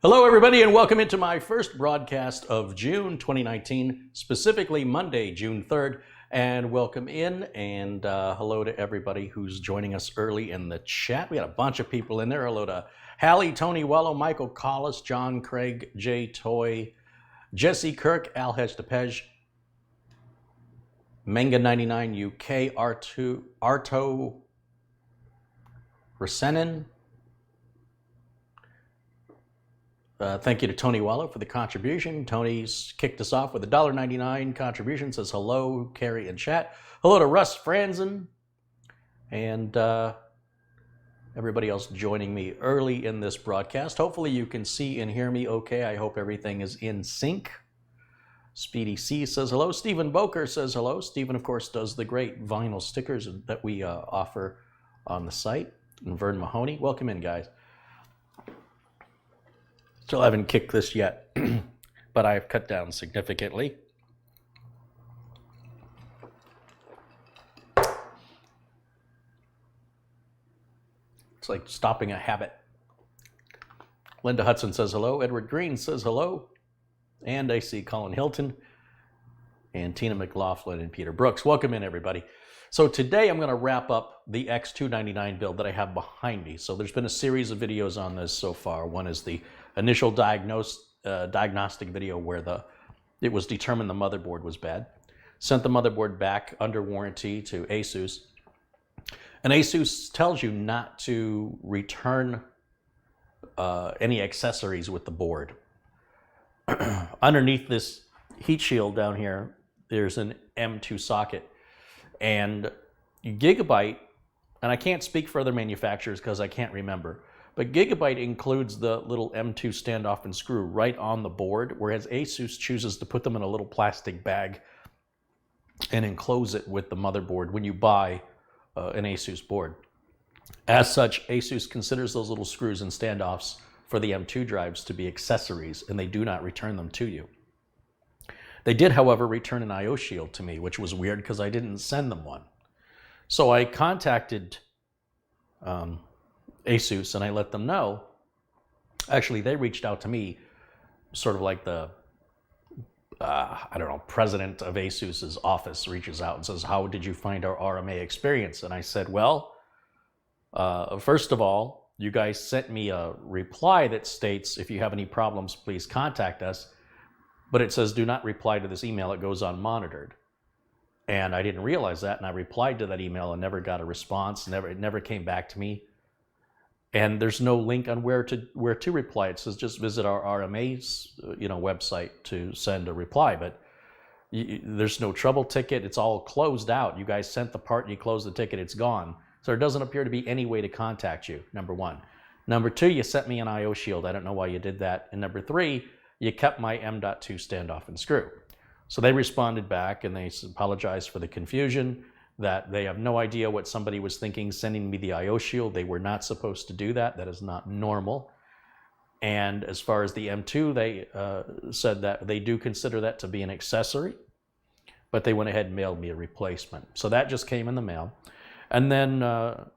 Hello, everybody, and welcome into my first broadcast of June 2019, specifically Monday, June 3rd. And welcome in, and hello to everybody who's joining us early in the chat. We got a bunch of people in there. Hello to Hallie, Tony Wello, Michael Collis, John Craig, Jay Toy, Jesse Kirk, Al Hestapej, Menga99 UK, Arto Resenin. Thank you to Tony Wallow for the contribution. Tony's kicked us off with a $1.99 contribution. Says hello, Carey in chat. Hello to Russ Franzen and everybody else joining me early in this broadcast. Hopefully you can see and hear me okay. I hope everything is in sync. Speedy C says hello. Stephen Boker says hello. Stephen, of course, does the great vinyl stickers that we offer on the site. And Vern Mahoney, welcome in, guys. Still haven't kicked this yet, but I've cut down significantly. It's like stopping a habit. Linda Hudson says hello. Edward Green says hello. And I see Colin Hilton and Tina McLaughlin and Peter Brooks. Welcome in, everybody. So today I'm going to wrap up the X299 build that I have behind me. So there's been a series of videos on this so far. One is the initial diagnostic video where it was determined the motherboard was bad. Sent the motherboard back under warranty to ASUS. And ASUS tells you not to return any accessories with the board. Underneath this heat shield down here, there's an M2 socket. And Gigabyte, and I can't speak for other manufacturers because I can't remember, but Gigabyte includes the little M2 standoff and screw right on the board, whereas ASUS chooses to put them in a little plastic bag and enclose it with the motherboard when you buy an ASUS board. As such, ASUS considers those little screws and standoffs for the M2 drives to be accessories, and they do not return them to you. They did, however, return an I/O shield to me, which was weird because I didn't send them one. So I contacted ASUS and I let them know. Actually, they reached out to me, sort of like the, president of ASUS's office reaches out and says, how did you find our RMA experience? And I said, well, first of all, you guys sent me a reply that states, if you have any problems, please contact us. But it says, do not reply to this email. It goes unmonitored. And I didn't realize that. And I replied to that email and never got a response. It never came back to me. And there's no link on where to reply. It says just visit our RMA's website to send a reply. But there's no trouble ticket. It's all closed out. You guys sent the part, you closed the ticket, it's gone. So there doesn't appear to be any way to contact you, number one. Number two, you sent me an I/O shield. I don't know why you did that. And number three, you kept my M.2 standoff and screw. So they responded back and they apologized for the confusion, that they have no idea what somebody was thinking sending me the I/O shield. They were not supposed to do that. That is not normal. And as far as the M2, they said that they do consider that to be an accessory, but they went ahead and mailed me a replacement. So that just came in the mail. And then I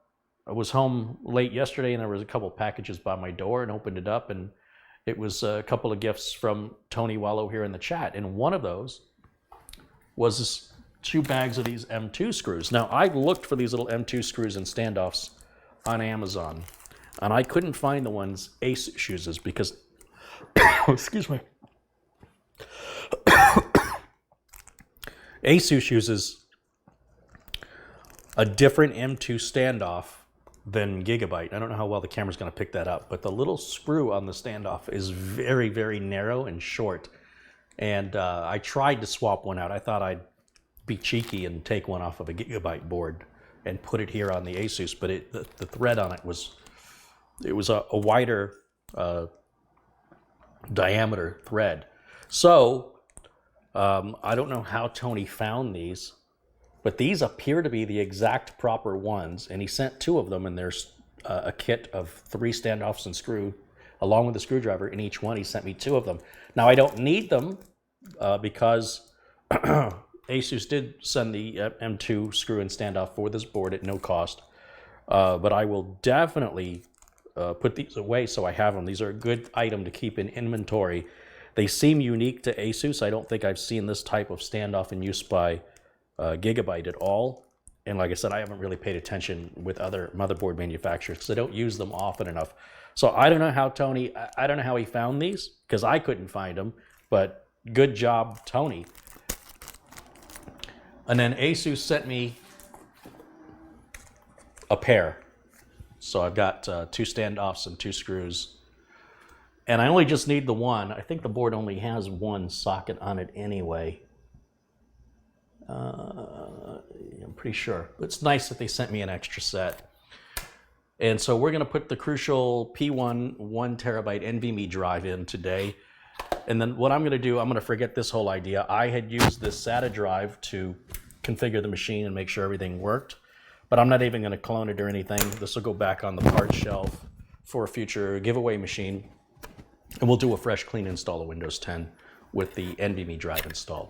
was home late yesterday and there was a couple packages by my door, and opened it up, and it was a couple of gifts from Tony Wallow here in the chat. And one of those was 2 bags of these M2 screws. Now, I looked for these little M2 screws and standoffs on Amazon, and I couldn't find the ones ASUS uses because, excuse me, ASUS uses a different M2 standoff than Gigabyte. I don't know how well the camera's going to pick that up, but the little screw on the standoff is very, very narrow and short. And I tried to swap one out. I thought I'd be cheeky and take one off of a Gigabyte board and put it here on the ASUS, but the thread on it was a wider diameter thread. So I don't know how Tony found these, but these appear to be the exact proper ones, and he sent 2 of them, and there's a kit of 3 standoffs and screw, along with the screwdriver in each one. He sent me 2 of them. Now, I don't need them because ASUS did send the M2 screw and standoff for this board at no cost, but I will definitely put these away so I have them. These are a good item to keep in inventory. They seem unique to ASUS. I don't think I've seen this type of standoff in use by Gigabyte at all. And like I said, I haven't really paid attention with other motherboard manufacturers because I don't use them often enough. So I don't know how Tony, I don't know how he found these because I couldn't find them, but good job, Tony. And then ASUS sent me a pair. So I've got 2 standoffs and 2 screws. And I only just need the one. I think the board only has 1 socket on it anyway. I'm pretty sure. It's nice that they sent me an extra set. And so we're going to put the crucial P1 1 terabyte NVMe drive in today. And then what I'm going to do, I'm going to forget this whole idea. I had used this SATA drive to configure the machine and make sure everything worked. But I'm not even going to clone it or anything. This will go back on the parts shelf for a future giveaway machine. And we'll do a fresh, clean install of Windows 10 with the NVMe drive installed.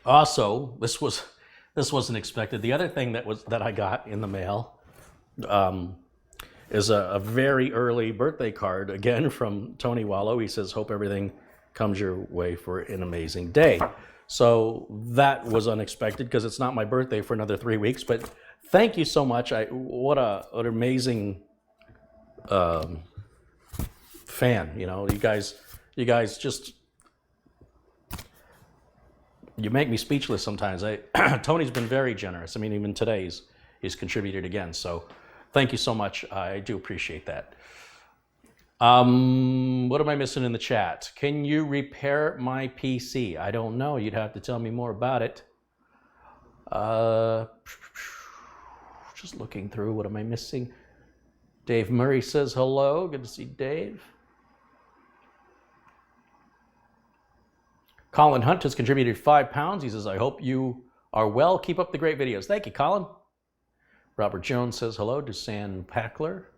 Also, this wasn't expected. The other thing that I got in the mail is a very early birthday card, again from Tony Wallow. He says, "Hope everything comes your way for an amazing day." So that was unexpected because it's not my birthday for another 3 weeks. But thank you so much. What an amazing fan. You know, you guys just. You make me speechless sometimes. Tony's been very generous. I mean, even today he's contributed again. So thank you so much. I do appreciate that. What am I missing in the chat? Can you repair my PC? I don't know. You'd have to tell me more about it. Just looking through. What am I missing? Dave Murray says hello. Good to see Dave. Colin Hunt has contributed £5. He says, "I hope you are well. Keep up the great videos." Thank you, Colin. Robert Jones says hello. Dusan Packler,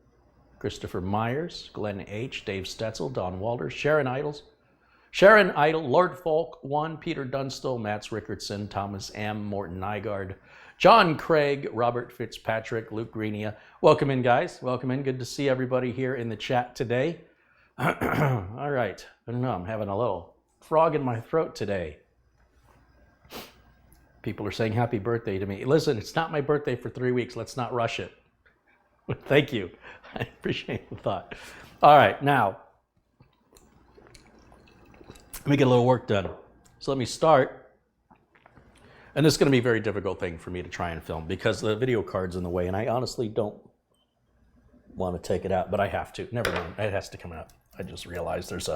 Christopher Myers, Glenn H., Dave Stetzel, Don Walters, Sharon Idle, Lord Folk 1, Peter Dunstall, Mats Rickardson, Thomas M., Morton Nygaard, John Craig, Robert Fitzpatrick, Luke Greenia. Welcome in, guys. Welcome in. Good to see everybody here in the chat today. All right. I don't know. I'm having a little frog in my throat today. People are saying happy birthday to me. Listen, it's not my birthday for 3 weeks. Let's not rush it. Thank you. I appreciate the thought. All right, now, let me get a little work done. So let me start. And this is going to be a very difficult thing for me to try and film because the video card's in the way, and I honestly don't want to take it out, but I have to. Never mind. It has to come out. I just realized there's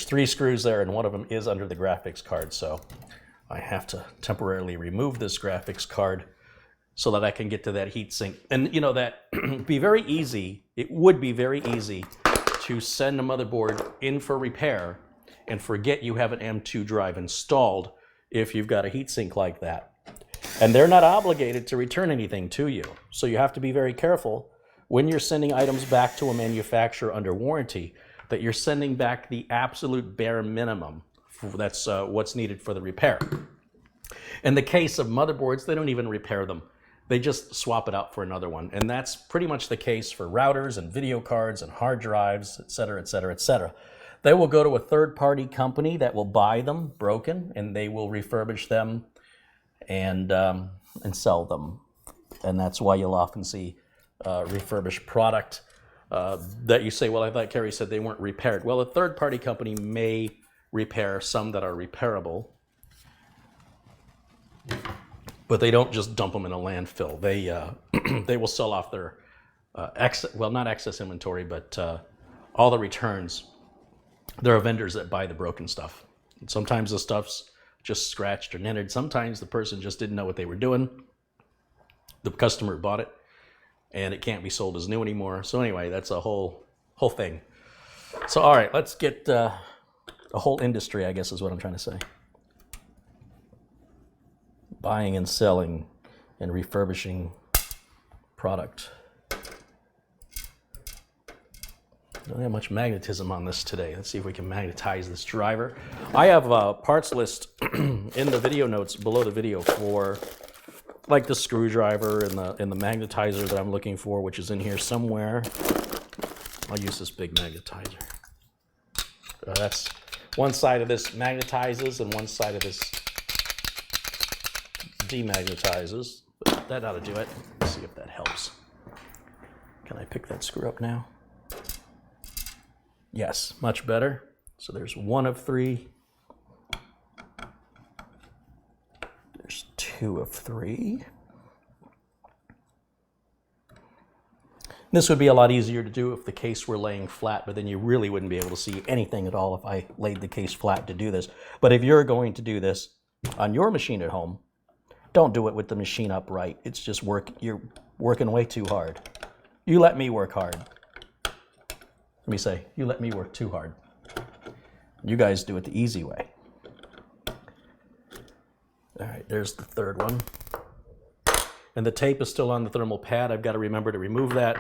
3 screws there, and one of them is under the graphics card, so I have to temporarily remove this graphics card so that I can get to that heatsink. And you know, that be very easy. It would be very easy to send a motherboard in for repair and forget you have an M2 drive installed if you've got a heatsink like that. And they're not obligated to return anything to you. So you have to be very careful when you're sending items back to a manufacturer under warranty that you're sending back the absolute bare minimum. That's what's needed for the repair. In the case of motherboards, they don't even repair them. They just swap it out for another one. And that's pretty much the case for routers and video cards and hard drives, et cetera, et cetera, et cetera. They will go to a third-party company that will buy them broken, and they will refurbish them and sell them. And that's why you'll often see refurbished product that you say, well, I thought Carey said they weren't repaired. Well, a third-party company may repair some that are repairable, but they don't just dump them in a landfill. They will sell off their not excess inventory, but all the returns. There are vendors that buy the broken stuff. And sometimes the stuff's just scratched or netted. Sometimes the person just didn't know what they were doing. The customer bought it, and it can't be sold as new anymore. So anyway, that's a whole thing. So all right, let's get a whole industry, I guess is what I'm trying to say. Buying and selling and refurbishing product. Don't have much magnetism on this today. Let's see if we can magnetize this driver. I have a parts list in the video notes below the video for like the screwdriver and the magnetizer that I'm looking for, which is in here somewhere. I'll use this big magnetizer. That's one side of this magnetizes and one side of this demagnetizes. But that ought to do it. Let's see if that helps. Can I pick that screw up now? Yes, much better. So there's 1 of 3. There's 2 of 3. This would be a lot easier to do if the case were laying flat, but then you really wouldn't be able to see anything at all if I laid the case flat to do this. But if you're going to do this on your machine at home, don't do it with the machine upright. It's just you're working way too hard. You let me work hard. Let me say, you let me work too hard. You guys do it the easy way. All right, there's the third one. And the tape is still on the thermal pad. I've got to remember to remove that.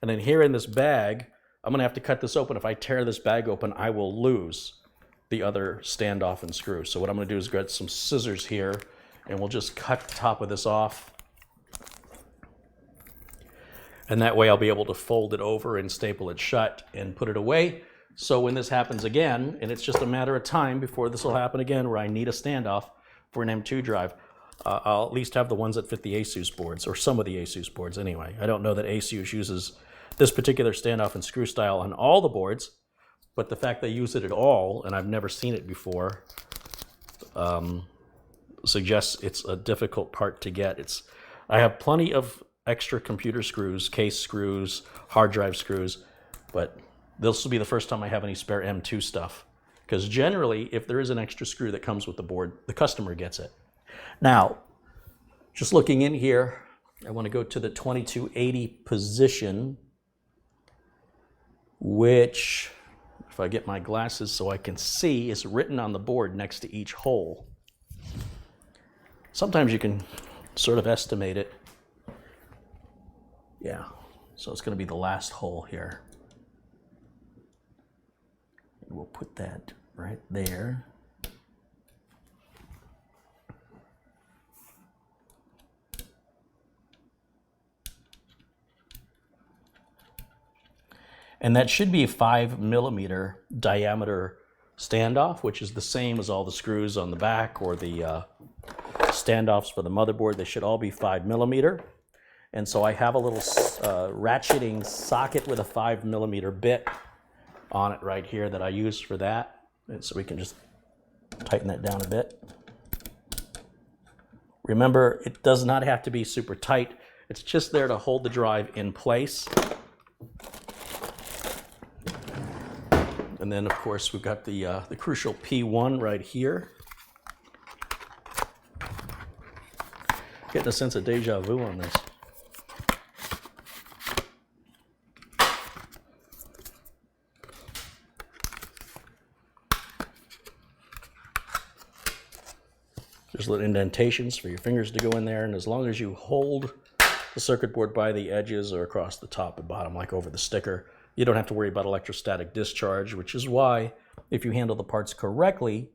And then here in this bag, I'm going to have to cut this open. If I tear this bag open, I will lose the other standoff and screw. So what I'm going to do is get some scissors here, and we'll just cut the top of this off. And that way I'll be able to fold it over and staple it shut and put it away. So when this happens again, and it's just a matter of time before this will happen again where I need a standoff for an M2 drive, I'll at least have the ones that fit the ASUS boards, or some of the ASUS boards anyway. I don't know that ASUS uses this particular standoff and screw style on all the boards, but the fact they use it at all, and I've never seen it before, suggests it's a difficult part to get. I have plenty of extra computer screws, case screws, hard drive screws, but this will be the first time I have any spare M2 stuff. Because generally, if there is an extra screw that comes with the board, the customer gets it. Now, just looking in here, I want to go to the 2280 position, which, if I get my glasses so I can see, is written on the board next to each hole. Sometimes you can sort of estimate it. Yeah, so it's going to be the last hole here. And we'll put that right there. And that should be a 5mm diameter standoff, which is the same as all the screws on the back or the standoffs for the motherboard. They should all be 5mm. And so I have a little ratcheting socket with a 5mm bit on it right here that I use for that. And so we can just tighten that down a bit. Remember, it does not have to be super tight. It's just there to hold the drive in place. And then, of course, we've got the crucial P1 right here. Getting a sense of deja vu on this. There's little indentations for your fingers to go in there, and as long as you hold the circuit board by the edges or across the top and bottom, like over the sticker, you don't have to worry about electrostatic discharge, which is why, if you handle the parts correctly,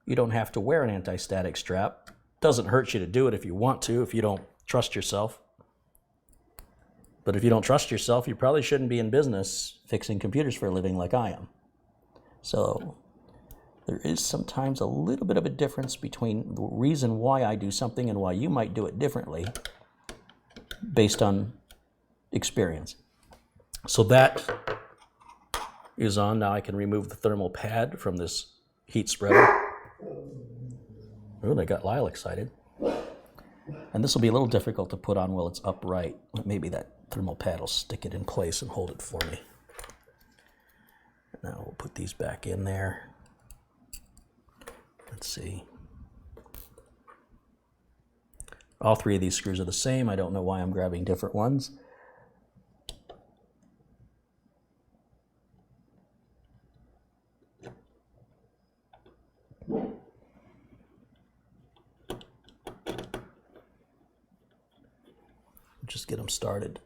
you don't have to wear an anti-static strap. Doesn't hurt you to do it if you want to, if you don't trust yourself. But if you don't trust yourself, you probably shouldn't be in business fixing computers for a living like I am. So there is sometimes a little bit of a difference between the reason why I do something and why you might do it differently based on experience. So that is on. Now I can remove the thermal pad from this heat spreader. Oh, they got Lyle excited. And this will be a little difficult to put on while it's upright. Maybe that thermal pad will stick it in place and hold it for me. Now we'll put these back in there. Let's see. All three of these screws are the same. I don't know why I'm grabbing different ones. Just get them started.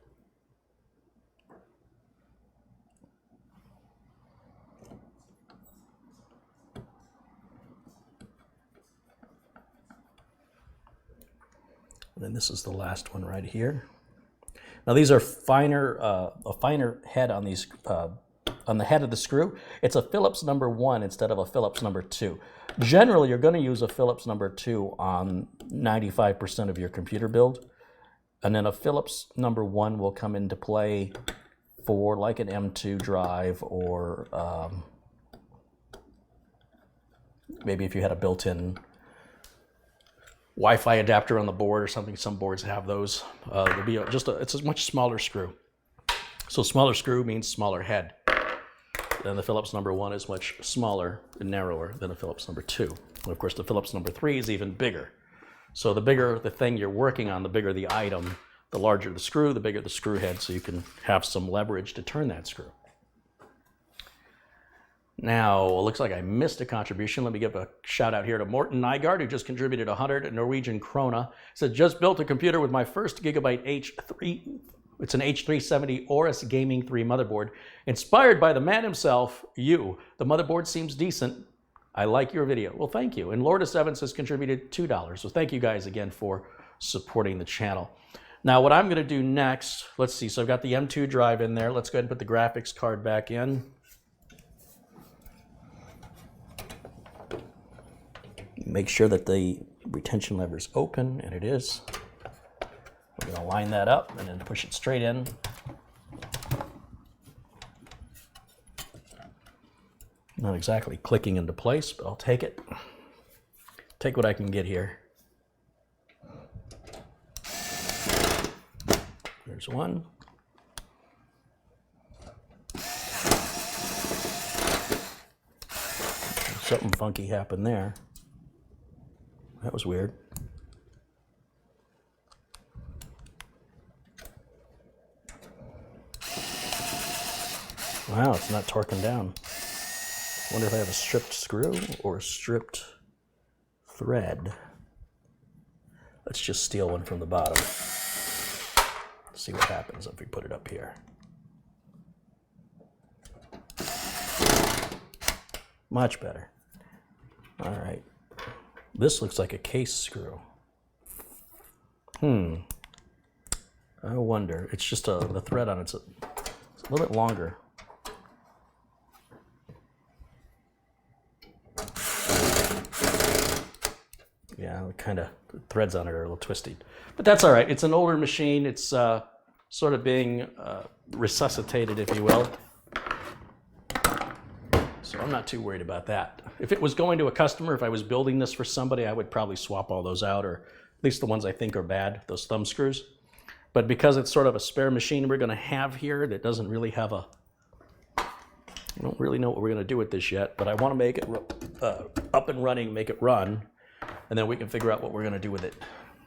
And then this is the last one right here. Now these are finer, a finer head on these, on the head of the screw. It's a Phillips number 1 instead of a Phillips number 2. Generally, you're going to use a Phillips number 2 on 95% of your computer build. And then a Phillips number 1 will come into play for like an M2 drive, or maybe if you had a built-in Wi-Fi adapter on the board or something. Some boards have those. It'll be it's a much smaller screw. So smaller screw means smaller head. Then the Phillips number 1 is much smaller and narrower than a Phillips number 2. And of course, the Phillips number 3 is even bigger. So the bigger the thing you're working on, the bigger the item, the larger the screw, the bigger the screw head, so you can have some leverage to turn that screw. Now, it looks like I missed a contribution. Let me give a shout out here to Morten Nygaard, who just contributed 100 Norwegian krona. He said, just built a computer with my first Gigabyte H3. It's an H370 Aorus Gaming 3 motherboard, inspired by the man himself, you. The motherboard seems decent. I like your video. Well, thank you. And Lourdes Evans has contributed $2. So thank you guys again for supporting the channel. Now, what I'm going to do next, let's see. So I've got the M2 drive in there. Let's go ahead and put the graphics card back in. Make sure that the retention lever is open, and it is. We're going to line that up and then push it straight in. Not exactly clicking into place, but I'll take it. Take what I can get here. There's one. Something funky happened there. That was weird. Wow, it's not torquing down. Wonder if I have a stripped screw or a stripped thread. Let's just steal one from the bottom. See what happens if we put it up here. Much better. All right. This looks like a case screw. I wonder. It's just the thread on it's a little bit longer. Yeah, kind of the threads on it are a little twisty, but that's all right. It's an older machine. It's sort of being resuscitated, if you will. So I'm not too worried about that. If it was going to a customer, if I was building this for somebody, I would probably swap all those out, or at least the ones I think are bad, those thumb screws. But because it's sort of a spare machine we're going to have here that doesn't really have a... I don't really know what we're going to do with this yet, but I want to make it up and running, make it run, and then we can figure out what we're going to do with it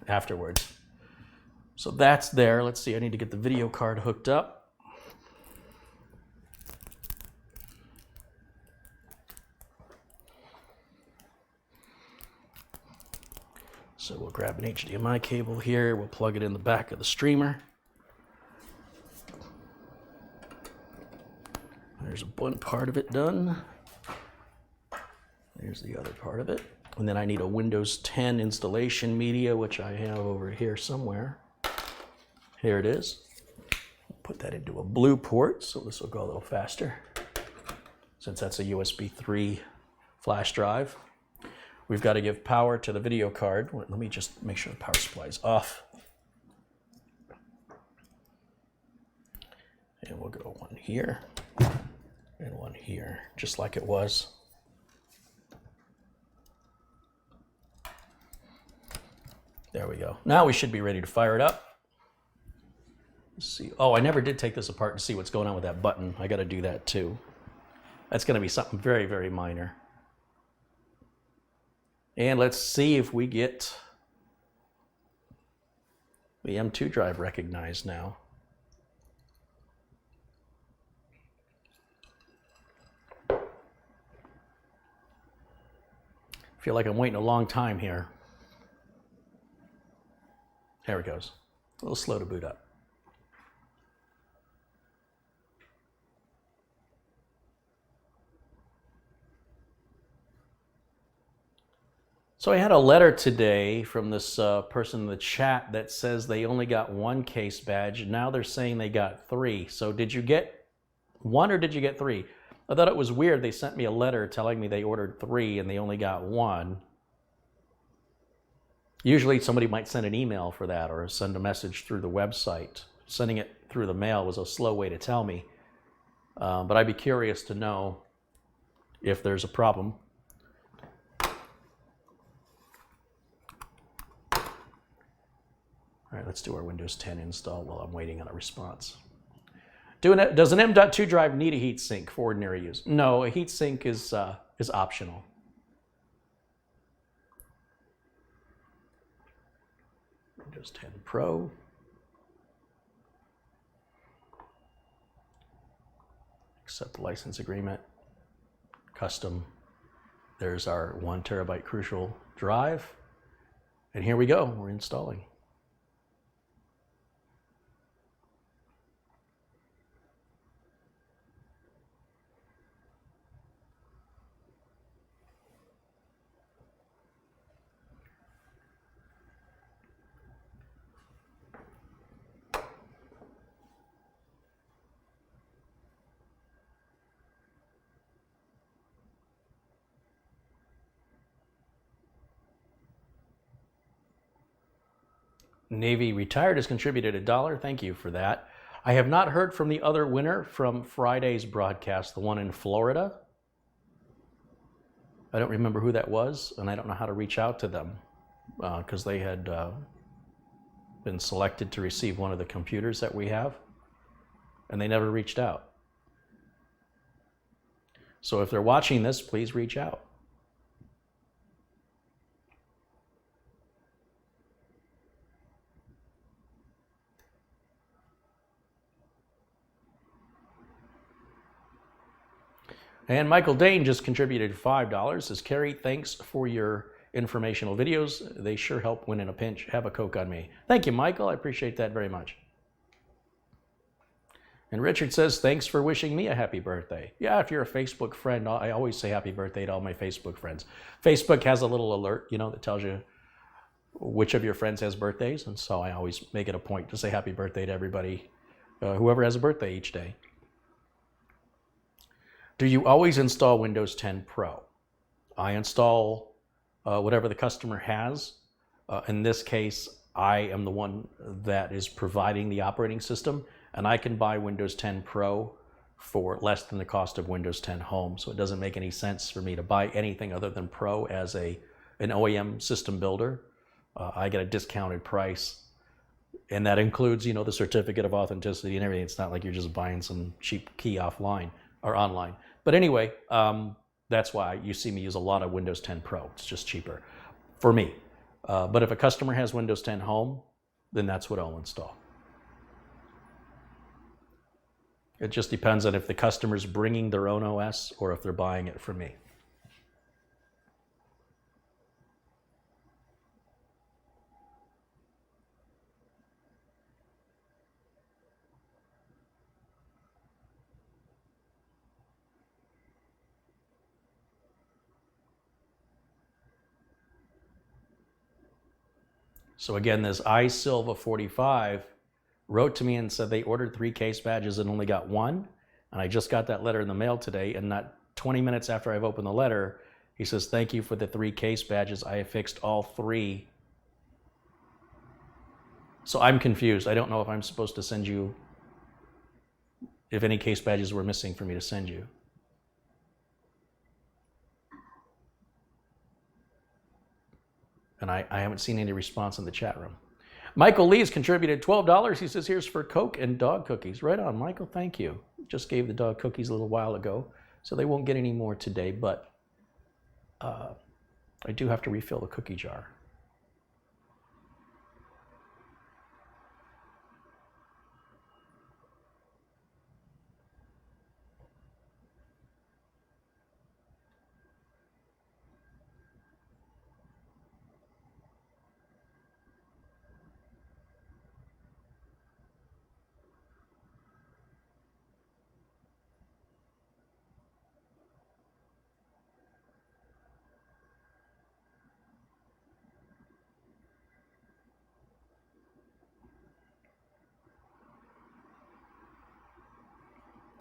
afterwards. So that's there. Let's see, I need to get the video card hooked up. So we'll grab an HDMI cable here. We'll plug it in the back of the streamer. There's one part of it done. There's the other part of it. And then I need a Windows 10 installation media, which I have over here somewhere. Here it is. Put that into a blue port, so this will go a little faster, since that's a USB 3 flash drive. We've got to give power to the video card. Let me just make sure the power supply is off. And we'll go one here and one here, just like it was. There we go. Now we should be ready to fire it up. Let's see. Oh, I never did take this apart to see what's going on with that button. I got to do that too. That's going to be something very, very minor. And let's see if we get the M2 drive recognized now. I feel like I'm waiting a long time here. There it goes. A little slow to boot up. So I had a letter today from this person in the chat that says they only got one case badge. Now they're saying they got 3. So did you get 1 or did you get 3? I thought it was weird. They sent me a letter telling me they ordered 3 and they only got 1. Usually somebody might send an email for that or send a message through the website. Sending it through the mail was a slow way to tell me. But I'd be curious to know if there's a problem. All right, let's do our Windows 10 install while I'm waiting on a response. Does an M.2 drive need a heatsink for ordinary use? No, a heatsink is optional. Windows 10 Pro. Accept the license agreement. Custom. There's our 1 terabyte Crucial drive. And here we go, we're installing. Navy Retired has contributed $1. Thank you for that. I have not heard from the other winner from Friday's broadcast, the one in Florida. I don't remember who that was, and I don't know how to reach out to them because they had been selected to receive one of the computers that we have, and they never reached out. So if they're watching this, please reach out. And Michael Dane just contributed $5. Says, Carey, thanks for your informational videos. They sure help when in a pinch. Have a Coke on me. Thank you, Michael. I appreciate that very much. And Richard says, thanks for wishing me a happy birthday. Yeah, if you're a Facebook friend, I always say happy birthday to all my Facebook friends. Facebook has a little alert, that tells you which of your friends has birthdays. And so I always make it a point to say happy birthday to everybody, whoever has a birthday each day. Do you always install Windows 10 Pro? I install whatever the customer has. In this case, I am the one that is providing the operating system, and I can buy Windows 10 Pro for less than the cost of Windows 10 Home. So it doesn't make any sense for me to buy anything other than Pro as an OEM system builder. I get a discounted price, and that includes, the certificate of authenticity and everything. It's not like you're just buying some cheap key offline or online. But anyway, that's why you see me use a lot of Windows 10 Pro. It's just cheaper for me. But if a customer has Windows 10 Home, then that's what I'll install. It just depends on if the customer's bringing their own OS or if they're buying it from me. So again, this iSilva45 wrote to me and said they ordered 3 case badges and only got 1. And I just got that letter in the mail today, and not 20 minutes after I've opened the letter, he says, thank you for the 3 case badges. I have fixed all 3. So I'm confused. I don't know if I'm supposed to send you, if any case badges were missing for me to send you. And I haven't seen any response in the chat room. Michael Lee has contributed $12. He says, here's for Coke and dog cookies. Right on, Michael, thank you. Just gave the dog cookies a little while ago, so they won't get any more today, but I do have to refill the cookie jar.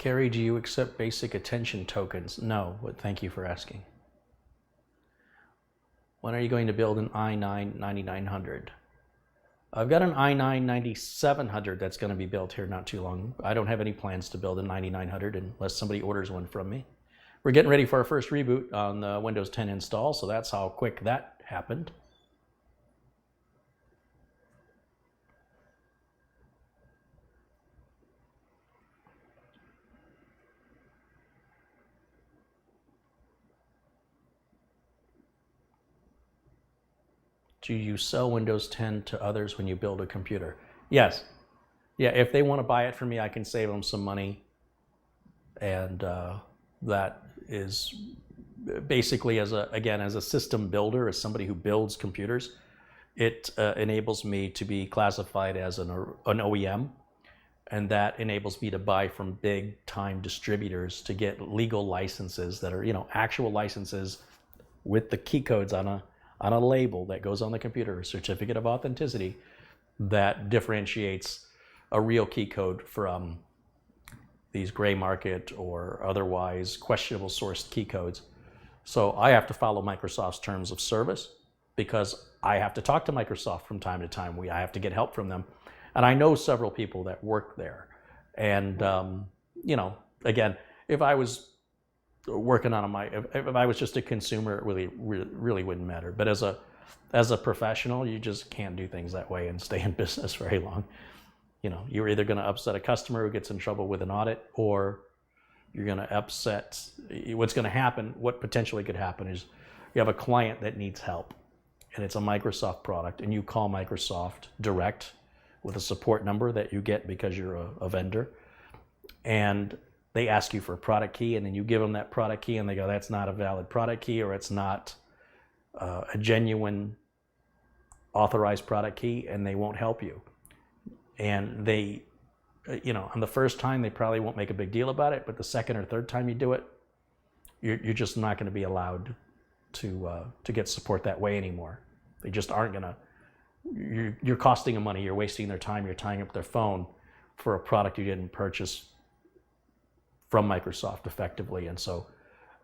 Carey, do you accept basic attention tokens? No, but thank you for asking. When are you going to build an i9 9900? I've got an i9 9700 that's going to be built here not too long. I don't have any plans to build a 9900 unless somebody orders one from me. We're getting ready for our first reboot on the Windows 10 install, so that's how quick that happened. Do you sell Windows 10 to others when you build a computer? Yes. Yeah, if they want to buy it from me, I can save them some money. And that is basically, as a system builder, as somebody who builds computers, it enables me to be classified as an OEM. And that enables me to buy from big time distributors to get legal licenses that are, actual licenses with the key codes on a label that goes on the computer, a certificate of authenticity that differentiates a real key code from these gray market or otherwise questionable sourced key codes. So I have to follow Microsoft's terms of service because I have to talk to Microsoft from time to time. I have to get help from them. And I know several people that work there. And, again, if I was working on if I was just a consumer, it really wouldn't matter. But as a professional, you just can't do things that way and stay in business very long. You're either going to upset a customer who gets in trouble with an audit, or you're going to upset. What's going to happen, what potentially could happen, is you have a client that needs help, and it's a Microsoft product, and you call Microsoft direct with a support number that you get because you're a vendor, and they ask you for a product key, and then you give them that product key, and they go, that's not a valid product key, or it's not a genuine authorized product key, and they won't help you. And they, on the first time, they probably won't make a big deal about it, but the second or third time you do it, you're just not going to be allowed to get support that way anymore. They just aren't going to. You're costing them money. You're wasting their time. You're tying up their phone for a product you didn't purchase from Microsoft effectively. And so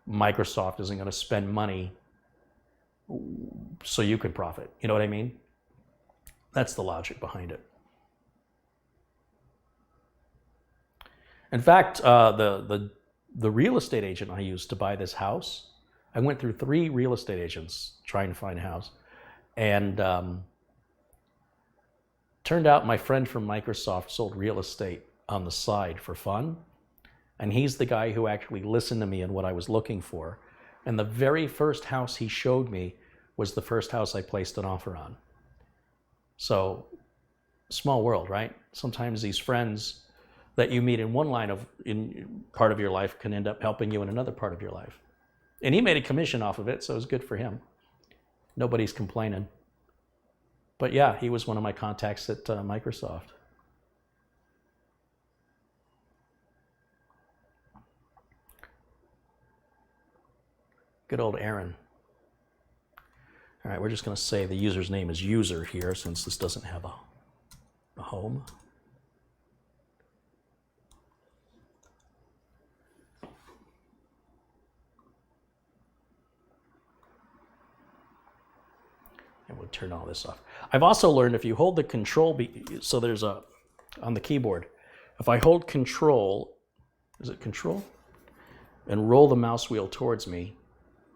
Microsoft isn't going to spend money so you could profit. You know what I mean? That's the logic behind it. In fact, the real estate agent I used to buy this house, I went through 3 real estate agents trying to find a house. And turned out my friend from Microsoft sold real estate on the side for fun. And he's the guy who actually listened to me and what I was looking for. And the very first house he showed me was the first house I placed an offer on. So, small world, right? Sometimes these friends that you meet in one in part of your life can end up helping you in another part of your life. And he made a commission off of it, so it was good for him. Nobody's complaining. But yeah, he was one of my contacts at Microsoft. Good old Aaron. All right, we're just going to say the user's name is user here since this doesn't have a home. And we'll turn all this off. I've also learned if you hold the control, so there's on the keyboard, if I hold control, is it control? And roll the mouse wheel towards me,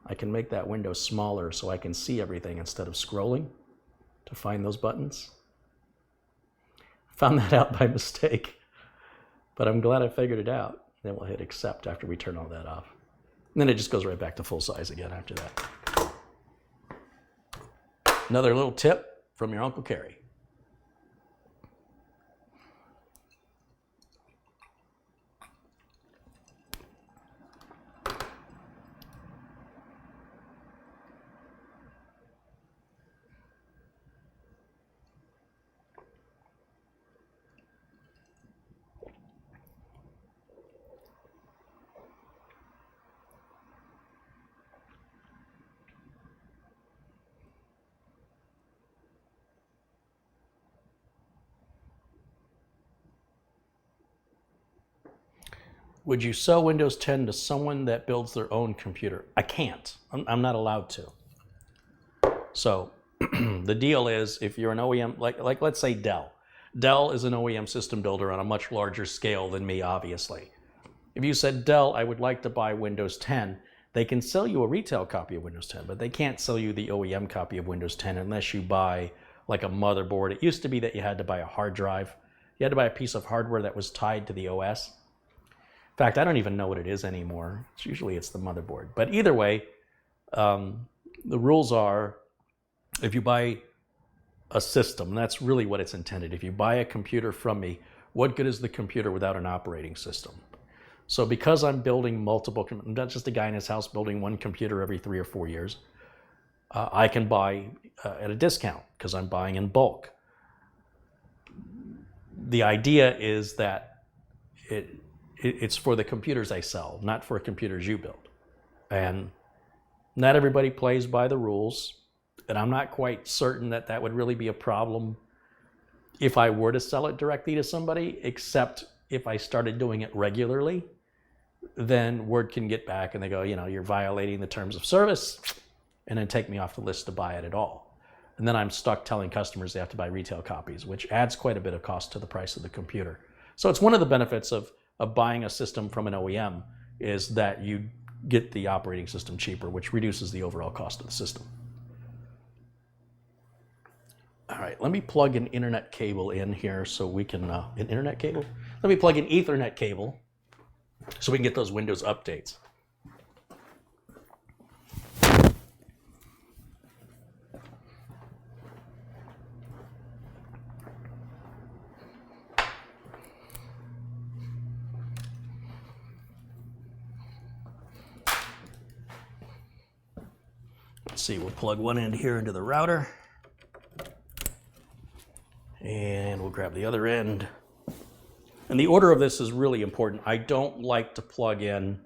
I can make that window smaller so I can see everything instead of scrolling to find those buttons. Found that out by mistake, but I'm glad I figured it out. Then we'll hit accept after we turn all that off. And then it just goes right back to full size again after that. Another little tip from your Uncle Carey. Would you sell Windows 10 to someone that builds their own computer? I can't. I'm not allowed to. So the deal is, if you're an OEM, like let's say Dell. Dell is an OEM system builder on a much larger scale than me, obviously. If you said, Dell, I would like to buy Windows 10, they can sell you a retail copy of Windows 10, but they can't sell you the OEM copy of Windows 10 unless you buy like a motherboard. It used to be that you had to buy a hard drive. You had to buy a piece of hardware that was tied to the OS. In fact, I don't even know what it is anymore. Usually it's the motherboard. But either way, the rules are, if you buy a system, that's really what it's intended. If you buy a computer from me, what good is the computer without an operating system? So because I'm building multiple, I'm not just a guy in his house building one computer every 3 or 4 years, I can buy at a discount because I'm buying in bulk. The idea is that it's for the computers I sell, not for computers you build. And not everybody plays by the rules, and I'm not quite certain that that would really be a problem if I were to sell it directly to somebody, except if I started doing it regularly, then word can get back and they go, you're violating the terms of service, and then take me off the list to buy it at all. And then I'm stuck telling customers they have to buy retail copies, which adds quite a bit of cost to the price of the computer. So it's one of the benefits of buying a system from an OEM is that you get the operating system cheaper, which reduces the overall cost of the system. All right, let me plug an internet cable in here so we can, an internet cable? Let me plug an Ethernet cable so we can get those Windows updates. Let's see, we'll plug one end here into the router. And we'll grab the other end. And the order of this is really important. I don't like to plug in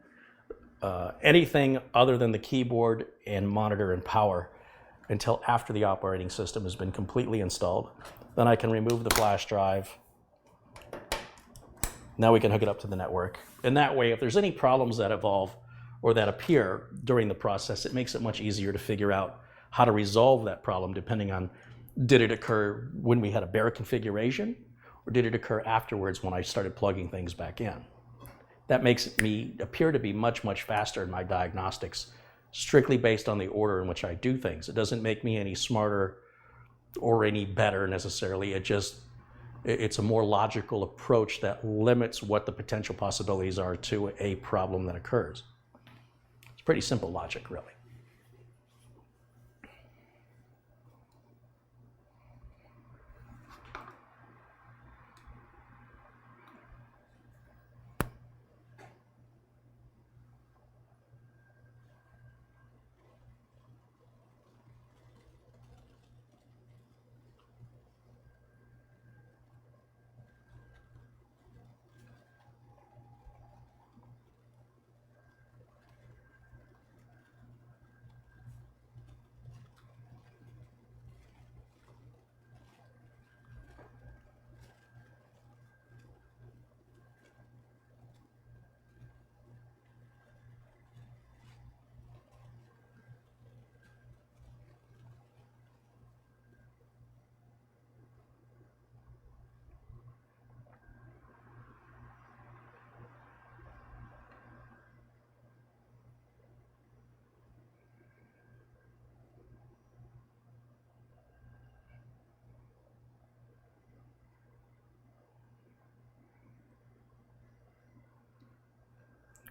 anything other than the keyboard and monitor and power until after the operating system has been completely installed. Then I can remove the flash drive. Now we can hook it up to the network. And that way, if there's any problems that evolve or that appear during the process, it makes it much easier to figure out how to resolve that problem depending on, did it occur when we had a bare configuration, or did it occur afterwards when I started plugging things back in? That makes me appear to be much, much faster in my diagnostics, strictly based on the order in which I do things. It doesn't make me any smarter or any better necessarily. It's a more logical approach that limits what the potential possibilities are to a problem that occurs. It's pretty simple logic, really.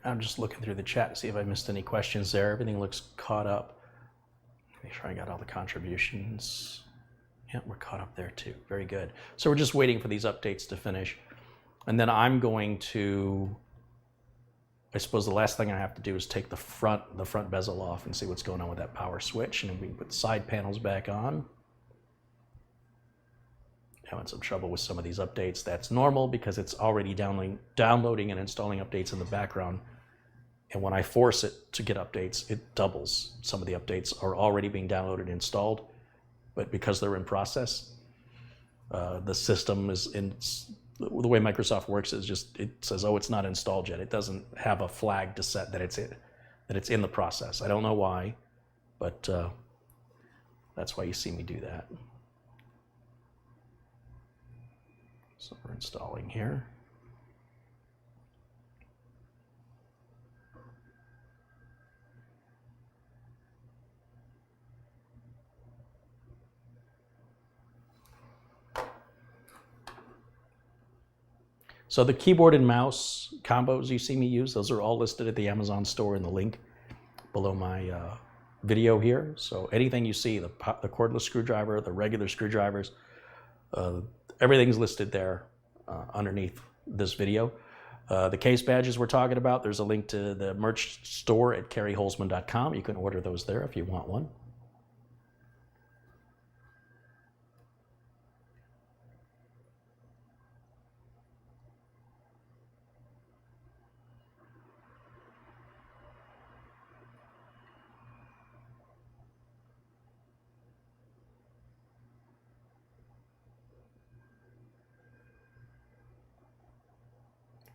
I'm just looking through the chat to see if I missed any questions there. Everything looks caught up. Make sure I got all the contributions. Yeah, we're caught up there too. Very good. So we're just waiting for these updates to finish. And then I'm going to, I suppose the last thing I have to do is take the front bezel off and see what's going on with that power switch. And then we can put the side panels back on. Having some trouble with some of these updates. That's normal because it's already downloading and installing updates in the background. And when I force it to get updates, it doubles. Some of the updates are already being downloaded and installed, but because they're in process, the system is the way Microsoft works is just, it says, oh, it's not installed yet. It doesn't have a flag to set that it's in the process. I don't know why, but that's why you see me do that. So we're installing here. So the keyboard and mouse combos you see me use, those are all listed at the Amazon store in the link below my video here. So anything you see, the cordless screwdriver, the regular screwdrivers, everything's listed there underneath this video. The case badges we're talking about, there's a link to the merch store at careyholzman.com. You can order those there if you want one.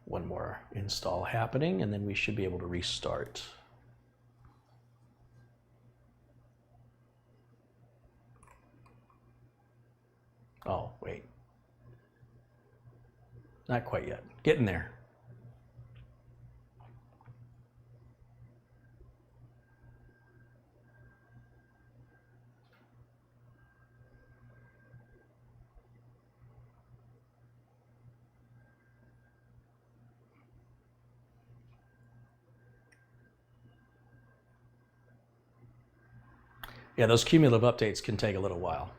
One more install happening, and then we should be able to restart. Oh, wait. Not quite yet. Getting there. Yeah, those cumulative updates can take a little while.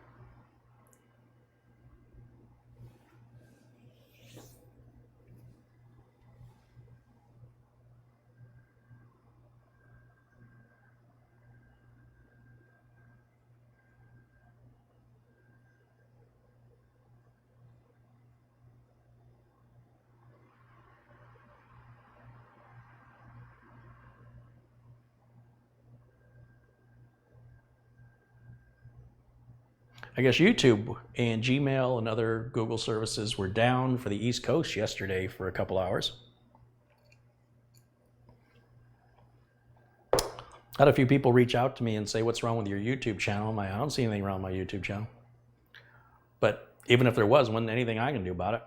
I guess YouTube and Gmail and other Google services were down for the East Coast yesterday for a couple hours. I had a few people reach out to me and say, what's wrong with your YouTube channel? I don't see anything wrong with my YouTube channel. But even if there wasn't anything I can do about it.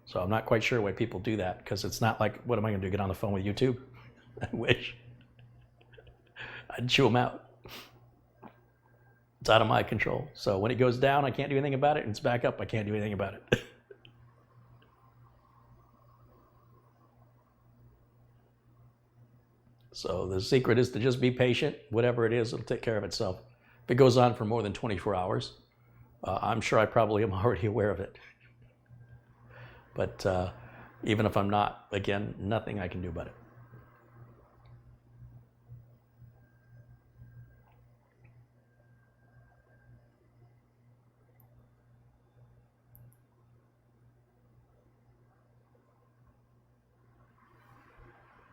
So I'm not quite sure why people do that, because it's not like, what am I going to do, get on the phone with YouTube? I wish. I'd chew them out. It's out of my control. So when it goes down, I can't do anything about it, and it's back up, I can't do anything about it. So the secret is to just be patient. Whatever it is, it'll take care of itself. If it goes on for more than 24 hours, I'm sure I probably am already aware of it. But even if I'm not, again, nothing I can do about it.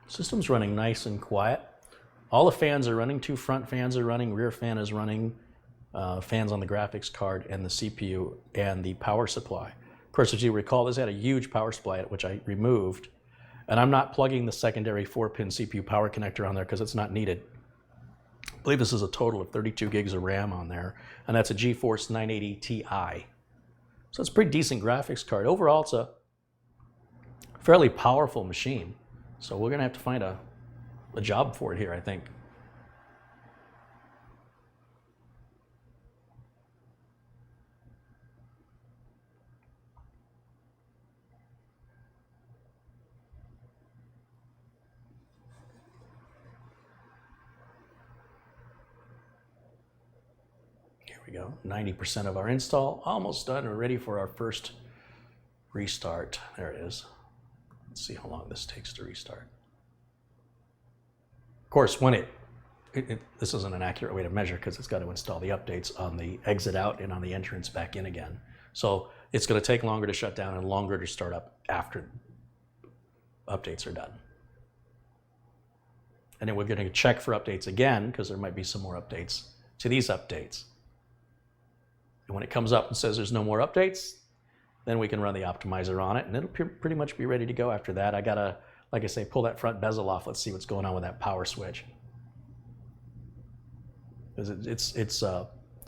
System's running nice and quiet. All the fans are running. 2 front fans are running. Rear fan is running. Fans on the graphics card and the CPU and the power supply. Of course, as you recall, this had a huge power supply which I removed. And I'm not plugging the secondary 4-pin CPU power connector on there because it's not needed. I believe this is a total of 32 gigs of RAM on there. And that's a GeForce 980 Ti. So it's a pretty decent graphics card. Overall, it's a fairly powerful machine. So we're going to have to find a job for it here, I think. Here we go. 90% of our install. Almost done. We're ready for our first restart. There it is. Let's see how long this takes to restart. Of course, when this isn't an accurate way to measure because it's got to install the updates on the exit out and on the entrance back in again. So it's going to take longer to shut down and longer to start up after updates are done. And then we're going to check for updates again because there might be some more updates to these updates. And when it comes up and says there's no more updates, Then we can run the optimizer on it, and it'll pretty much be ready to go after that. I gotta, like I say, pull that front bezel off. Let's see what's going on with that power switch. Because it's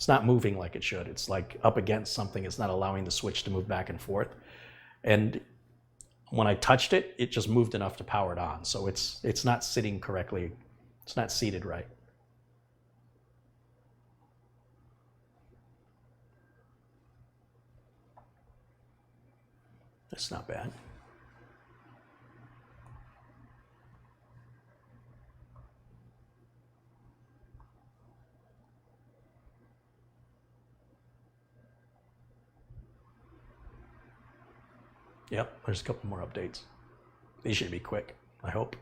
not moving like it should. It's like up against something. It's not allowing the switch to move back and forth. And when I touched it, it just moved enough to power it on. So it's not sitting correctly. It's not seated right. That's not bad. Yep, there's a couple more updates. These should be quick, I hope.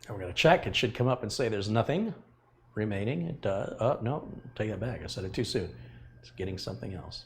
And we're going to check. It should come up and say there's nothing remaining. It does. Oh, no, take that back. I said it too soon. It's getting something else.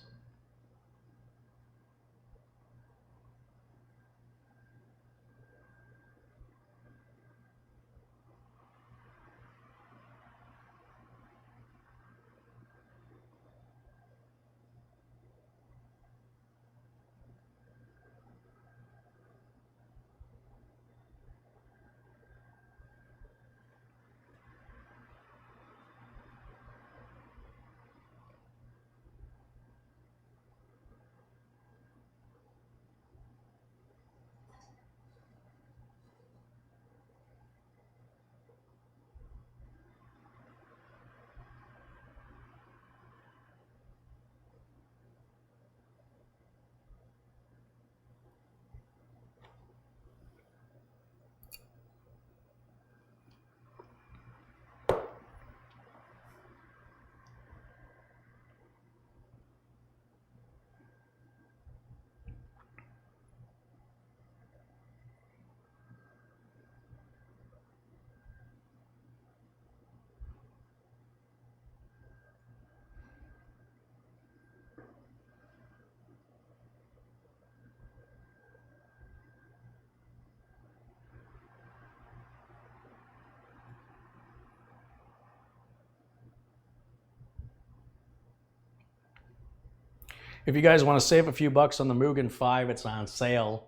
If you guys want to save a few bucks on the Mugen 5, it's on sale.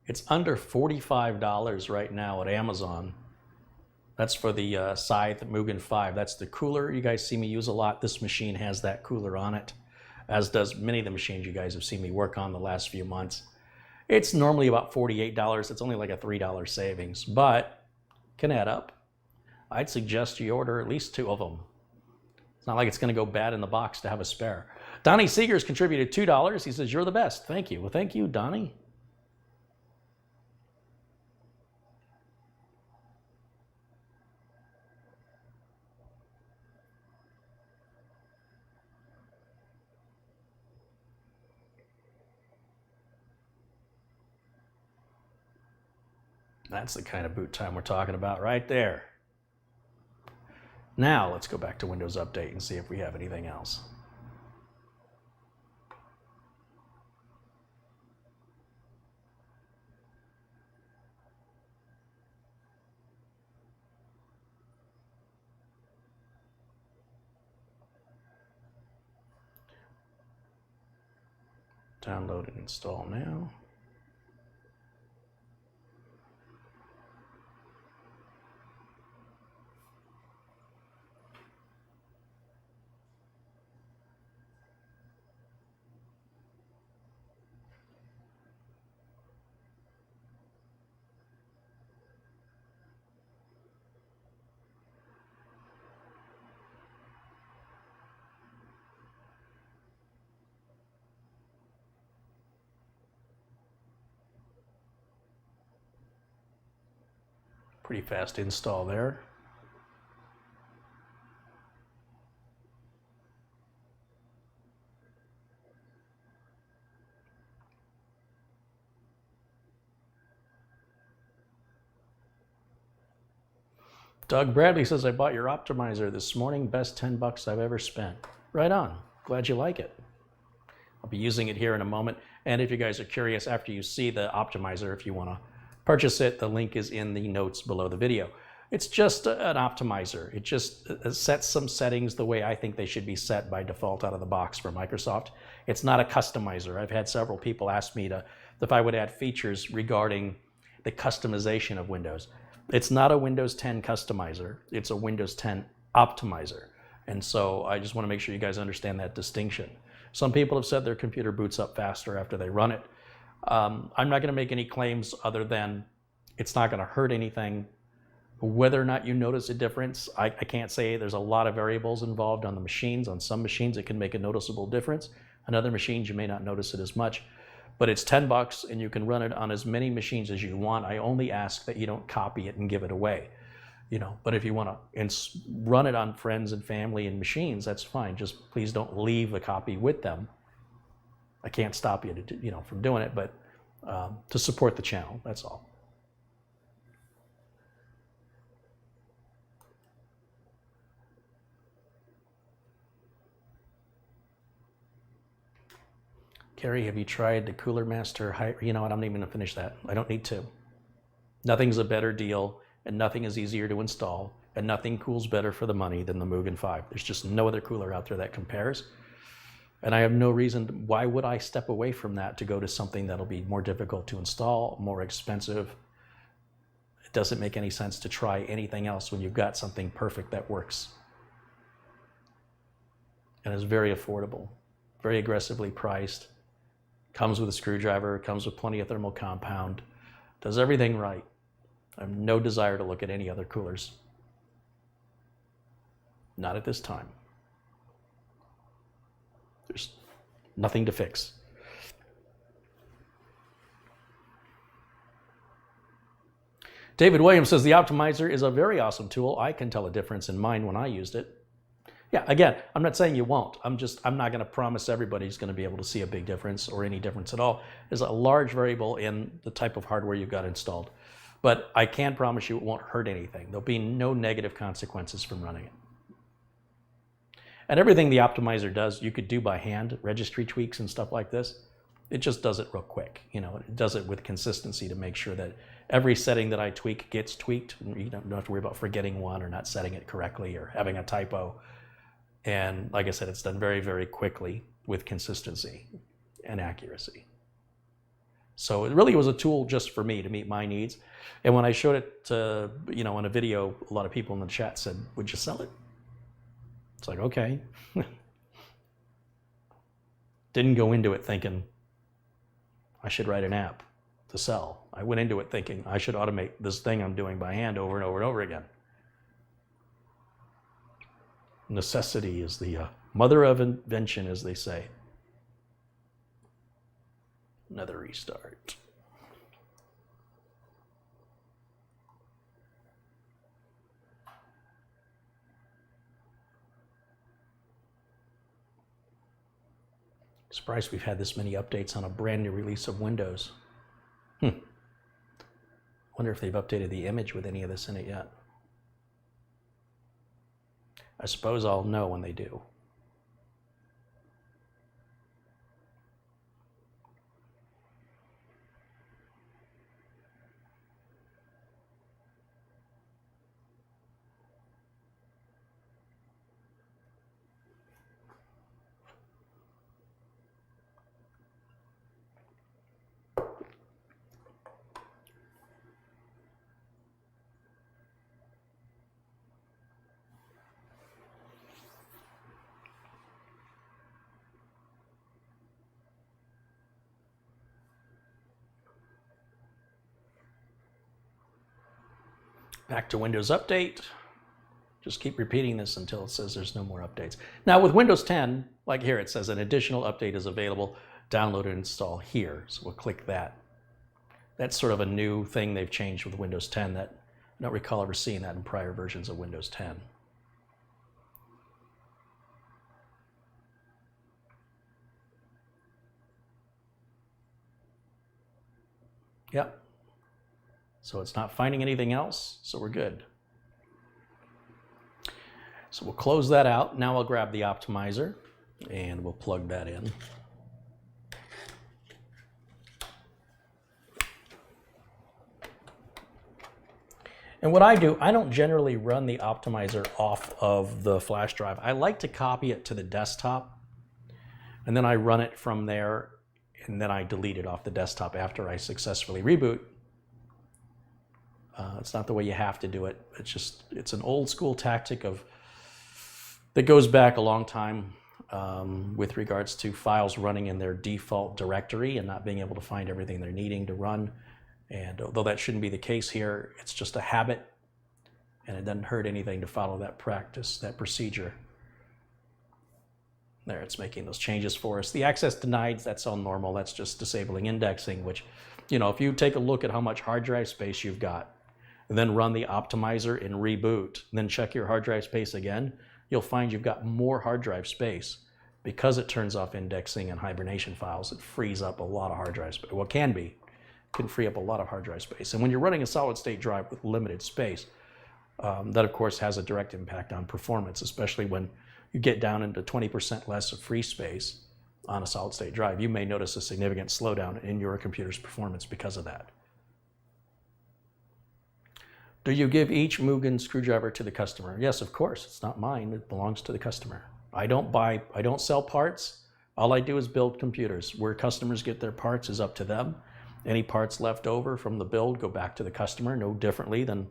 It's under $45 right now at Amazon. That's for the Scythe Mugen 5. That's the cooler you guys see me use a lot. This machine has that cooler on it, as does many of the machines you guys have seen me work on the last few months. It's normally about $48. It's only like a $3 savings, but can add up. I'd suggest you order at least 2 of them. It's not like it's going to go bad in the box to have a spare. Donnie Seegers contributed $2. He says, "You're the best." Thank you. Well, thank you, Donnie. That's the kind of boot time we're talking about right there. Now let's go back to Windows Update and see if we have anything else. Download and install now. Pretty fast install there. Doug Bradley says, "I bought your optimizer this morning. Best $10 I've ever spent." Right on. Glad you like it. I'll be using it here in a moment. And if you guys are curious, after you see the optimizer, if you want to purchase it, the link is in the notes below the video. It's just an optimizer. It just sets some settings the way I think they should be set by default out of the box for Microsoft. It's not a customizer. I've had several people ask me if I would add features regarding the customization of Windows. It's not a Windows 10 customizer. It's a Windows 10 optimizer. And so I just want to make sure you guys understand that distinction. Some people have said their computer boots up faster after they run it. I'm not going to make any claims other than it's not going to hurt anything. Whether or not you notice a difference, I can't say. There's a lot of variables involved on the machines. On some machines, it can make a noticeable difference. On other machines, you may not notice it as much. But it's $10 and you can run it on as many machines as you want. I only ask that you don't copy it and give it away. But if you want to run it on friends and family and machines, that's fine. Just please don't leave a copy with them. I can't stop you from doing it, but to support the channel, that's all. Carey, have you tried the Cooler Master? You know what? I'm not even going to finish that. I don't need to. Nothing's a better deal, and nothing is easier to install, and nothing cools better for the money than the Mugen 5. There's just no other cooler out there that compares. And I have no reason, why would I step away from that to go to something that'll be more difficult to install, more expensive? It doesn't make any sense to try anything else when you've got something perfect that works. And is very affordable, very aggressively priced. Comes with a screwdriver, comes with plenty of thermal compound, does everything right. I have no desire to look at any other coolers. Not at this time. There's nothing to fix. David Williams says the optimizer is a very awesome tool. I can tell a difference in mine when I used it. Yeah, again, I'm not saying you won't. I'm not going to promise everybody's going to be able to see a big difference or any difference at all. There's a large variable in the type of hardware you've got installed. But I can promise you it won't hurt anything. There'll be no negative consequences from running it. And everything the optimizer does, you could do by hand, registry tweaks and stuff like this. It just does it real quick. It does it with consistency to make sure that every setting that I tweak gets tweaked. You don't have to worry about forgetting one or not setting it correctly or having a typo. And like I said, it's done very, very quickly with consistency and accuracy. So it really was a tool just for me to meet my needs. And when I showed it to, in a video, a lot of people in the chat said, would you sell it? It's like, okay. Didn't go into it thinking I should write an app to sell. I went into it thinking I should automate this thing I'm doing by hand over and over and over again. Necessity is the mother of invention, as they say. Another restart. Surprised we've had this many updates on a brand new release of Windows. Wonder if they've updated the image with any of this in it yet. I suppose I'll know when they do. Back to Windows Update. Just keep repeating this until it says there's no more updates. Now with Windows 10, like here, it says an additional update is available. Download and install here. So we'll click that. That's sort of a new thing they've changed with Windows 10 that I don't recall ever seeing that in prior versions of Windows 10. Yep. So it's not finding anything else, so we're good. So we'll close that out. Now I'll grab the optimizer and we'll plug that in. And what I do, I don't generally run the optimizer off of the flash drive. I like to copy it to the desktop, and then I run it from there, and then I delete it off the desktop after I successfully reboot. It's not the way you have to do it. It's an old school tactic that goes back a long time with regards to files running in their default directory and not being able to find everything they're needing to run. And although that shouldn't be the case here, it's just a habit, and it doesn't hurt anything to follow that practice, that procedure. There, it's making those changes for us. The access denied, that's all normal. That's just disabling indexing, which, you know, if you take a look at how much hard drive space you've got, and then run the optimizer and reboot, and then check your hard drive space again, you'll find you've got more hard drive space. Because it turns off indexing and hibernation files, it frees up a lot of hard drive space. Well, can free up a lot of hard drive space. And when you're running a solid state drive with limited space, that of course has a direct impact on performance, especially when you get down into 20% less of free space on a solid state drive. You may notice a significant slowdown in your computer's performance because of that. Do you give each Mugen screwdriver to the customer? Yes, of course. It's not mine. It belongs to the customer. I don't sell parts. All I do is build computers. Where customers get their parts is up to them. Any parts left over from the build go back to the customer, no differently than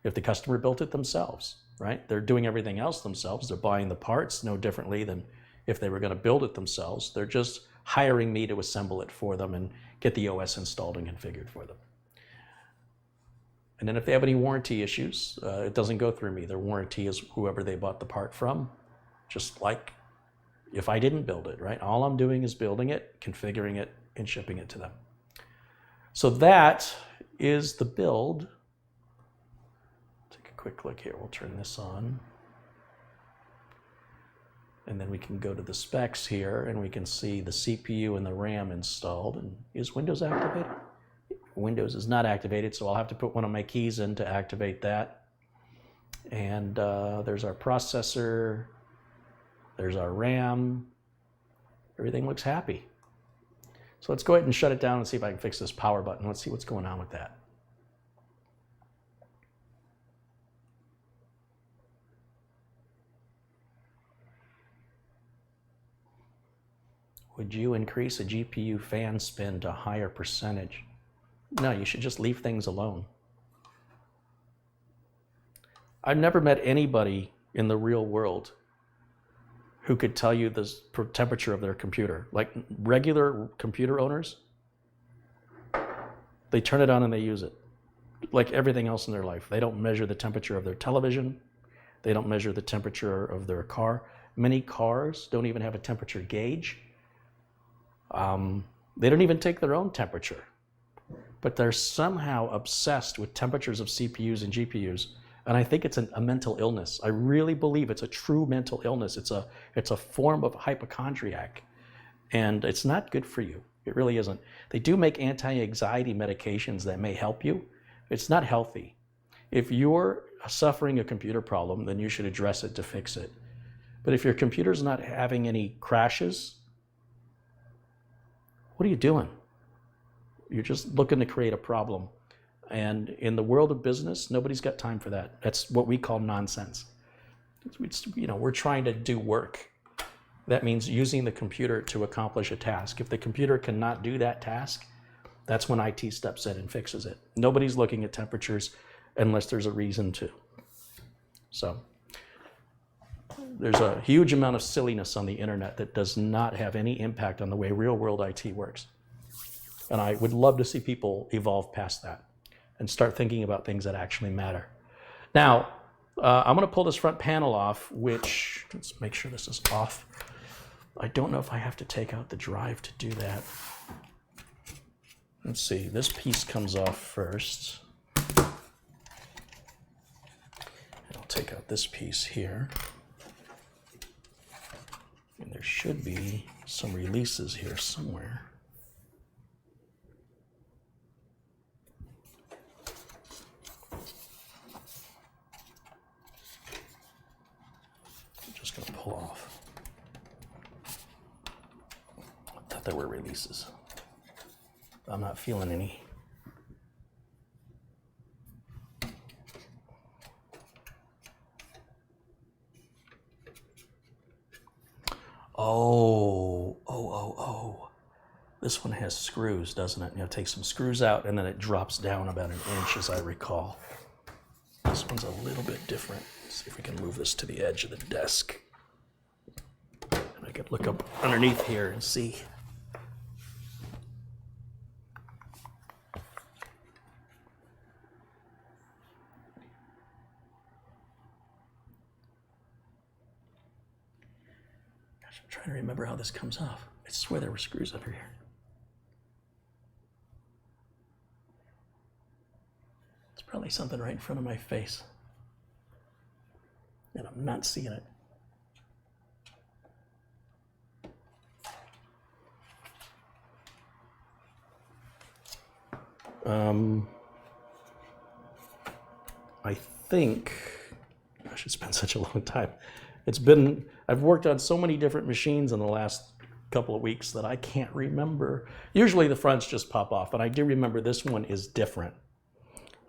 if the customer built it themselves, right? They're doing everything else themselves. They're buying the parts no differently than if they were going to build it themselves. They're just hiring me to assemble it for them and get the OS installed and configured for them. And then if they have any warranty issues, it doesn't go through me. Their warranty is whoever they bought the part from, just like if I didn't build it, right? All I'm doing is building it, configuring it, and shipping it to them. So that is the build. Take a quick look here. We'll turn this on. And then we can go to the specs here, and we can see the CPU and the RAM installed. And is Windows activated? Windows is not activated, so I'll have to put one of my keys in to activate that. And there's our processor. There's our RAM. Everything looks happy. So let's go ahead and shut it down and see if I can fix this power button. Let's see what's going on with that. Would you increase a GPU fan spin to a higher percentage? No, you should just leave things alone. I've never met anybody in the real world who could tell you the temperature of their computer. Like regular computer owners, they turn it on and they use it. Like everything else in their life. They don't measure the temperature of their television. They don't measure the temperature of their car. Many cars don't even have a temperature gauge. They don't even take their own temperature. But they're somehow obsessed with temperatures of CPUs and GPUs. And I think it's a mental illness. I really believe it's a true mental illness. It's a form of hypochondriac. And it's not good for you. It really isn't. They do make anti-anxiety medications that may help you. It's not healthy. If you're suffering a computer problem, then you should address it to fix it. But if your computer's not having any crashes, what are you doing? You're just looking to create a problem. And in the world of business, nobody's got time for that. That's what we call nonsense. We're trying to do work. That means using the computer to accomplish a task. If the computer cannot do that task, that's when IT steps in and fixes it. Nobody's looking at temperatures unless there's a reason to. So there's a huge amount of silliness on the internet that does not have any impact on the way real world IT works. And I would love to see people evolve past that and start thinking about things that actually matter. Now, I'm going to pull this front panel off, which, let's make sure this is off. I don't know if I have to take out the drive to do that. Let's see, this piece comes off first. And I'll take out this piece here. And there should be some releases here somewhere. Going to pull off. I thought there were releases. I'm not feeling any. Oh. This one has screws, doesn't it? You know, take some screws out and then it drops down about an inch, as I recall. This one's a little bit different. Let's see if we can move this to the edge of the desk. And I could look up underneath here and see. Gosh, I'm trying to remember how this comes off. I swear there were screws under here. It's probably something right in front of my face. And I'm not seeing it. I think, gosh, it's been such a long time. I've worked on so many different machines in the last couple of weeks that I can't remember. Usually the fronts just pop off, and I do remember this one is different.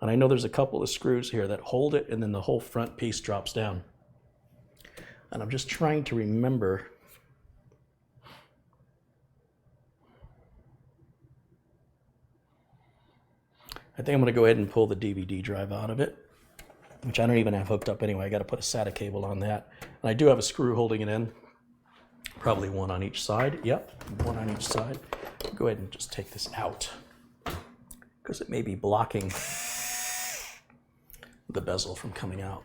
And I know there's a couple of screws here that hold it, and then the whole front piece drops down. And I'm just trying to remember. I think I'm going to go ahead and pull the DVD drive out of it, which I don't even have hooked up anyway. I got to put a SATA cable on that. And I do have a screw holding it in. Probably one on each side. Yep, one on each side. Go ahead and just take this out because it may be blocking the bezel from coming out.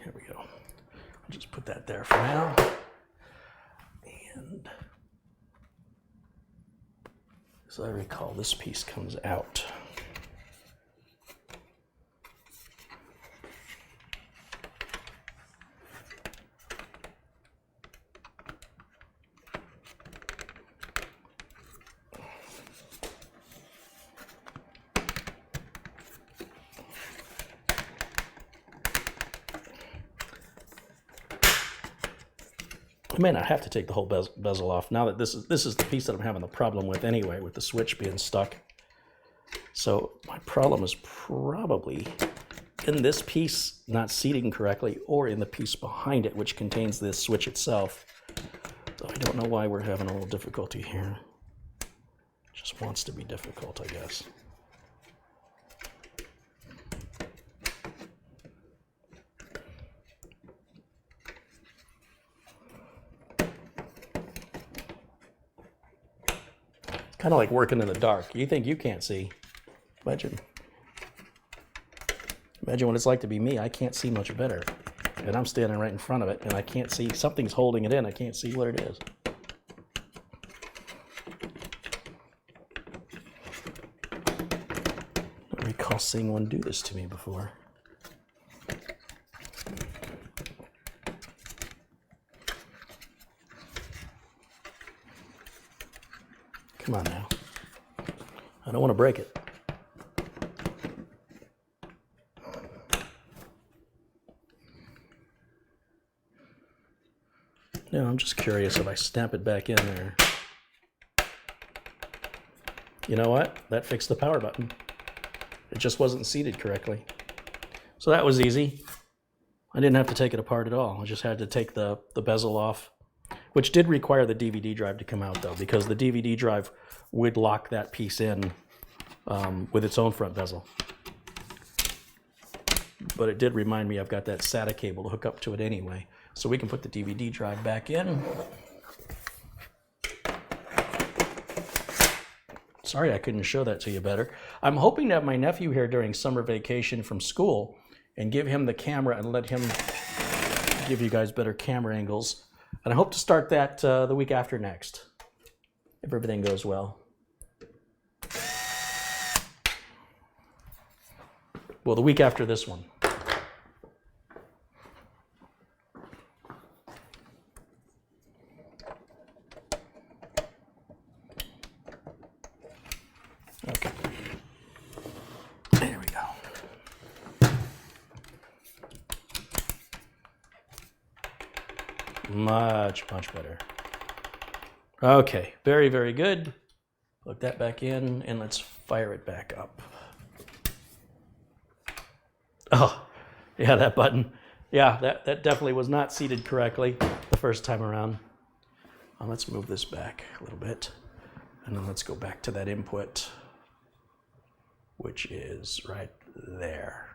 Here we go. I'll just put that there for now. And as I recall, this piece comes out. I may not have to take the whole bezel off now that this is the piece that I'm having the problem with anyway, with the switch being stuck. So my problem is probably in this piece not seating correctly, or in the piece behind it, which contains this switch itself. So I don't know why we're having a little difficulty here. It just wants to be difficult, I guess. Kind of like working in the dark. You think you can't see. Imagine what it's like to be me. I can't see much better. And I'm standing right in front of it, and I can't see. Something's holding it in. I can't see what it is. I don't recall seeing one do this to me before. Come on now. I don't want to break it. No, I'm just curious if I snap it back in there. You know what? That fixed the power button. It just wasn't seated correctly. So that was easy. I didn't have to take it apart at all. I just had to take the bezel off, which did require the DVD drive to come out though, because the DVD drive would lock that piece in with its own front bezel. But it did remind me I've got that SATA cable to hook up to it anyway. So we can put the DVD drive back in. Sorry I couldn't show that to you better. I'm hoping to have my nephew here during summer vacation from school and give him the camera and let him give you guys better camera angles. And I hope to start that the week after next, if everything goes well. Well, the week after this one. Okay. There we go. Much better. Okay, very, very good. Plug that back in and let's fire it back up. Oh, yeah, that button. Yeah, that definitely was not seated correctly the first time around. Let's move this back a little bit. And then let's go back to that input, which is right there.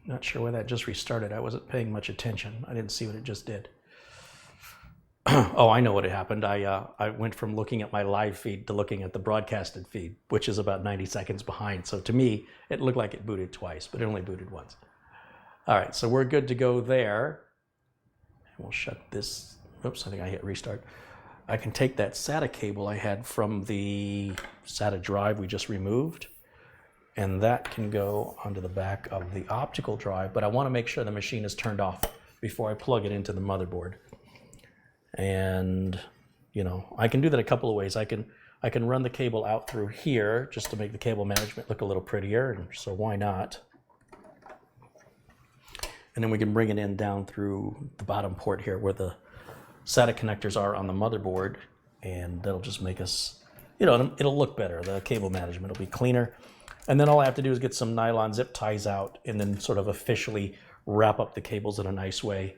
Not sure why that just restarted. I wasn't paying much attention. I didn't see what it just did. Oh, I know what had happened. I went from looking at my live feed to looking at the broadcasted feed, which is about 90 seconds behind. So to me, it looked like it booted twice, but it only booted once. All right, so we're good to go there. And we'll shut this. Oops, I think I hit restart. I can take that SATA cable I had from the SATA drive we just removed, and that can go onto the back of the optical drive, but I want to make sure the machine is turned off before I plug it into the motherboard. And, you know, I can do that a couple of ways. I can run the cable out through here just to make the cable management look a little prettier, and so why not? And then we can bring it in down through the bottom port here where the SATA connectors are on the motherboard, and that'll just make us, you know, it'll look better. The cable management will be cleaner. And then all I have to do is get some nylon zip ties out and then sort of officially wrap up the cables in a nice way.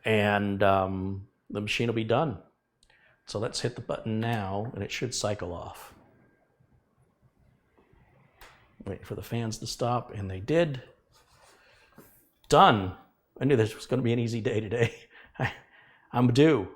And the machine will be done. So let's hit the button now and it should cycle off. Wait for the fans to stop, and they did. Done. I knew this was going to be an easy day today. I'm due.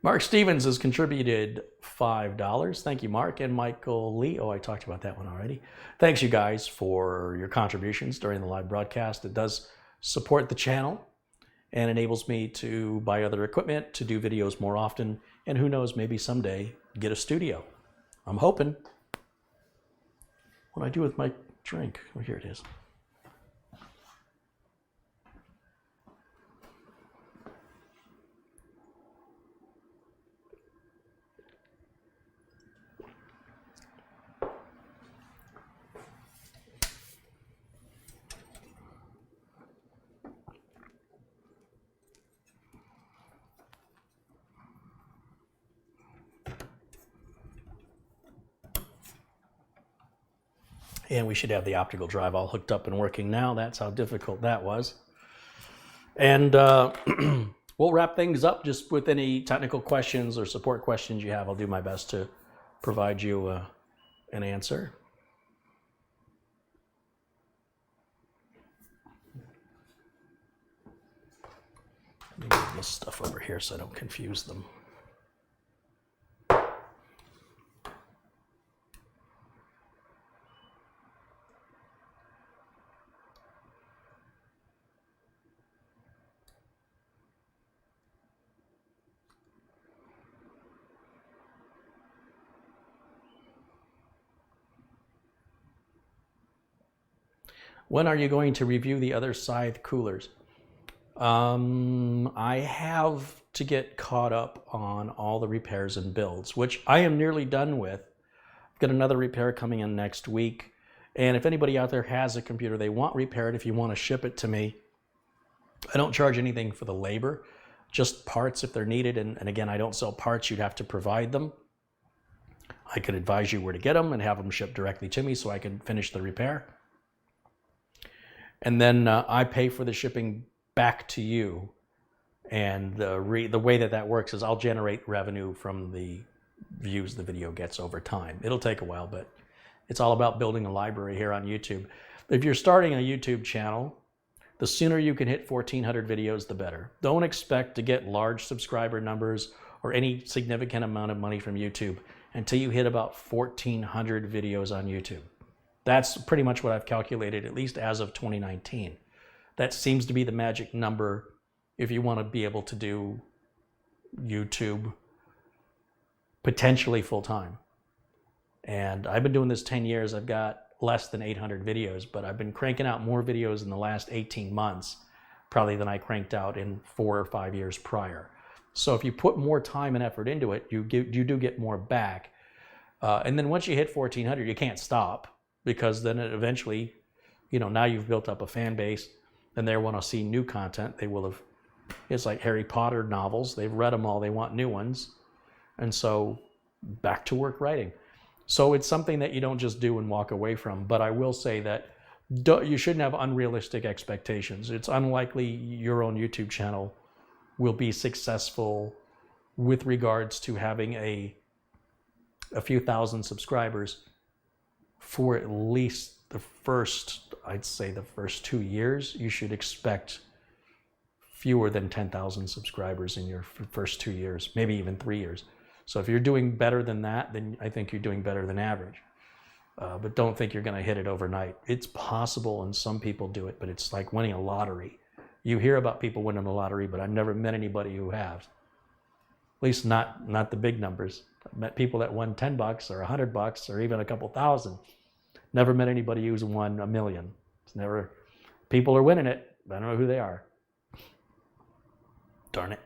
Mark Stevens has contributed $5. Thank you, Mark. And Michael Lee. Oh, I talked about that one already. Thanks, you guys, for your contributions during the live broadcast. It does support the channel and enables me to buy other equipment, to do videos more often, and who knows, maybe someday get a studio. I'm hoping. What do I do with my drink? Oh, here it is. And we should have the optical drive all hooked up and working now. That's how difficult that was. And we'll wrap things up just with any technical questions or support questions you have. I'll do my best to provide you an answer. Let me move this stuff over here so I don't confuse them. When are you going to review the other scythe coolers? I have to get caught up on all the repairs and builds, which I am nearly done with. I've got another repair coming in next week. And if anybody out there has a computer they want repaired, if you want to ship it to me, I don't charge anything for the labor, just parts if they're needed. And again, I don't sell parts, you'd have to provide them. I could advise you where to get them and have them shipped directly to me so I can finish the repair. And then I pay for the shipping back to you. And the way that works is I'll generate revenue from the views the video gets over time. It'll take a while, but It's all about building a library here on YouTube. If you're starting a YouTube channel, the sooner you can hit 1,400 videos, the better. Don't expect to get large subscriber numbers or any significant amount of money from YouTube until you hit about 1,400 videos on YouTube. That's pretty much what I've calculated, at least as of 2019. That seems to be the magic number if you want to be able to do YouTube potentially full time. And I've been doing this 10 years. I've got less than 800 videos, but I've been cranking out more videos in the last 18 months, probably than I cranked out in 4 or 5 years prior. So if you put more time and effort into it, you do get more back. And then once you hit 1,400, you can't stop, because then it eventually, now you've built up a fan base and they want to see new content. They will have, it's like Harry Potter novels. They've read them all. They want new ones. And so back to work writing. So it's something that you don't just do and walk away from. But I will say that you shouldn't have unrealistic expectations. It's unlikely your own YouTube channel will be successful with regards to having a few thousand subscribers for at least the first, I'd say the first 2 years. You should expect fewer than 10,000 subscribers in your first 2 years, maybe even 3 years. So if you're doing better than that, then I think you're doing better than average. But don't think you're going to hit it overnight. It's possible, and some people do it, but it's like winning a lottery. You hear about people winning the lottery, but I've never met anybody who has. At least not the big numbers. I've met people that won $10 or $100 or even a couple thousand. Never met anybody who's won $1 million. It's never. People are winning it, but I don't know who they are. Darn it.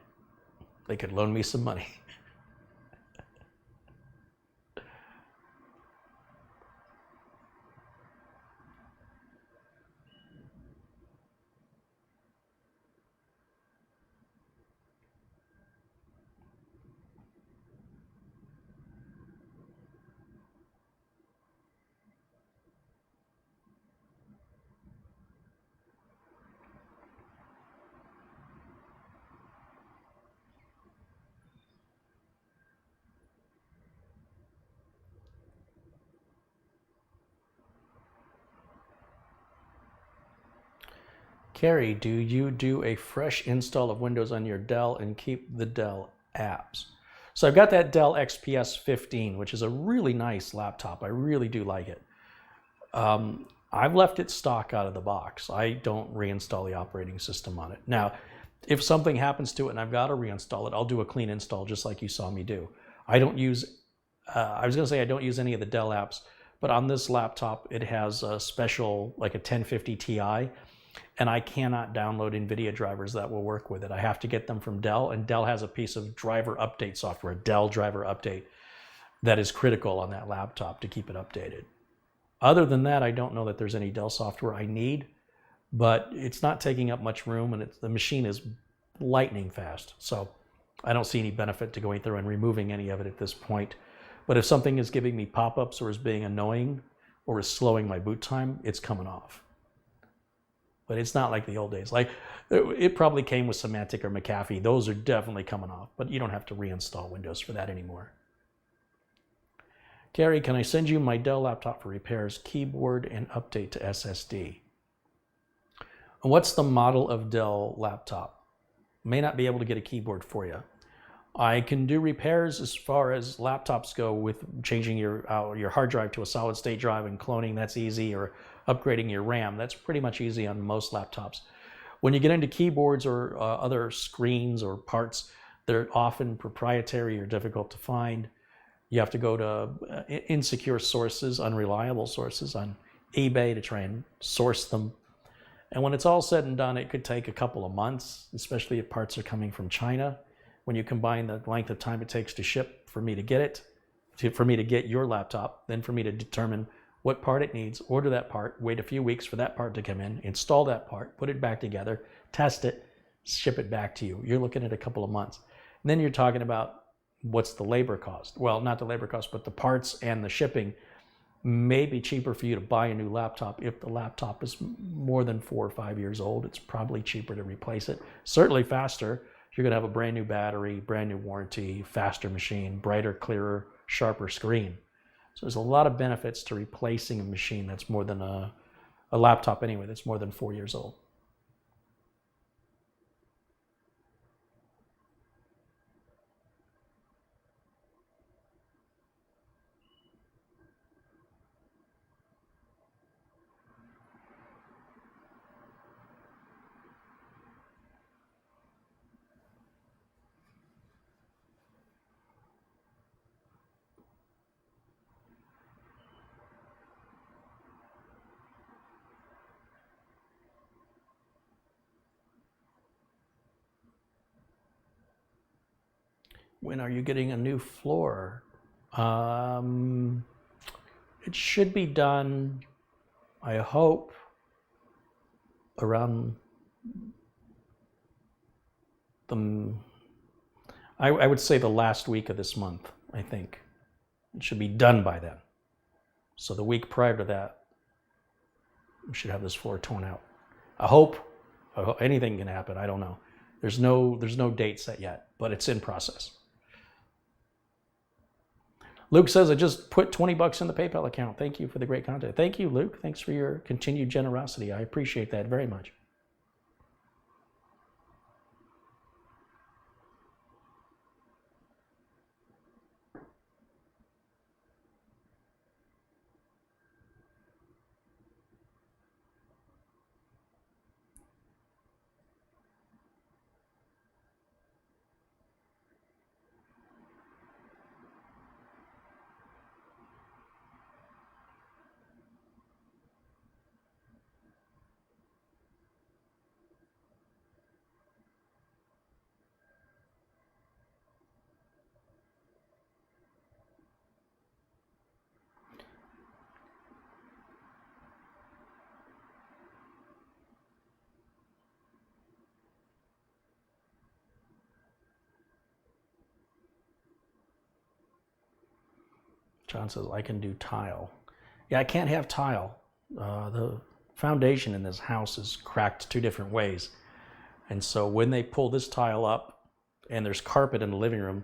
They could loan me some money. Carey, do you do a fresh install of Windows on your Dell and keep the Dell apps? So I've got that Dell XPS 15, which is a really nice laptop. I really do like it. I've left it stock out of the box. I don't reinstall the operating system on it. Now, if something happens to it and I've got to reinstall it, I'll do a clean install just like you saw me do. I don't use, I was going to say I don't use any of the Dell apps, but on this laptop, it has a special, like a 1050 Ti, and I cannot download NVIDIA drivers that will work with it. I have to get them from Dell, and Dell has a piece of driver update software, Dell driver update, that is critical on that laptop to keep it updated. Other than that, I don't know that there's any Dell software I need, but it's not taking up much room, and the machine is lightning fast. So I don't see any benefit to going through and removing any of it at this point. But if something is giving me pop-ups or is being annoying or is slowing my boot time, it's coming off. But it's not like the old days. Like, it probably came with Symantec or McAfee. Those are definitely coming off, but you don't have to reinstall Windows for that anymore. Carey, can I send you my Dell laptop for repairs, keyboard, and update to SSD? What's the model of Dell laptop? May not be able to get a keyboard for you. I can do repairs as far as laptops go with changing your hard drive to a solid state drive and cloning. That's easy, or upgrading your RAM. That's pretty much easy on most laptops. When you get into keyboards or other screens or parts, they're often proprietary or difficult to find. You have to go to insecure sources, unreliable sources on eBay to try and source them. And when it's all said and done, it could take a couple of months, especially if parts are coming from China. When you combine the length of time it takes to ship for me to get it, for me to get your laptop, then for me to determine what part it needs, order that part, wait a few weeks for that part to come in, install that part, put it back together, test it, ship it back to you. You're looking at a couple of months. And then you're talking about what's the labor cost. Well, not the labor cost, but the parts and the shipping may be cheaper for you to buy a new laptop. If the laptop is more than 4 or 5 years old, it's probably cheaper to replace it. Certainly faster. You're going to have a brand new battery, brand new warranty, faster machine, brighter, clearer, sharper screen. So there's a lot of benefits to replacing a machine that's more than a laptop anyway, that's more than 4 years old. When are you getting a new floor? It should be done, I hope, around I would say the last week of this month, I think. It should be done by then. So the week prior to that, we should have this floor torn out. I hope anything can happen, I don't know. There's no date set yet, but it's in process. Luke says, I just put $20 in the PayPal account. Thank you for the great content. Thank you, Luke. Thanks for your continued generosity. I appreciate that very much. John says, I can do tile. Yeah, I can't have tile. The foundation in this house is cracked 2 different ways. And so when they pull this tile up and there's carpet in the living room,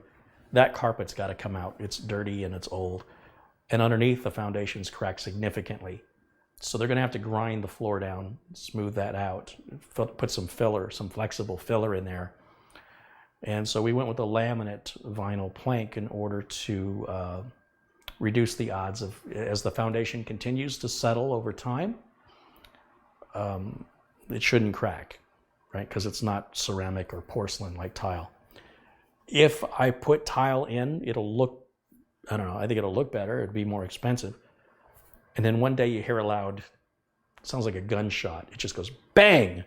that carpet's got to come out. It's dirty and it's old. And underneath, the foundation's cracked significantly. So they're going to have to grind the floor down, smooth that out, put some filler, some flexible filler in there. And so we went with a laminate vinyl plank in order to reduce the odds of, as the foundation continues to settle over time, it shouldn't crack, right? Because it's not ceramic or porcelain like tile. If I put tile in, it'll look, I don't know, I think it'll look better. It'd be more expensive. And then one day you hear a loud, sounds like a gunshot. It just goes bang.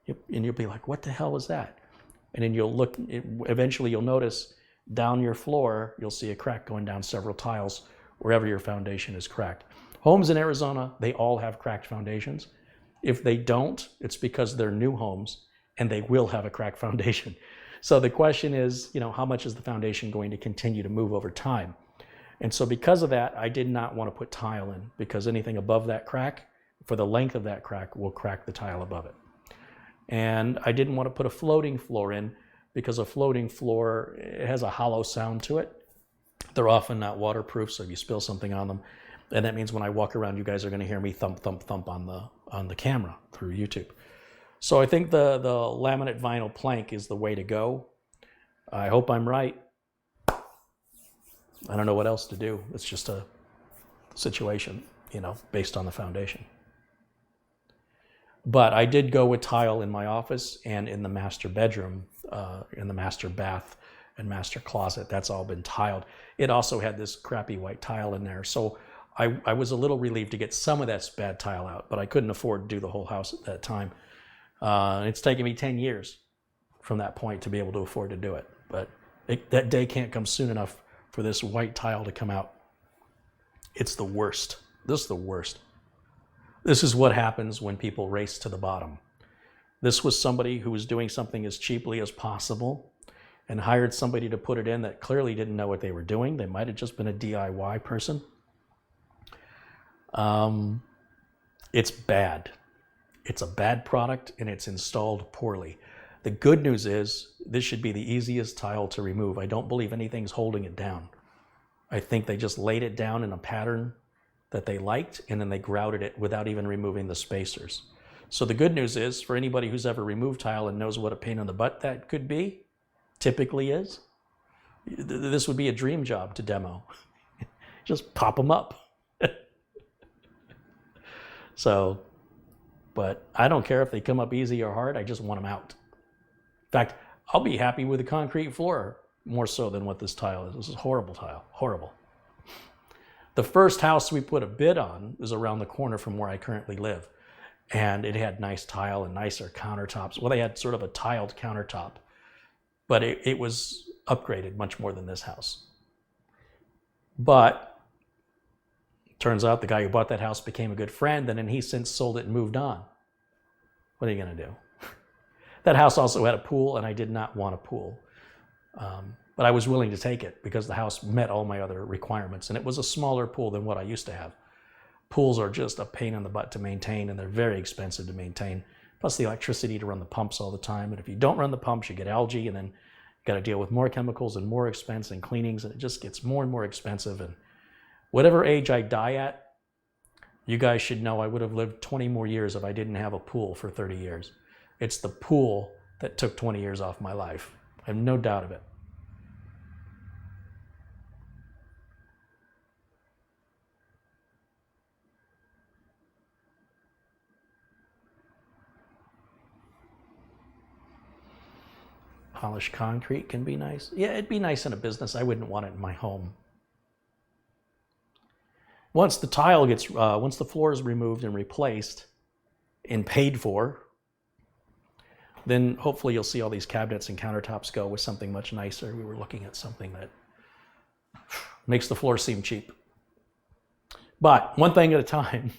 And you'll be like, what the hell was that? And then you'll look, eventually you'll notice down your floor, you'll see a crack going down several tiles wherever your foundation is cracked. Homes in Arizona, they all have cracked foundations. If they don't, it's because they're new homes and they will have a cracked foundation. So the question is, how much is the foundation going to continue to move over time? And so because of that, I did not want to put tile in, because anything above that crack, for the length of that crack, will crack the tile above it. And I didn't want to put a floating floor in, because a floating floor, it has a hollow sound to it. They're often not waterproof, so if you spill something on them, and that means when I walk around, you guys are going to hear me thump, thump, thump on the camera through YouTube. So I think the laminate vinyl plank is the way to go. I hope I'm right. I don't know what else to do. It's just a situation, based on the foundation. But I did go with tile in my office and in the master bedroom, in the master bath and master closet. That's all been tiled. It also had this crappy white tile in there. So I was a little relieved to get some of that bad tile out, but I couldn't afford to do the whole house at that time. It's taken me 10 years from that point to be able to afford to do it. But that day can't come soon enough for this white tile to come out. It's the worst. This is the worst. This is what happens when people race to the bottom. This was somebody who was doing something as cheaply as possible and hired somebody to put it in that clearly didn't know what they were doing. They might have just been a DIY person. It's bad. It's a bad product and it's installed poorly. The good news is this should be the easiest tile to remove. I don't believe anything's holding it down. I think they just laid it down in a pattern that they liked, and then they grouted it without even removing the spacers. So the good news is, for anybody who's ever removed tile and knows what a pain in the butt that could be, typically is, this would be a dream job to demo. Just pop them up. So, but I don't care if they come up easy or hard, I just want them out. In fact, I'll be happy with a concrete floor more so than what this tile is. This is horrible tile, horrible. The first house we put a bid on is around the corner from where I currently live. And it had nice tile and nicer countertops. Well, they had sort of a tiled countertop, but it was upgraded much more than this house. But turns out the guy who bought that house became a good friend, and then he since sold it and moved on. What are you gonna do? That house also had a pool, and I did not want a pool. But I was willing to take it because the house met all my other requirements, and it was a smaller pool than what I used to have. Pools are just a pain in the butt to maintain, and they're very expensive to maintain. Plus the electricity to run the pumps all the time. And if you don't run the pumps, you get algae, and then you got to deal with more chemicals and more expense and cleanings, and it just gets more and more expensive. And whatever age I die at, you guys should know I would have lived 20 more years if I didn't have a pool for 30 years. It's the pool that took 20 years off my life. I have no doubt of it. Polished concrete can be nice. Yeah, it'd be nice in a business. I wouldn't want it in my home. Once the tile gets, once the floor is removed and replaced and paid for, then hopefully you'll see all these cabinets and countertops go with something much nicer. We were looking at something that makes the floor seem cheap. But one thing at a time.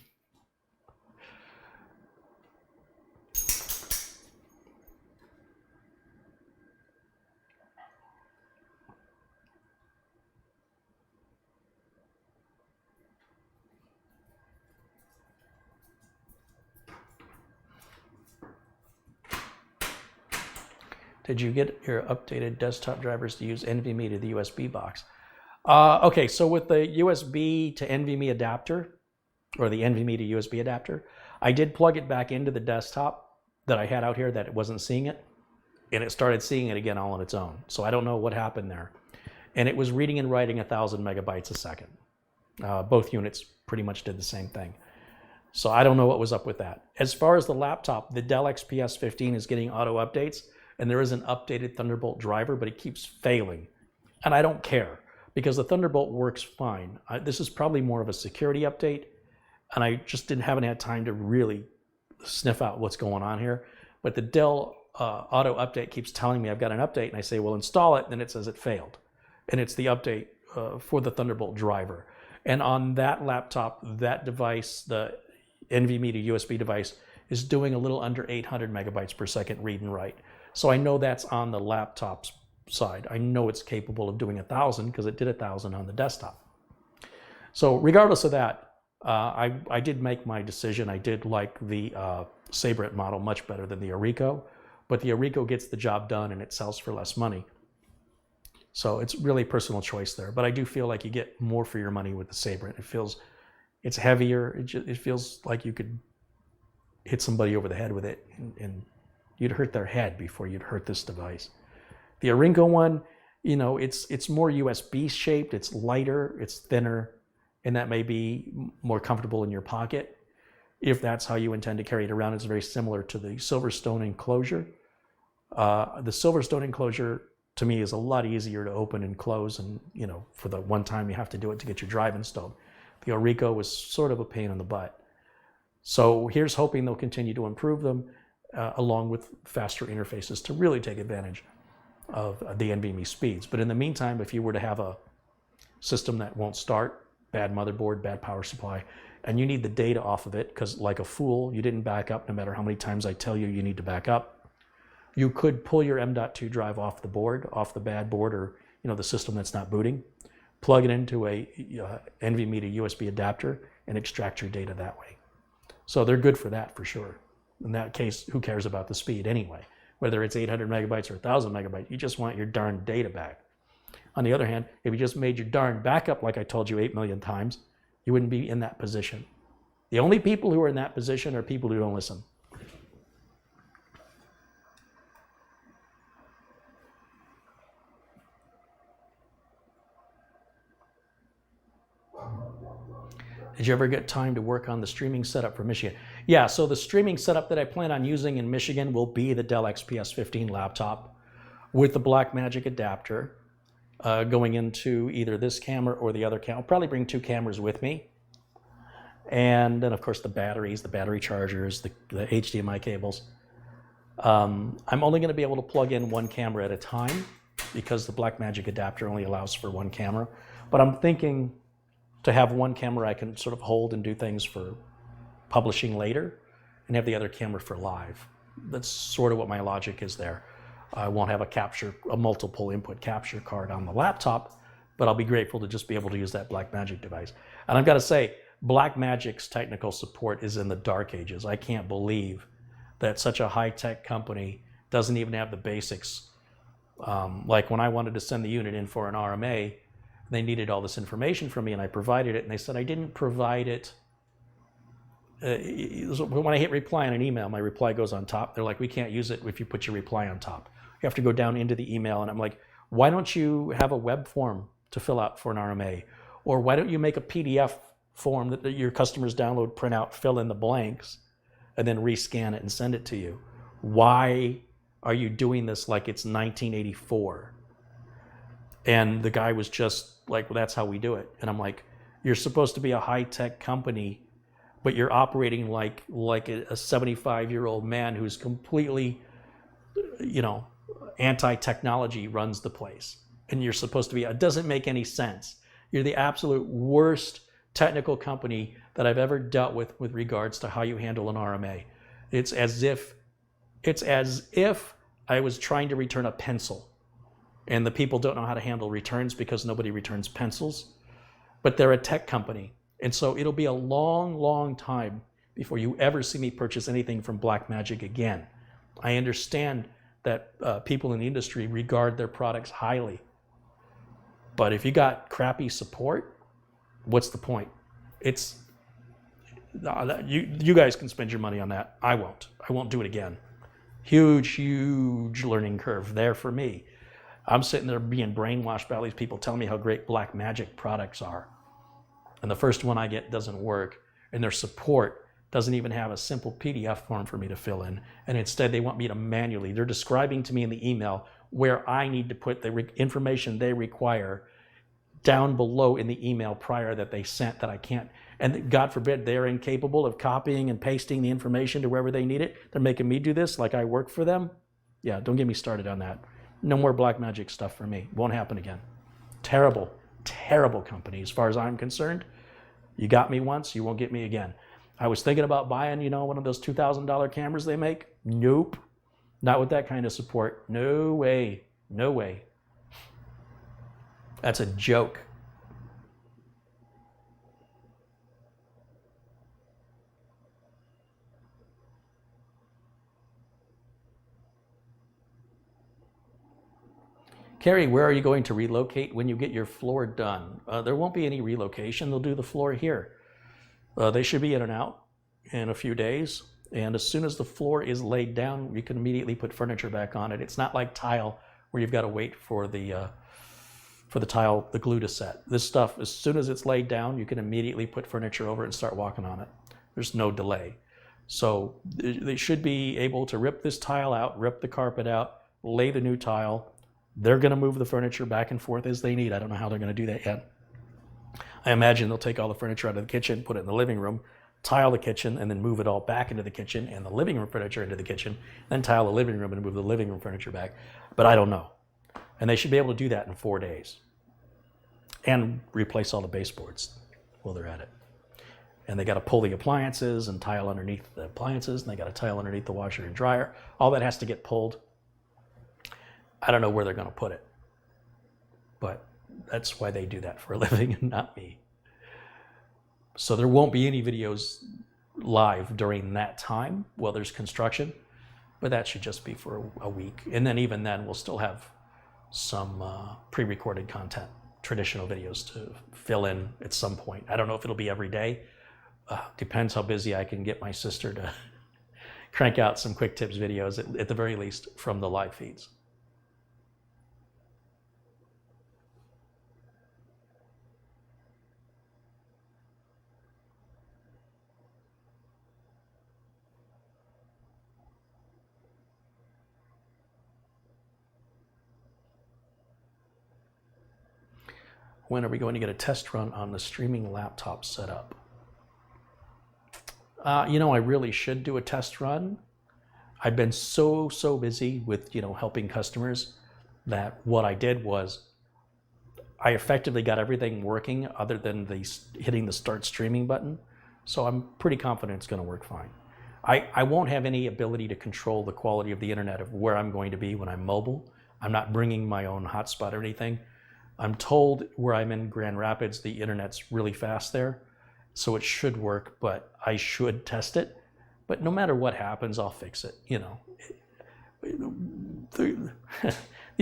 Did you get your updated desktop drivers to use NVMe to the USB box? Okay, so with the USB to NVMe adapter, or the NVMe to USB adapter, I did plug it back into the desktop that I had out here that it wasn't seeing it, and it started seeing it again all on its own. So I don't know what happened there. And it was reading and writing 1,000 megabytes a second. Both units pretty much did the same thing. So I don't know what was up with that. As far as the laptop, the Dell XPS 15 is getting auto updates, and there is an updated Thunderbolt driver, but it keeps failing. And I don't care, because the Thunderbolt works fine. This is probably more of a security update, and I just haven't had time to really sniff out what's going on here. But the Dell auto update keeps telling me I've got an update, and I say, well, install it, then it says it failed. And it's the update for the Thunderbolt driver. And on that laptop, that device, the NVMe to USB device, is doing a little under 800 megabytes per second read and write. So I know that's on the laptop's side. I know it's capable of doing 1,000 because it did 1,000 on the desktop. So regardless of that, I did make my decision. I did like the Sabrent model much better than the Orico, but the Orico gets the job done and it sells for less money. So it's really personal choice there. But I do feel like you get more for your money with the Sabrent. It's heavier. It feels like you could hit somebody over the head with it and you'd hurt their head before you'd hurt this device. The Orico one, you know, it's more USB shaped, it's lighter, it's thinner, and that may be more comfortable in your pocket. If that's how you intend to carry it around, it's very similar to the Silverstone enclosure. The Silverstone enclosure, to me, is a lot easier to open and close, and, you know, for the one time you have to do it to get your drive installed. The Orico was sort of a pain in the butt. So here's hoping they'll continue to improve them, along with faster interfaces to really take advantage of the NVMe speeds. But in the meantime, if you were to have a system that won't start, bad motherboard, bad power supply, and you need the data off of it, because like a fool, you didn't back up no matter how many times I tell you you need to back up, you could pull your M.2 drive off the board, off the bad board, or, you know, the system that's not booting, plug it into a NVMe to USB adapter, and extract your data that way. So they're good for that, for sure. In that case, who cares about the speed anyway? Whether it's 800 megabytes or 1,000 megabytes, you just want your darn data back. On the other hand, if you just made your darn backup like I told you 8 million times, you wouldn't be in that position. The only people who are in that position are people who don't listen. Did you ever get time to work on the streaming setup for Michigan? Yeah, so the streaming setup that I plan on using in Michigan will be the Dell XPS 15 laptop with the Blackmagic adapter going into either this camera or the other camera. I'll probably bring 2 cameras with me. And then, of course, the batteries, the battery chargers, the HDMI cables. I'm only going to be able to plug in 1 camera at a time because the Blackmagic adapter only allows for 1 camera. But I'm thinking to have 1 camera I can sort of hold and do things for publishing later and have the other camera for live. That's sort of what my logic is there. I won't have a multiple input capture card on the laptop, but I'll be grateful to just be able to use that Blackmagic device. And I've got to say, Blackmagic's technical support is in the dark ages. I can't believe that such a high-tech company doesn't even have the basics. Like when I wanted to send the unit in for an RMA, they needed all this information from me and I provided it, and they said I didn't provide it. When I hit reply on an email, my reply goes on top. They're like, we can't use it if you put your reply on top. You have to go down into the email, and I'm like, why don't you have a web form to fill out for an RMA? Or why don't you make a PDF form that your customers download, print out, fill in the blanks, and then rescan it and send it to you? Why are you doing this like it's 1984? And the guy was just like, well, that's how we do it. And I'm like, you're supposed to be a high-tech company, but you're operating like a 75-year-old man who's completely, anti-technology runs the place. And you're supposed to be, it doesn't make any sense. You're the absolute worst technical company that I've ever dealt with regards to how you handle an RMA. It's as if I was trying to return a pencil. And the people don't know how to handle returns because nobody returns pencils. But they're a tech company. And so it'll be a long, long time before you ever see me purchase anything from Blackmagic again. I understand that people in the industry regard their products highly. But if you got crappy support, what's the point? You guys can spend your money on that. I won't. I won't do it again. Huge learning curve there for me. I'm sitting there being brainwashed by all these people telling me how great Blackmagic products are. And the first one I get doesn't work, and their support doesn't even have a simple PDF form for me to fill in. And instead they want me to manually, they're describing to me in the email where I need to put the information they require down below in the email prior that they sent that I can't. And God forbid they're incapable of copying and pasting the information to wherever they need it. They're making me do this like I work for them. Yeah, don't get me started on that. No more Blackmagic stuff for me. Won't happen again. Terrible, terrible company as far as I'm concerned. You got me once, you won't get me again. I was thinking about buying, one of those $2,000 cameras they make. Nope. Not with that kind of support. No way. No way. That's a joke. Carey, where are you going to relocate when you get your floor done? There won't be any relocation. They'll do the floor here. They should be in and out in a few days. And as soon as the floor is laid down, you can immediately put furniture back on it. It's not like tile where you've got to wait for the tile, the glue to set. This stuff, as soon as it's laid down, you can immediately put furniture over it and start walking on it. There's no delay. So they should be able to rip this tile out, rip the carpet out, lay the new tile. They're going to move the furniture back and forth as they need. I don't know how they're going to do that yet. I imagine they'll take all the furniture out of the kitchen, put it in the living room, tile the kitchen, and then move it all back into the kitchen and the living room furniture into the kitchen, then tile the living room and move the living room furniture back. But I don't know. And they should be able to do that in 4 days. And replace all the baseboards while they're at it. And they got to pull the appliances and tile underneath the appliances, and they got to tile underneath the washer and dryer. All that has to get pulled. I don't know where they're going to put it, but that's why they do that for a living and not me. So there won't be any videos live during that time while there's construction, but that should just be for a week. And then even then, we'll still have some pre-recorded content, traditional videos to fill in at some point. I don't know if it'll be every day. Depends how busy I can get my sister to crank out some quick tips videos, at the very least, from the live feeds. When are we going to get a test run on the streaming laptop setup? You know, I really should do a test run. I've been so busy with, helping customers that what I did was I effectively got everything working other than hitting the start streaming button. So I'm pretty confident it's going to work fine. I won't have any ability to control the quality of the internet of where I'm going to be when I'm mobile. I'm not bringing my own hotspot or anything. I'm told where I'm in Grand Rapids, the internet's really fast there, so it should work, but I should test it. But no matter what happens, I'll fix it, The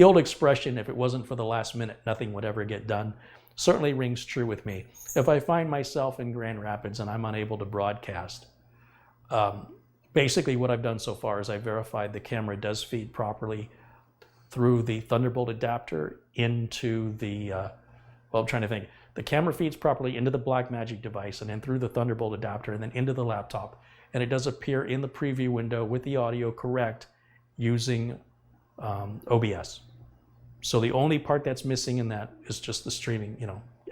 old expression, if it wasn't for the last minute, nothing would ever get done, certainly rings true with me. If I find myself in Grand Rapids and I'm unable to broadcast, basically what I've done so far is I verified the camera does feed properly through the Thunderbolt adapter into the, I'm trying to think. The camera feeds properly into the Blackmagic device and then through the Thunderbolt adapter and then into the laptop. And it does appear in the preview window with the audio correct using OBS. So the only part that's missing in that is just the streaming,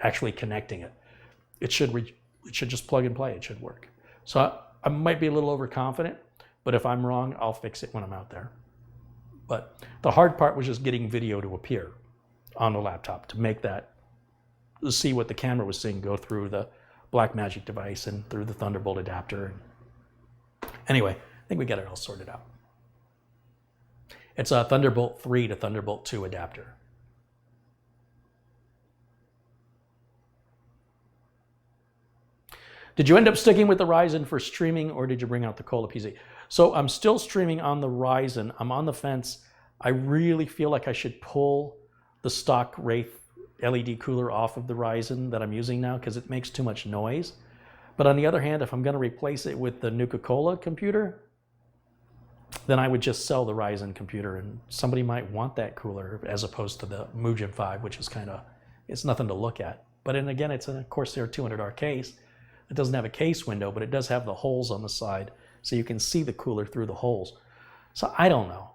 actually connecting it. It should just plug and play. It should work. So I might be a little overconfident, but if I'm wrong, I'll fix it when I'm out there. But the hard part was just getting video to appear on the laptop to make that, to see what the camera was seeing go through the Blackmagic device and through the Thunderbolt adapter. Anyway, I think we got it all sorted out. It's a Thunderbolt 3 to Thunderbolt 2 adapter. Did you end up sticking with the Ryzen for streaming or did you bring out the Cola PC? So I'm still streaming on the Ryzen. I'm on the fence. I really feel like I should pull the stock Wraith LED cooler off of the Ryzen that I'm using now because it makes too much noise. But on the other hand, if I'm going to replace it with the Nuka-Cola computer, then I would just sell the Ryzen computer and somebody might want that cooler as opposed to the Mugen 5, which is it's nothing to look at. But then again, it's a Corsair 200R case. It doesn't have a case window, but it does have the holes on the side, so you can see the cooler through the holes. So I don't know.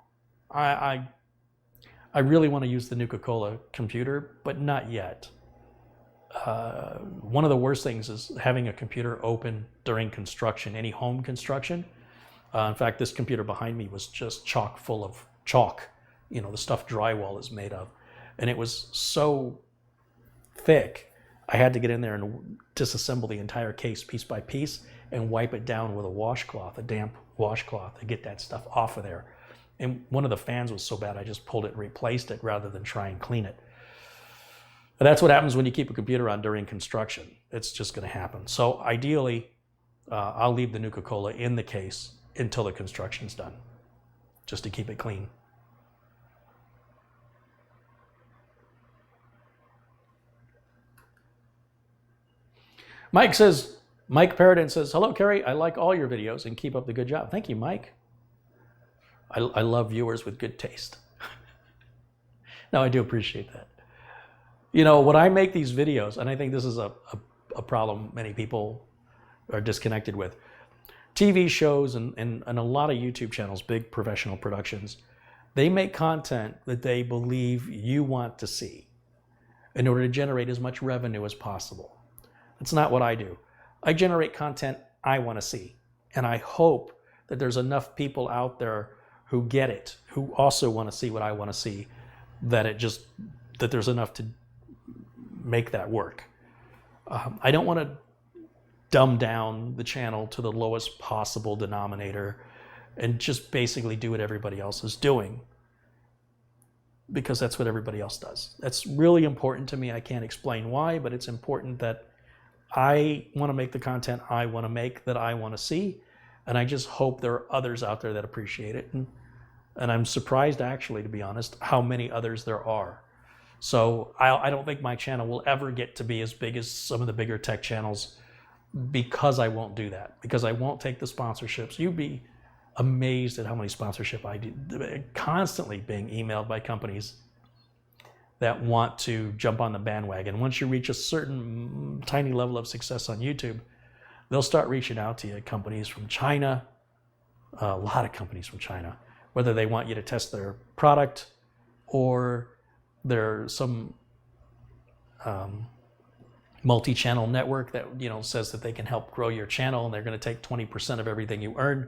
I really want to use the Nuka-Cola computer, but not yet. One of the worst things is having a computer open during construction, any home construction. In fact, this computer behind me was just chock full of chalk, the stuff drywall is made of. And it was so thick, I had to get in there and disassemble the entire case piece by piece and wipe it down with a washcloth, a damp washcloth, to get that stuff off of there. And one of the fans was so bad I just pulled it and replaced it rather than try and clean it. But that's what happens when you keep a computer on during construction. It's just going to happen. So ideally, I'll leave the Nuka-Cola in the case until the construction's done, just to keep it clean. Mike Paradin says, hello, Carey. I like all your videos and keep up the good job. Thank you, Mike. I love viewers with good taste. No, I do appreciate that. When I make these videos, and I think this is a problem many people are disconnected with, TV shows and a lot of YouTube channels, big professional productions, they make content that they believe you want to see in order to generate as much revenue as possible. That's not what I do. I generate content I want to see. And I hope that there's enough people out there who get it, who also want to see what I want to see, that there's enough to make that work. I don't want to dumb down the channel to the lowest possible denominator and just basically do what everybody else is doing, because that's what everybody else does. That's really important to me. I can't explain why, but it's important that I want to make the content I want to make, that I want to see, and I just hope there are others out there that appreciate it. And And I'm surprised, actually, to be honest, how many others there are. So I don't think my channel will ever get to be as big as some of the bigger tech channels, because I won't do that, because I won't take the sponsorships. You'd be amazed at how many sponsorship I do, constantly being emailed by companies that want to jump on the bandwagon. Once you reach a certain tiny level of success on YouTube, they'll start reaching out to you, companies from China, a lot of companies from China, whether they want you to test their product or there's some multi-channel network that says that they can help grow your channel and they're going to take 20% of everything you earn.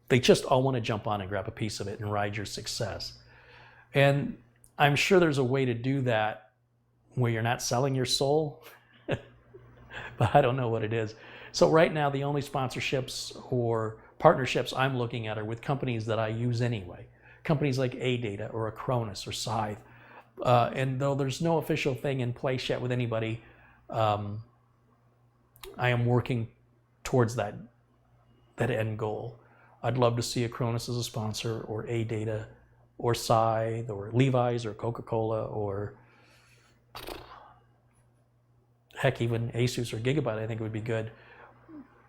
They just all want to jump on and grab a piece of it and ride your success. And I'm sure there's a way to do that where you're not selling your soul, but I don't know what it is. So right now, the only sponsorships or partnerships I'm looking at are with companies that I use anyway. Companies like AData or Acronis or Scythe. And though there's no official thing in place yet with anybody, I am working towards that end goal. I'd love to see Acronis as a sponsor, or AData, or Scythe, or Levi's, or Coca-Cola, or heck, even Asus or Gigabyte. I think it would be good,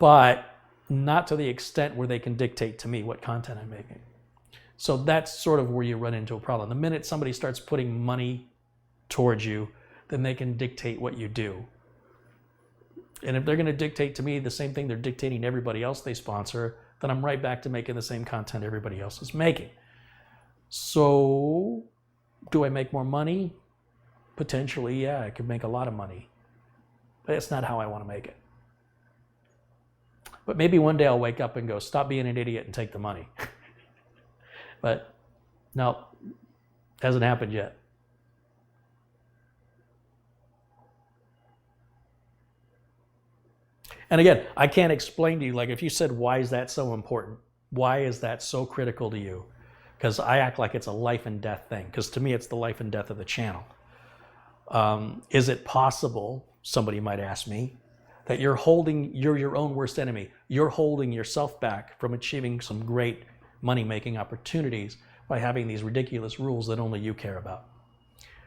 but not to the extent where they can dictate to me what content I'm making. So that's sort of where you run into a problem. The minute somebody starts putting money towards you, then they can dictate what you do. And if they're going to dictate to me the same thing they're dictating to everybody else they sponsor, then I'm right back to making the same content everybody else is making. So do I make more money? Potentially, yeah, I could make a lot of money. But it's not how I want to make it. But maybe one day I'll wake up and go, stop being an idiot and take the money. But no, hasn't happened yet. And again, I can't explain to you, like if you said, why is that so important? Why is that so critical to you? Because I act like it's a life and death thing. Because to me, it's the life and death of the channel. Is it possible, somebody might ask me, that you're your own worst enemy? You're holding yourself back from achieving some great money-making opportunities by having these ridiculous rules that only you care about.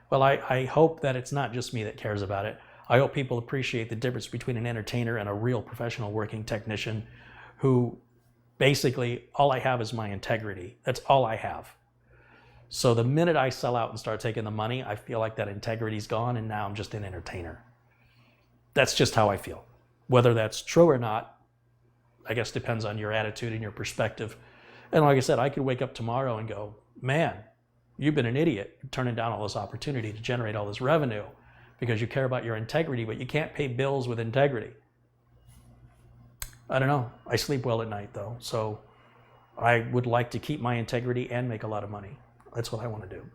Well, I hope that it's not just me that cares about it. I hope people appreciate the difference between an entertainer and a real professional working technician who basically, all I have is my integrity. That's all I have. So the minute I sell out and start taking the money, I feel like that integrity's gone and now I'm just an entertainer. That's just how I feel. Whether that's true or not, I guess depends on your attitude and your perspective. And like I said, I could wake up tomorrow and go, man, you've been an idiot turning down all this opportunity to generate all this revenue because you care about your integrity, but you can't pay bills with integrity. I don't know. I sleep well at night though. So I would like to keep my integrity and make a lot of money. That's what I want to do.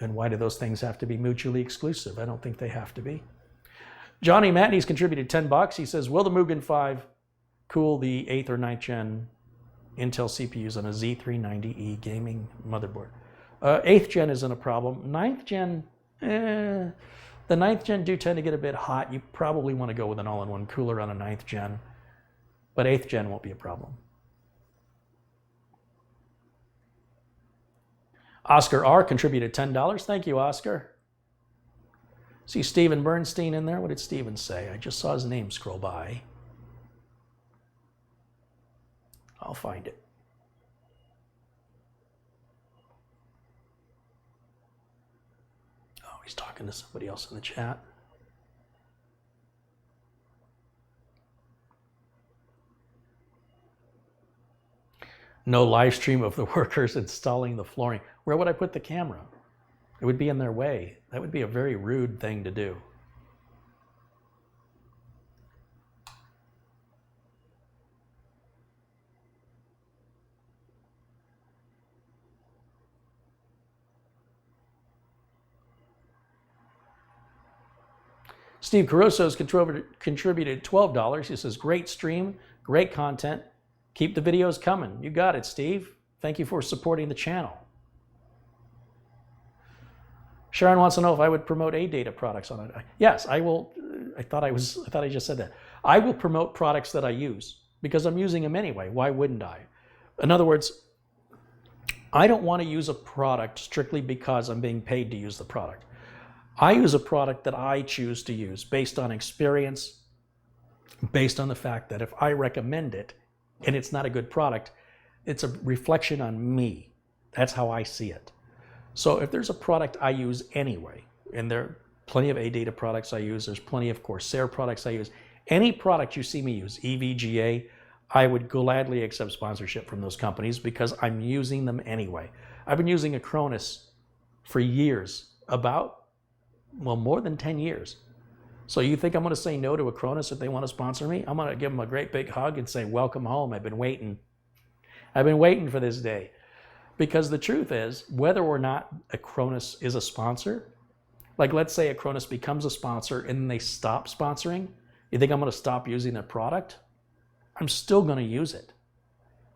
And why do those things have to be mutually exclusive? I don't think they have to be. Johnny Matney's contributed $10. He says, will the Mugen 5 cool the 8th or 9th gen Intel CPUs on a Z390E gaming motherboard? 8th gen isn't a problem. 9th gen, the 9th gen do tend to get a bit hot. You probably want to go with an all-in-one cooler on a 9th gen, but 8th gen won't be a problem. Oscar R contributed $10. Thank you, Oscar. See Steven Bernstein in there? What did Steven say? I just saw his name scroll by. I'll find it. Oh, he's talking to somebody else in the chat. No live stream of the workers installing the flooring. Where would I put the camera? It would be in their way. That would be a very rude thing to do. Steve Caruso's contributed $12. He says, great stream, great content. Keep the videos coming. You got it, Steve. Thank you for supporting the channel. Sharon wants to know if I would promote AData products on it. Yes, I will. I thought I just said that. I will promote products that I use because I'm using them anyway. Why wouldn't I? In other words, I don't want to use a product strictly because I'm being paid to use the product. I use a product that I choose to use based on experience, based on the fact that if I recommend it and it's not a good product, it's a reflection on me. That's how I see it. So if there's a product I use anyway, and there are plenty of ADATA products I use, there's plenty of Corsair products I use, any product you see me use, EVGA, I would gladly accept sponsorship from those companies because I'm using them anyway. I've been using Acronis for years, more than 10 years. So you think I'm going to say no to Acronis if they want to sponsor me? I'm going to give them a great big hug and say, welcome home. I've been waiting for this day. Because the truth is, whether or not Acronis is a sponsor, like let's say Acronis becomes a sponsor and then they stop sponsoring, you think I'm going to stop using their product? I'm still going to use it.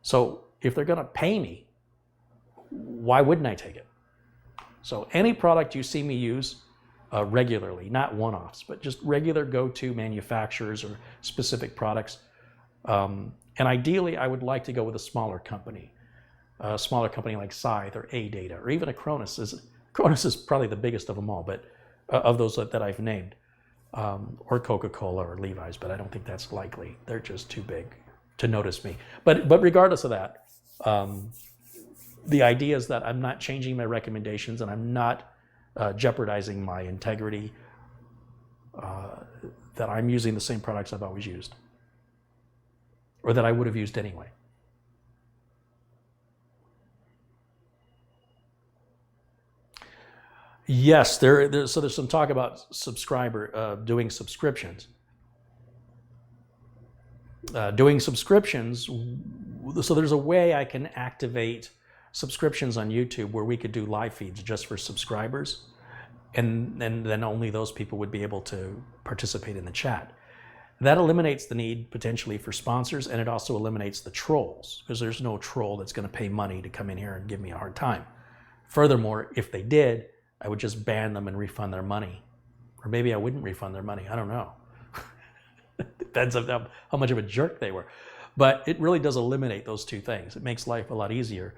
So if they're going to pay me, why wouldn't I take it? So any product you see me use regularly, not one-offs, but just regular go-to manufacturers or specific products. And ideally, I would like to go with a smaller company like Scythe or ADATA, or even Acronis. Acronis is probably the biggest of them all, but of those that I've named. Or Coca-Cola or Levi's, but I don't think that's likely. They're just too big to notice me. But regardless of that, the idea is that I'm not changing my recommendations and I'm not jeopardizing my integrity, that I'm using the same products I've always used, or that I would have used anyway. Yes, so there's some talk about doing subscriptions. So there's a way I can activate subscriptions on YouTube where we could do live feeds just for subscribers, and then only those people would be able to participate in the chat. That eliminates the need potentially for sponsors, and it also eliminates the trolls, because there's no troll that's going to pay money to come in here and give me a hard time. Furthermore, if they did, I would just ban them and refund their money. Or maybe I wouldn't refund their money. I don't know. Depends on how much of a jerk they were. But it really does eliminate those two things. It makes life a lot easier.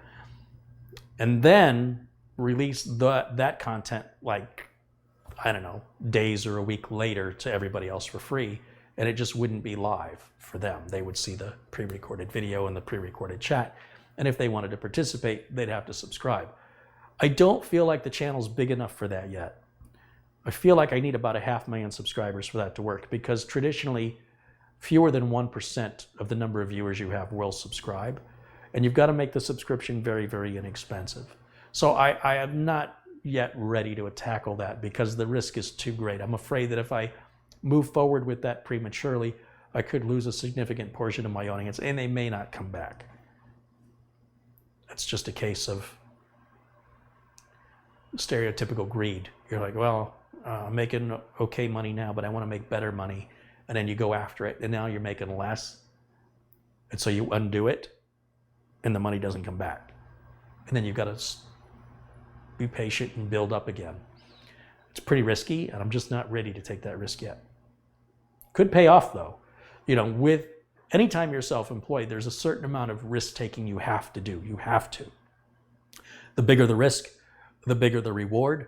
And then release that content like, I don't know, days or a week later to everybody else for free. And it just wouldn't be live for them. They would see the pre-recorded video and the pre-recorded chat. And if they wanted to participate, they'd have to subscribe. I don't feel like the channel's big enough for that yet. I feel like I need about 500,000 subscribers for that to work, because traditionally, fewer than 1% of the number of viewers you have will subscribe. And you've got to make the subscription very, very inexpensive. So I am not yet ready to tackle that because the risk is too great. I'm afraid that if I move forward with that prematurely, I could lose a significant portion of my audience and they may not come back. That's just a case of stereotypical greed. You're like, well, I'm making okay money now, but I want to make better money. And then you go after it, and now you're making less. And so you undo it, and the money doesn't come back. And then you've got to be patient and build up again. It's pretty risky, and I'm just not ready to take that risk yet. Could pay off, though. You know, with anytime you're self-employed, there's a certain amount of risk-taking you have to do. You have to. The bigger the risk, the bigger the reward,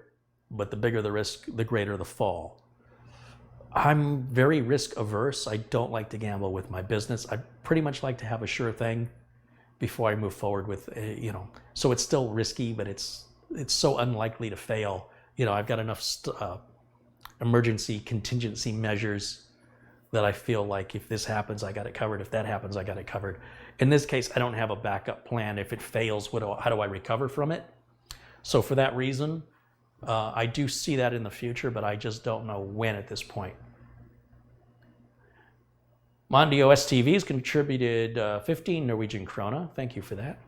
but the bigger the risk, the greater the fall. I'm very risk averse. I don't like to gamble with my business. I pretty much like to have a sure thing before I move forward with, so it's still risky, but it's so unlikely to fail. You know, I've got enough emergency contingency measures that I feel like if this happens, I got it covered. If that happens, I got it covered. In this case, I don't have a backup plan. If it fails, how do I recover from it? So for that reason, I do see that in the future, but I just don't know when at this point. Mondio STV's contributed 15 Norwegian krona. Thank you for that.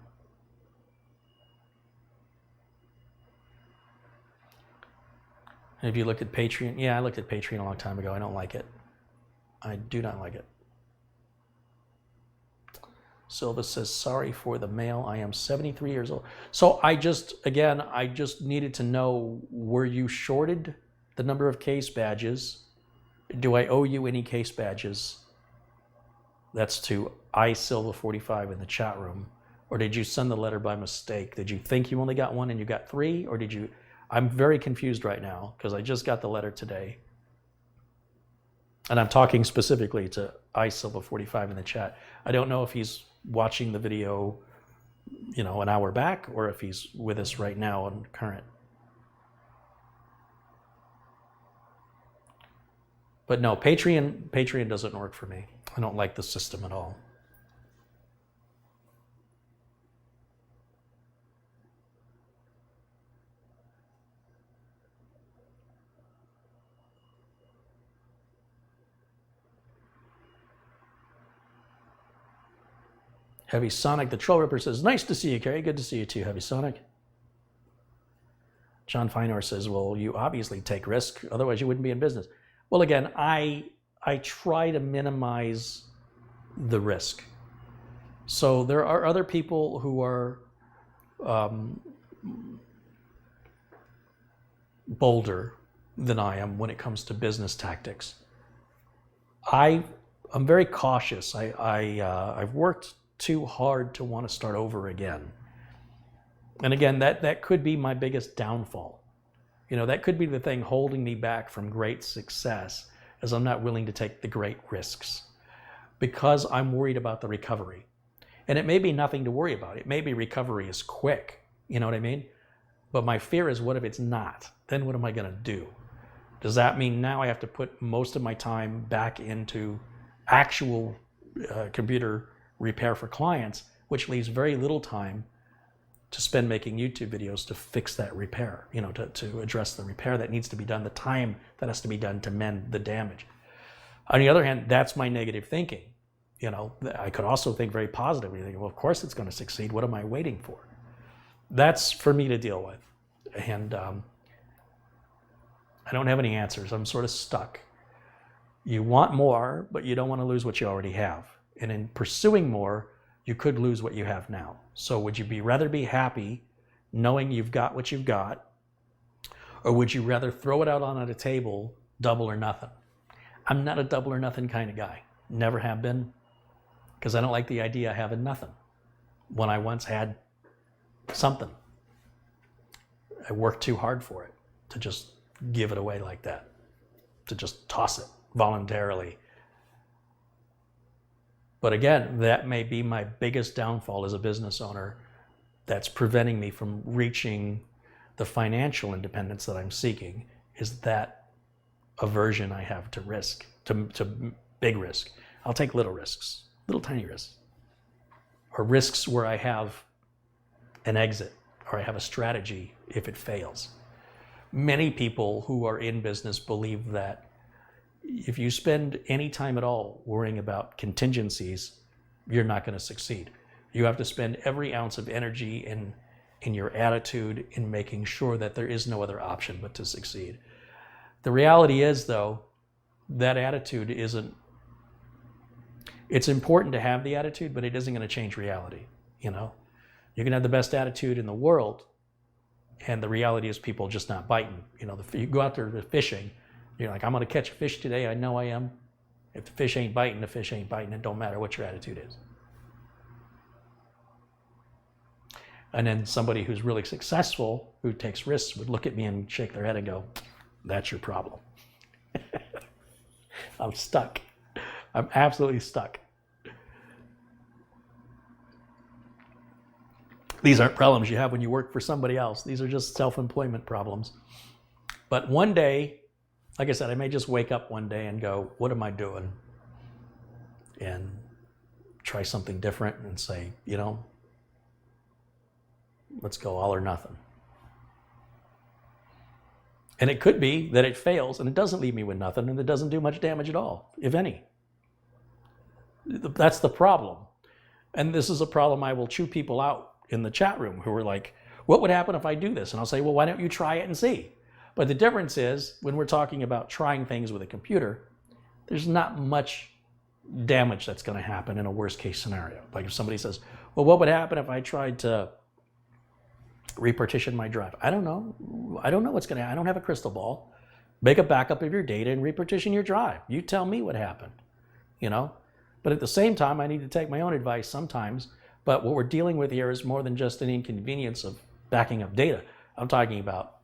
Have you looked at Patreon? Yeah, I looked at Patreon a long time ago. I don't like it. I do not like it. Silva says, sorry for the mail. I am 73 years old. So I just needed to know, were you shorted the number of case badges? Do I owe you any case badges? That's to iSilva45 in the chat room. Or did you send the letter by mistake? Did you think you only got one and you got three? Or did you? I'm very confused right now because I just got the letter today. And I'm talking specifically to iSilva45 in the chat. I don't know if he's watching the video, you know, an hour back, or if he's with us right now on current. But no, Patreon doesn't work for me. I don't like the system at all. Heavy Sonic, the Troll Ripper says, nice to see you, Carey. Good to see you too, Heavy Sonic. John Feinor says, well, you obviously take risk, otherwise you wouldn't be in business. Well, again, I try to minimize the risk. So there are other people who are bolder than I am when it comes to business tactics. I'm very cautious. I've worked too hard to want to start over again. And again, that could be my biggest downfall. You know, that could be the thing holding me back from great success, as I'm not willing to take the great risks because I'm worried about the recovery. And it may be nothing to worry about. It may be recovery is quick, you know what I mean? But my fear is, what if it's not? Then what am I going to do? Does that mean now I have to put most of my time back into actual computer repair for clients, which leaves very little time to spend making YouTube videos to fix that repair, you know, to address the repair that needs to be done, the time that has to be done to mend the damage. On the other hand, that's my negative thinking. You know, I could also think very positively, think, well, of course it's going to succeed. What am I waiting for? That's for me to deal with. And I don't have any answers. I'm sort of stuck. You want more, but you don't want to lose what you already have. And in pursuing more, you could lose what you have now. So would you rather be happy knowing you've got what you've got, or would you rather throw it out on a table, double or nothing? I'm not a double or nothing kind of guy. Never have been, because I don't like the idea of having nothing when I once had something. I worked too hard for it to just give it away like that, to just toss it voluntarily. But again, that may be my biggest downfall as a business owner that's preventing me from reaching the financial independence that I'm seeking, is that aversion I have to risk, to big risk. I'll take little risks, little tiny risks, or risks where I have an exit or I have a strategy if it fails. Many people who are in business believe that if you spend any time at all worrying about contingencies, you're not going to succeed. You have to spend every ounce of energy in your attitude in making sure that there is no other option but to succeed. The reality is, though, that attitude isn't, it's important to have the attitude, but it isn't going to change reality. You know, you can have the best attitude in the world, and the reality is people just not biting. You know, you go out there fishing, you're like, I'm going to catch a fish today. I know I am. If the fish ain't biting, the fish ain't biting. It don't matter what your attitude is. And then somebody who's really successful, who takes risks, would look at me and shake their head and go, that's your problem. I'm stuck. I'm absolutely stuck. These aren't problems you have when you work for somebody else. These are just self-employment problems. But one day, like I said, I may just wake up one day and go, what am I doing? And try something different and say, you know, let's go all or nothing. And it could be that it fails and it doesn't leave me with nothing and it doesn't do much damage at all, if any. That's the problem. And this is a problem I will chew people out in the chat room who are like, what would happen if I do this? And I'll say, well, why don't you try it and see? But the difference is, when we're talking about trying things with a computer, there's not much damage that's going to happen in a worst case scenario. Like if somebody says, well, what would happen if I tried to repartition my drive? I don't know. I don't know what's going to happen. I don't have a crystal ball. Make a backup of your data and repartition your drive. You tell me what happened, you know? But at the same time, I need to take my own advice sometimes But what we're dealing with here is more than just an inconvenience of backing up data. I'm talking about,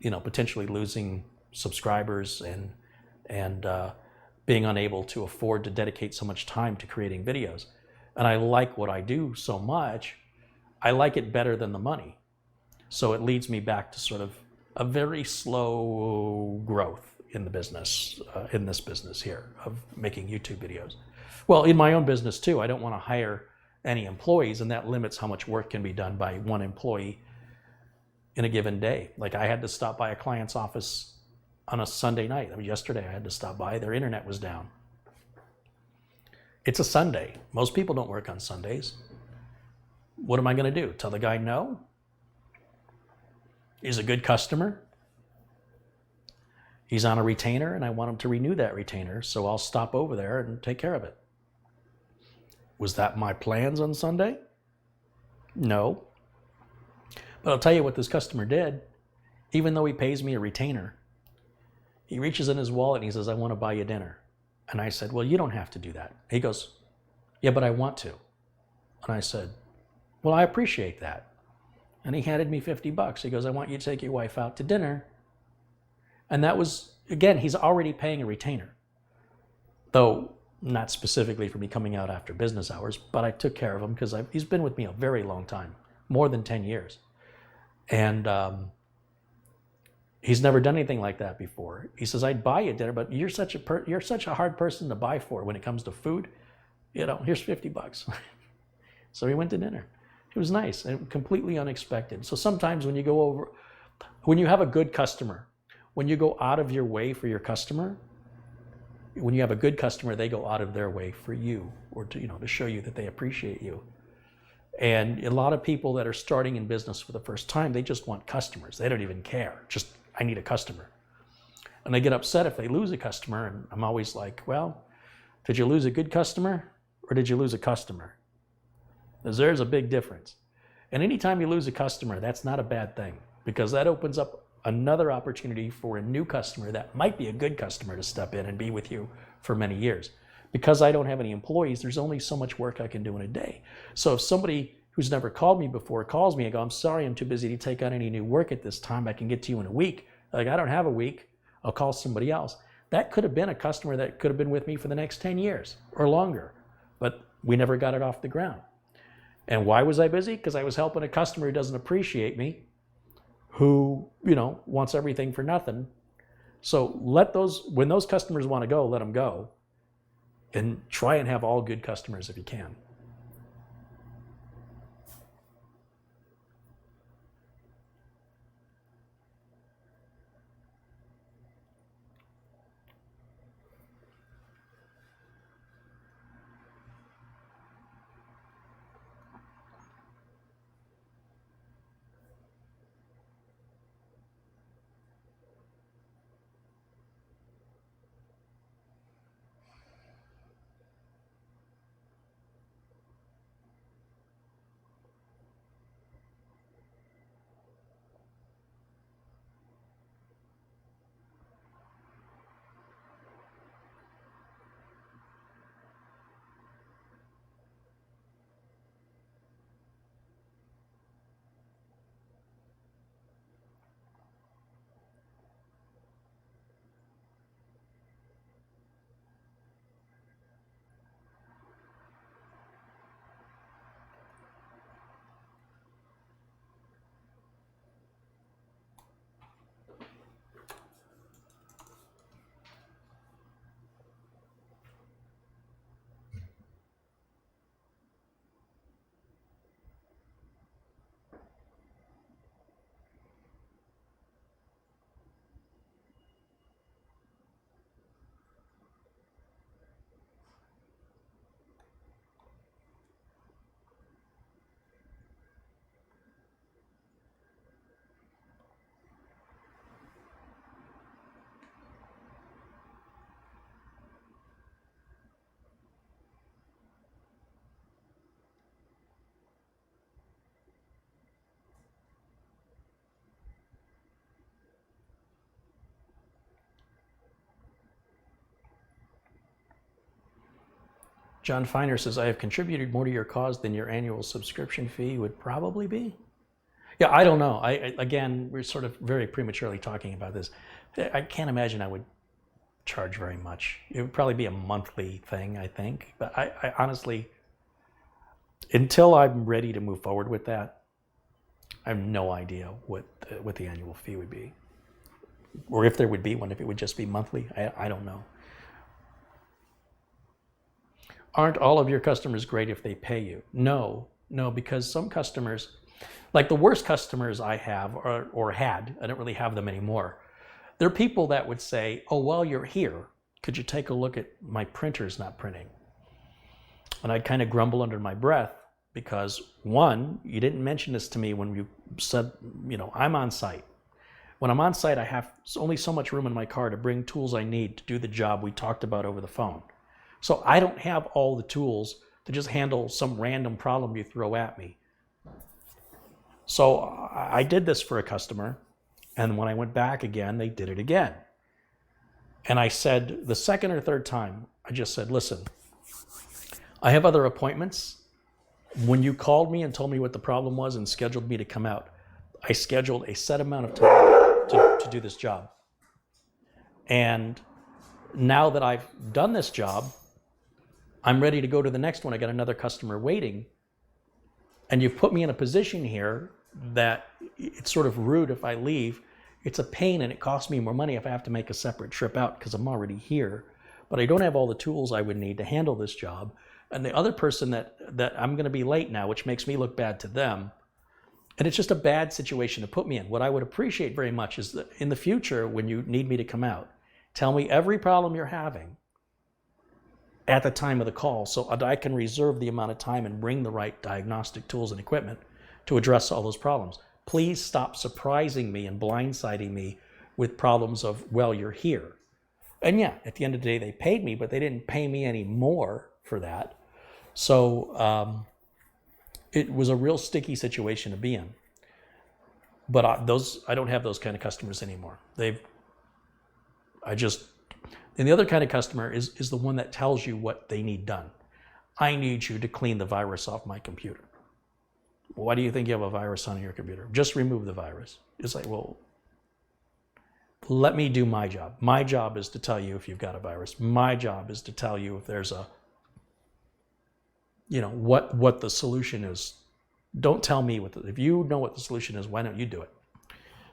potentially losing subscribers and being unable to afford to dedicate so much time to creating videos. And I like what I do so much, I like it better than the money. So it leads me back to sort of a very slow growth in the business, in this business here of making YouTube videos. Well, in my own business too, I don't want to hire any employees, and that limits how much work can be done by one employee in a given day. Like I had to stop by a client's office on a Sunday night. I mean, yesterday I had to stop by, their internet was down. It's a Sunday. Most people don't work on Sundays. What am I going to do? Tell the guy no? He's a good customer. He's on a retainer and I want him to renew that retainer, so I'll stop over there and take care of it. Was that my plans on Sunday? No. But I'll tell you what this customer did. Even though he pays me a retainer, he reaches in his wallet and he says, I want to buy you dinner. And I said, well, you don't have to do that. He goes, yeah, but I want to. And I said, well, I appreciate that. And he handed me $50. He goes, I want you to take your wife out to dinner. And that was, again, he's already paying a retainer. Though not specifically for me coming out after business hours, but I took care of him because he's been with me a very long time, more than 10 years. And he's never done anything like that before. He says, I'd buy you dinner, but you're such a hard person to buy for when it comes to food. Here's $50. So we went to dinner. It was nice and completely unexpected. So sometimes when you have a good customer, when you go out of your way for your customer, when you have a good customer, they go out of their way for you, or to show you that they appreciate you. And a lot of people that are starting in business for the first time, they just want customers. They don't even care. Just, I need a customer. And they get upset if they lose a customer. And I'm always like, well, did you lose a good customer or did you lose a customer? Because there's a big difference. And anytime you lose a customer, that's not a bad thing, because that opens up another opportunity for a new customer that might be a good customer to step in and be with you for many years. Because I don't have any employees, there's only so much work I can do in a day. So if somebody who's never called me before calls me, I go, I'm sorry, I'm too busy to take on any new work at this time. I can get to you in a week. Like, I don't have a week. I'll call somebody else. That could have been a customer that could have been with me for the next 10 years or longer, but we never got it off the ground. And why was I busy? Because I was helping a customer who doesn't appreciate me, who, wants everything for nothing. So when those customers want to go, let them go. And try and have all good customers if you can. John Feiner says, I have contributed more to your cause than your annual subscription fee would probably be. Yeah, I don't know. Again, we're sort of very prematurely talking about this. I can't imagine I would charge very much. It would probably be a monthly thing, I think. But I honestly, until I'm ready to move forward with that, I have no idea what the annual fee would be. Or if there would be one, if it would just be monthly. I don't know. Aren't all of your customers great if they pay you? No, because some customers, like the worst customers I have or had, I don't really have them anymore. They're people that would say, oh, while you're here, could you take a look at my printer's not printing? And I'd kind of grumble under my breath because, one, you didn't mention this to me when you said, I'm on site. When I'm on site, I have only so much room in my car to bring tools I need to do the job we talked about over the phone. So I don't have all the tools to just handle some random problem you throw at me. So I did this for a customer, and when I went back again, they did it again. And I said, the second or third time, I just said, listen, I have other appointments. When you called me and told me what the problem was and scheduled me to come out, I scheduled a set amount of time to do this job. And now that I've done this job, I'm ready to go to the next one. I got another customer waiting. And you've put me in a position here that it's sort of rude if I leave. It's a pain and it costs me more money if I have to make a separate trip out because I'm already here. But I don't have all the tools I would need to handle this job. And the other person that I'm going to be late now, which makes me look bad to them. And it's just a bad situation to put me in. What I would appreciate very much is that in the future, when you need me to come out, tell me every problem you're having at the time of the call so that I can reserve the amount of time and bring the right diagnostic tools and equipment to address all those problems. Please stop surprising me and blindsiding me with problems of, well, you're here. And yeah, at the end of the day, they paid me, but they didn't pay me any more for that. So it was a real sticky situation to be in. But I don't have those kind of customers anymore. And the other kind of customer is the one that tells you what they need done. I need you to clean the virus off my computer. Why do you think you have a virus on your computer? Just remove the virus. It's like, well, let me do my job. My job is to tell you if you've got a virus. My job is to tell you if there's what the solution is. Don't tell me if you know what the solution is, why don't you do it?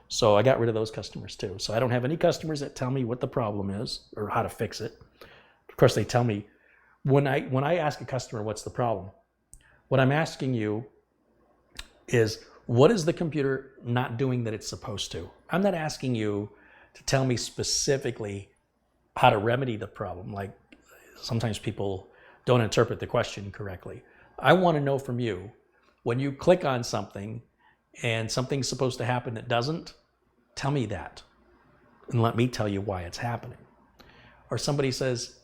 So I got rid of those customers too. So I don't have any customers that tell me what the problem is or how to fix it. Of course, they tell me when I ask a customer what's the problem, what I'm asking you is, what is the computer not doing that it's supposed to? I'm not asking you to tell me specifically how to remedy the problem. Like sometimes people don't interpret the question correctly. I want to know from you, when you click on something and something's supposed to happen that doesn't, tell me that and let me tell you why it's happening. Or somebody says,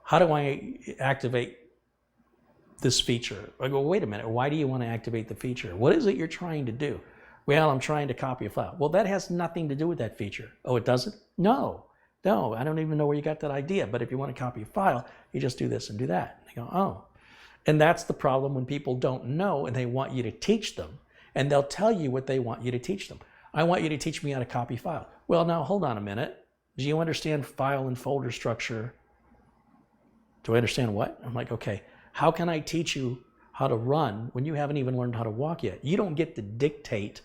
how do I activate this feature? I go, wait a minute, why do you want to activate the feature? What is it you're trying to do? Well, I'm trying to copy a file. Well, that has nothing to do with that feature. Oh, it doesn't? No, I don't even know where you got that idea. But if you want to copy a file, you just do this and do that. And they go, oh. And that's the problem when people don't know and they want you to teach them. And they'll tell you what they want you to teach them. I want you to teach me how to copy file. Well, now hold on a minute. Do you understand file and folder structure? Do I understand what? I'm like, okay, how can I teach you how to run when you haven't even learned how to walk yet? You don't get to dictate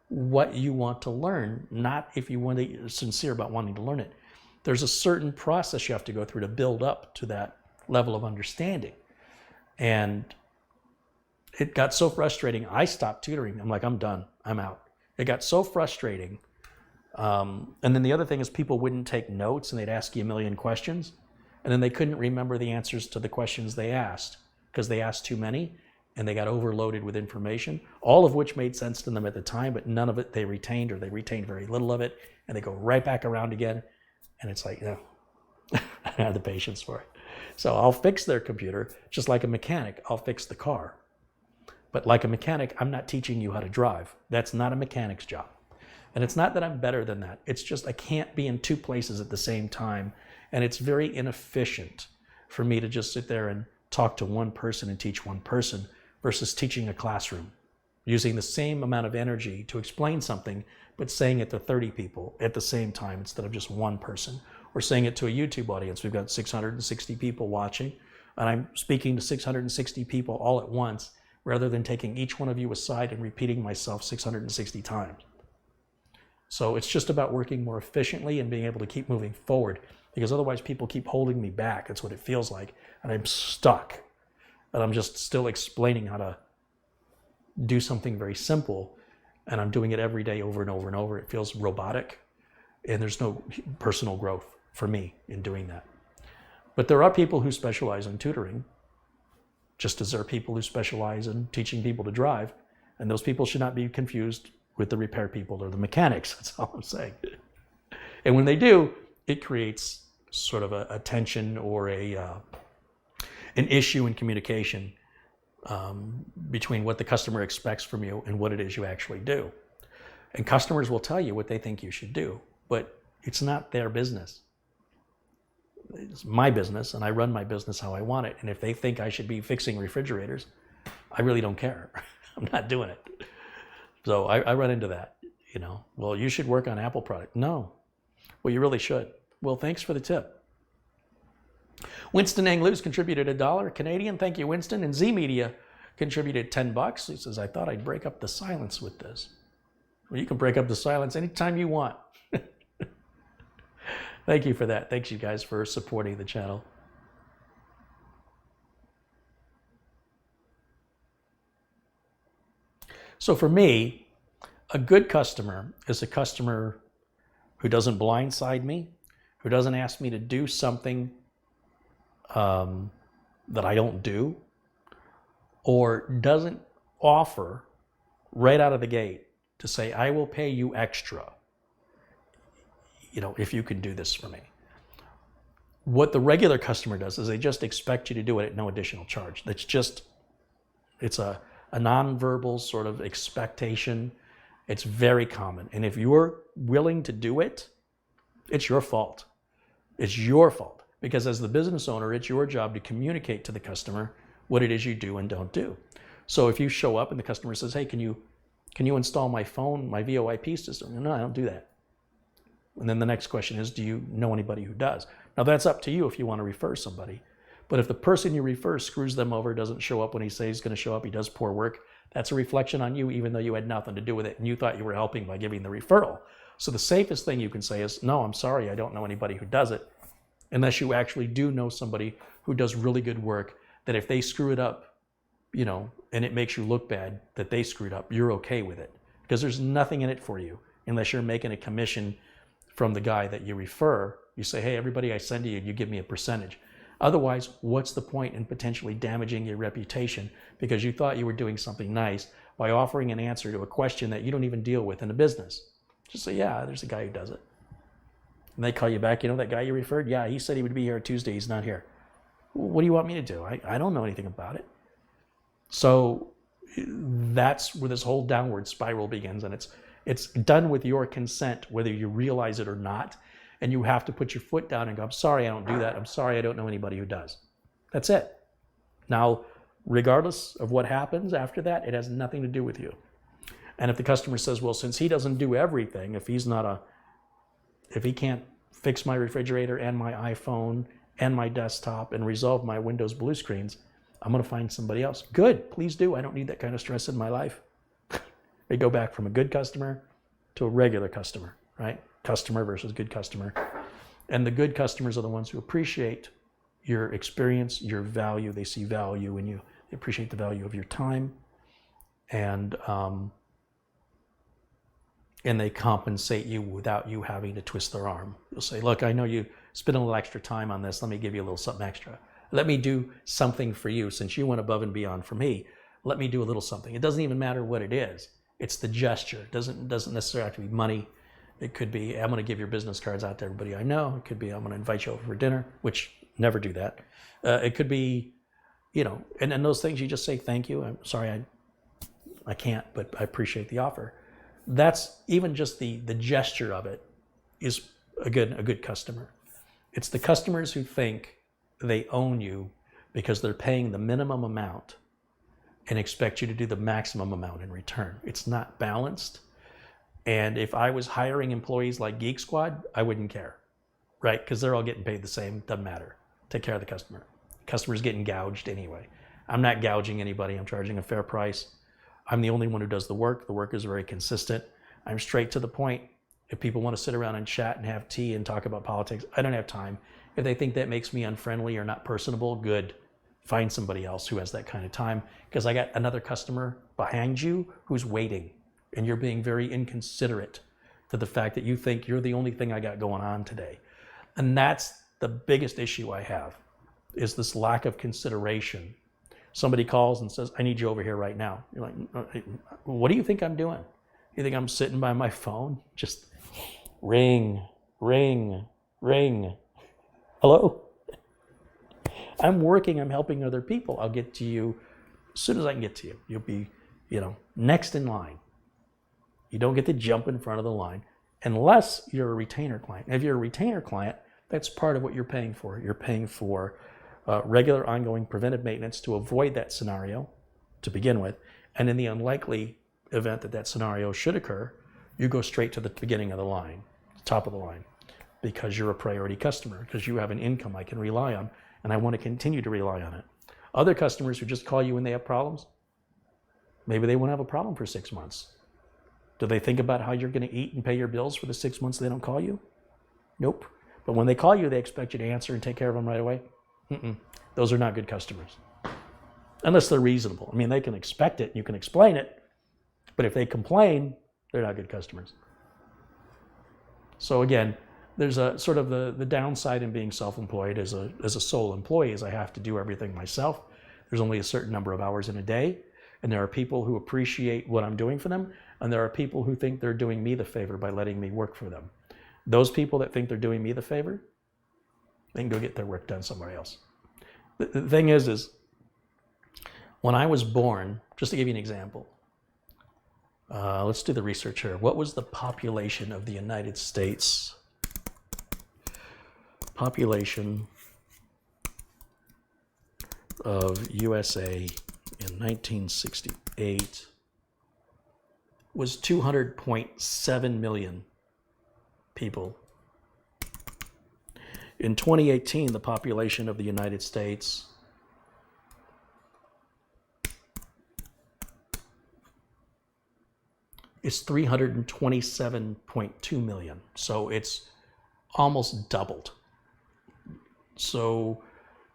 what you want to learn, not if you want to sincere about wanting to learn it. There's a certain process you have to go through to build up to that level of understanding. And it got so frustrating, I stopped tutoring. I'm like, I'm done, I'm out. It got so frustrating. And then the other thing is people wouldn't take notes and they'd ask you a million questions. And then they couldn't remember the answers to the questions they asked because they asked too many and they got overloaded with information, all of which made sense to them at the time, but none of it they retained, or they retained very little of it, and they go right back around again. And it's like, no, I don't have the patience for it. So I'll fix their computer just like a mechanic. I'll fix the car. But like a mechanic, I'm not teaching you how to drive. That's not a mechanic's job. And it's not that I'm better than that. It's just I can't be in two places at the same time. And it's very inefficient for me to just sit there and talk to one person and teach one person versus teaching a classroom, using the same amount of energy to explain something, but saying it to 30 people at the same time instead of just one person, or saying it to a YouTube audience. We've got 660 people watching, and I'm speaking to 660 people all at once, rather than taking each one of you aside and repeating myself 660 times. So it's just about working more efficiently and being able to keep moving forward, because otherwise people keep holding me back. That's what it feels like. And I'm stuck. And I'm just still explaining how to do something very simple. And I'm doing it every day over and over and over. It feels robotic. And there's no personal growth for me in doing that. But there are people who specialize in tutoring, just as there are people who specialize in teaching people to drive. And those people should not be confused with the repair people or the mechanics. That's all I'm saying. And when they do, it creates sort of a tension or an issue in communication between what the customer expects from you and what it is you actually do. And customers will tell you what they think you should do, but it's not their business. It's my business, and I run my business how I want it. And if they think I should be fixing refrigerators, I really don't care. I'm not doing it. So I run into that, you know. Well, you should work on Apple product. No. Well, you really should. Well, thanks for the tip. Winston Angluz contributed $1 Canadian. Thank you, Winston. And Z Media contributed $10. He says, I thought I'd break up the silence with this. Well, you can break up the silence anytime you want. Thank you for that. Thanks, you guys, for supporting the channel. So for me, a good customer is a customer who doesn't blindside me, who doesn't ask me to do something that I don't do, or doesn't offer right out of the gate to say, I will pay you extra, you know, if you can do this for me. What the regular customer does is they just expect you to do it at no additional charge. That's just, it's a nonverbal sort of expectation. It's very common. And if you're willing to do it, it's your fault. It's your fault. Because as the business owner, it's your job to communicate to the customer what it is you do and don't do. So if you show up and the customer says, hey, can you install my phone, my VoIP system? No, I don't do that. And then the next question is, do you know anybody who does? Now that's up to you if you want to refer somebody. But if the person you refer screws them over, doesn't show up when he says he's going to show up, he does poor work, that's a reflection on you, even though you had nothing to do with it and you thought you were helping by giving the referral. So the safest thing you can say is, no, I'm sorry, I don't know anybody who does it, unless you actually do know somebody who does really good work, that if they screw it up, you know, and it makes you look bad that they screwed up, you're okay with it. Because there's nothing in it for you unless you're making a commission from the guy that you refer. You say, hey, everybody I send to you, you give me a percentage. Otherwise, what's the point in potentially damaging your reputation because you thought you were doing something nice by offering an answer to a question that you don't even deal with in a business? Just say, yeah, there's a guy who does it. And they call you back, you know that guy you referred? Yeah, he said he would be here Tuesday, he's not here. What do you want me to do? I don't know anything about it. So that's where this whole downward spiral begins, and it's done with your consent, whether you realize it or not. And you have to put your foot down and go, I'm sorry, I don't do that. I'm sorry, I don't know anybody who does. That's it. Now, regardless of what happens after that, it has nothing to do with you. And if the customer says, well, since he doesn't do everything, if he can't fix my refrigerator and my iPhone and my desktop and resolve my Windows blue screens, I'm going to find somebody else. Good, please do. I don't need that kind of stress in my life. They go back from a good customer to a regular customer, right? Customer versus good customer. And the good customers are the ones who appreciate your experience, your value. They see value in you. They appreciate the value of your time. And they compensate you without you having to twist their arm. You'll say, look, I know you spent a little extra time on this. Let me give you a little something extra. Let me do something for you. Since you went above and beyond for me, let me do a little something. It doesn't even matter what it is. It's the gesture. It doesn't necessarily have to be money. It could be, I'm going to give your business cards out to everybody I know. It could be, I'm going to invite you over for dinner, which never do that. It could be, you know, and those things you just say, thank you. I'm sorry, I can't, but I appreciate the offer. That's even just the gesture of it is a good customer. It's the customers who think they own you because they're paying the minimum amount and expect you to do the maximum amount in return. It's not balanced. And if I was hiring employees like Geek Squad, I wouldn't care, right? Because they're all getting paid the same, doesn't matter. Take care of the customer. Customer's getting gouged anyway. I'm not gouging anybody, I'm charging a fair price. I'm the only one who does the work. The work is very consistent. I'm straight to the point. If people want to sit around and chat and have tea and talk about politics, I don't have time. If they think that makes me unfriendly or not personable, good. Find somebody else who has that kind of time, because I got another customer behind you who's waiting, and you're being very inconsiderate to the fact that you think you're the only thing I got going on today. And that's the biggest issue I have, is this lack of consideration. Somebody calls and says, I need you over here right now. You're like, what do you think I'm doing? You think I'm sitting by my phone? Just ring, ring, ring. Hello? I'm working, I'm helping other people. I'll get to you as soon as I can get to you. You'll be, next in line. You don't get to jump in front of the line unless you're a retainer client. If you're a retainer client, that's part of what you're paying for. You're paying for regular ongoing preventive maintenance to avoid that scenario to begin with. And in the unlikely event that that scenario should occur, you go straight to the beginning of the line, top of the line, because you're a priority customer, because you have an income I can rely on, and I want to continue to rely on it. Other customers who just call you when they have problems, maybe they won't have a problem for 6 months. Do they think about how you're going to eat and pay your bills for the 6 months they don't call you? Nope. But when they call you, they expect you to answer and take care of them right away? Those are not good customers. Unless they're reasonable. I mean, they can expect it, you can explain it, but if they complain, they're not good customers. So again, there's a sort of the downside in being self-employed as a sole employee is I have to do everything myself. There's only a certain number of hours in a day, and there are people who appreciate what I'm doing for them, and there are people who think they're doing me the favor by letting me work for them. Those people that think they're doing me the favor, they can go get their work done somewhere else. The thing is when I was born, just to give you an example, let's do the research here. What was the population of the United States? Population of USA in 1968 was 200.7 million people. In 2018, the population of the United States is 327.2 million. So it's almost doubled. So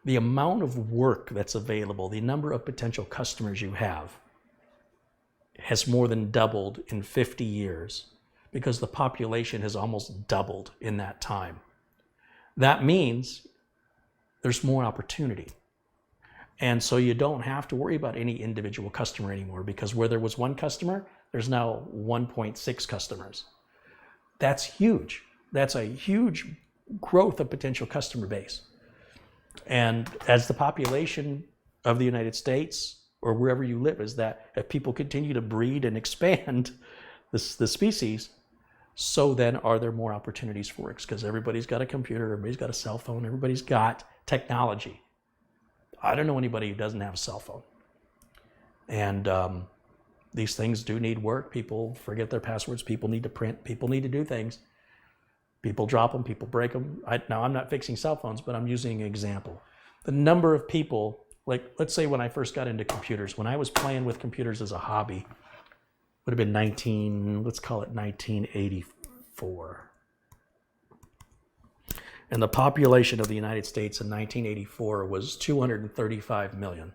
the amount of work that's available, the number of potential customers you have, has more than doubled in 50 years because the population has almost doubled in that time. That means there's more opportunity. And so you don't have to worry about any individual customer anymore, because where there was one customer, there's now 1.6 customers. That's huge. That's a huge growth of potential customer base. And as the population of the United States, or wherever you live, is that if people continue to breed and expand the species, so then are there more opportunities for it, because everybody's got a computer, everybody's got a cell phone, everybody's got technology. I don't know anybody who doesn't have a cell phone. And these things do need work. People forget their passwords. People need to print. People need to do things. People drop them. People break them. Now, I'm not fixing cell phones, but I'm using an example. The number of people, like, let's say when I first got into computers, when I was playing with computers as a hobby, would have been 1984. And the population of the United States in 1984 was 235 million.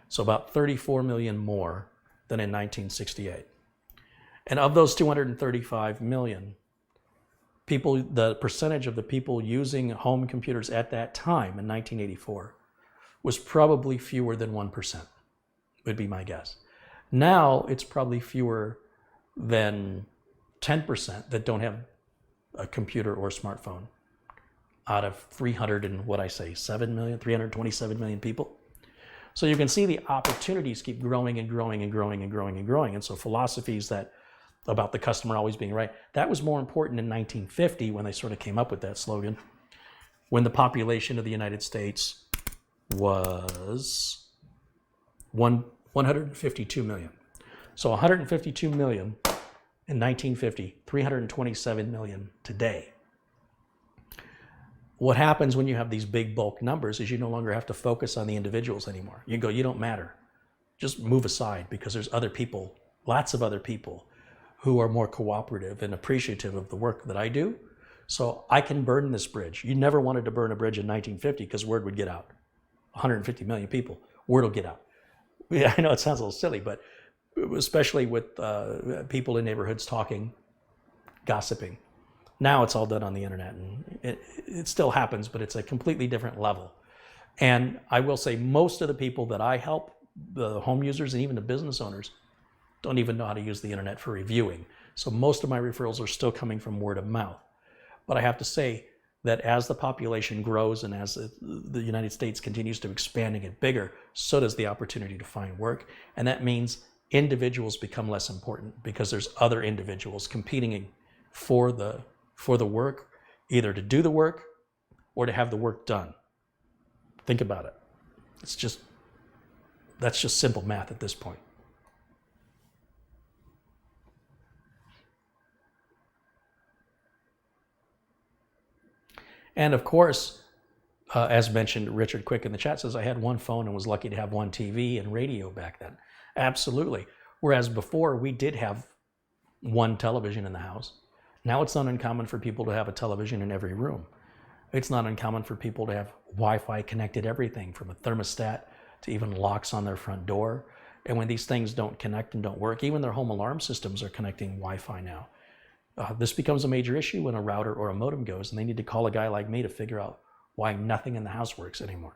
So about 34 million more than in 1968. And of those 235 million, people, the percentage of the people using home computers at that time in 1984 was probably fewer than 1%, would be my guess. Now it's probably fewer than 10% that don't have a computer or smartphone out of 327 million people. So you can see the opportunities keep growing and growing and growing and growing and growing. And so philosophies that about the customer always being right, that was more important in 1950 when they sort of came up with that slogan, when the population of the United States was 152 million. So 152 million in 1950, 327 million today. What happens when you have these big bulk numbers is you no longer have to focus on the individuals anymore. You go, you don't matter. Just move aside, because there's other people, lots of other people who are more cooperative and appreciative of the work that I do. So I can burn this bridge. You never wanted to burn a bridge in 1950 because word would get out. 150 million people, word will get out. Yeah, I know it sounds a little silly, but especially with people in neighborhoods talking, gossiping. Now it's all done on the internet, and it still happens, but it's a completely different level. And I will say most of the people that I help, the home users and even the business owners, don't even know how to use the internet for reviewing. So most of my referrals are still coming from word of mouth. But I have to say that as the population grows and as the United States continues to expand and get bigger, so does the opportunity to find work. And that means individuals become less important because there's other individuals competing for the work, either to do the work or to have the work done. Think about it. That's just simple math at this point. And of course, as mentioned, Richard Quick in the chat says, I had one phone and was lucky to have one TV and radio back then. Absolutely. Whereas before, we did have one television in the house. Now it's not uncommon for people to have a television in every room. It's not uncommon for people to have Wi-Fi connected everything, from a thermostat to even locks on their front door. And when these things don't connect and don't work, even their home alarm systems are connecting Wi-Fi now. This becomes a major issue when a router or a modem goes, and they need to call a guy like me to figure out why nothing in the house works anymore.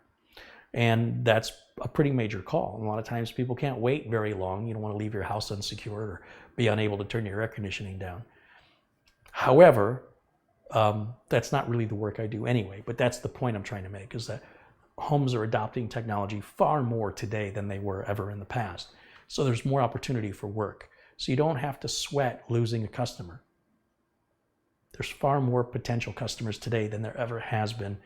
And that's a pretty major call. And a lot of times people can't wait very long. You don't want to leave your house unsecured or be unable to turn your air conditioning down. However, that's not really the work I do anyway, but that's the point I'm trying to make, is that homes are adopting technology far more today than they were ever in the past. So there's more opportunity for work. So you don't have to sweat losing a customer. There's far more potential customers today than there ever has been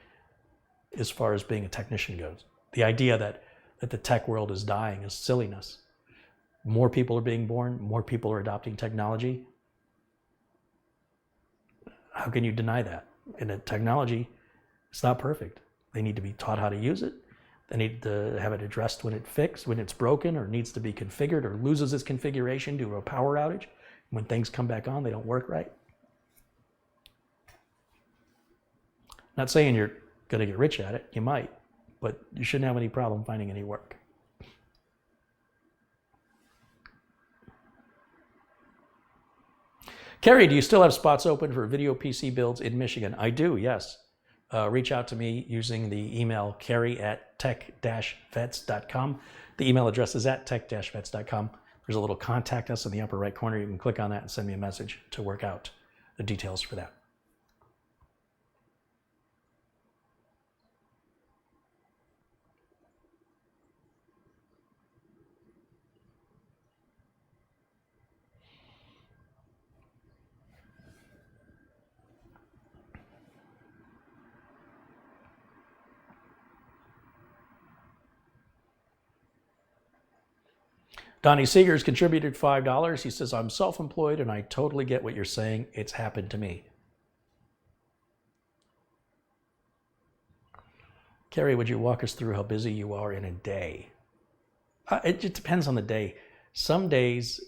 as far as being a technician goes. The idea that the tech world is dying is silliness. More people are being born, more people are adopting technology. How can you deny that? And the technology, it's not perfect. They need to be taught how to use it. They need to have it addressed when it's broken or needs to be configured or loses its configuration due to a power outage. When things come back on, they don't work right. Not saying you're going to get rich at it. You might, but you shouldn't have any problem finding any work. Carey, do you still have spots open for video PC builds in Michigan? I do, yes. Reach out to me using the email carey@tech-vets.com. The email address is at tech-vets.com. There's a little contact us in the upper right corner. You can click on that and send me a message to work out the details for that. Donnie Seegers contributed $5. He says, I'm self-employed and I totally get what you're saying. It's happened to me. Carey, would you walk us through how busy you are in a day? It just depends on the day. Some days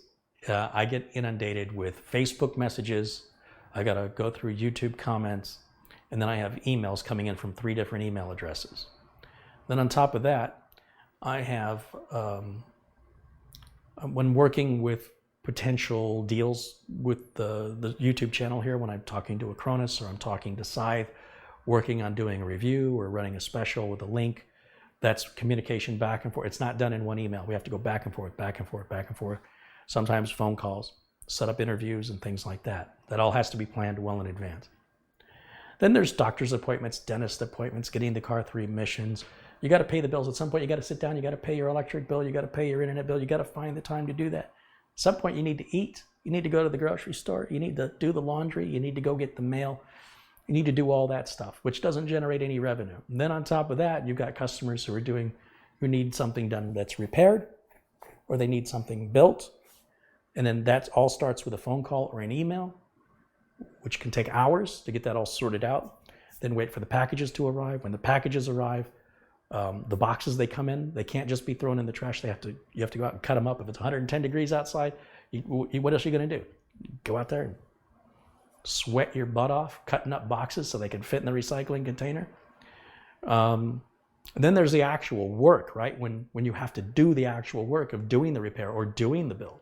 I get inundated with Facebook messages. I got to go through YouTube comments. And then I have emails coming in from 3 different email addresses. Then on top of that, I have... when working with potential deals with the YouTube channel here, when I'm talking to Acronis or I'm talking to Scythe, working on doing a review or running a special with a link, that's communication back and forth. It's not done in one email. We have to go back and forth, back and forth, back and forth. Sometimes phone calls, set up interviews and things like that. That all has to be planned well in advance. Then there's doctor's appointments, dentist appointments, getting the car through emissions. You got to pay the bills. At some point, you got to sit down. You got to pay your electric bill. You got to pay your internet bill. You got to find the time to do that. At some point, you need to eat. You need to go to the grocery store. You need to do the laundry. You need to go get the mail. You need to do all that stuff, which doesn't generate any revenue. And then on top of that, you've got customers who need something done that's repaired, or they need something built. And then that all starts with a phone call or an email, which can take hours to get that all sorted out. Then wait for the packages to arrive. When the packages arrive, the boxes they come in, they can't just be thrown in the trash. You have to go out and cut them up. If it's 110 degrees outside, what else are you going to do? Go out there and sweat your butt off cutting up boxes so they can fit in the recycling container. Then there's the actual work, right? When you have to do the actual work of doing the repair or doing the build.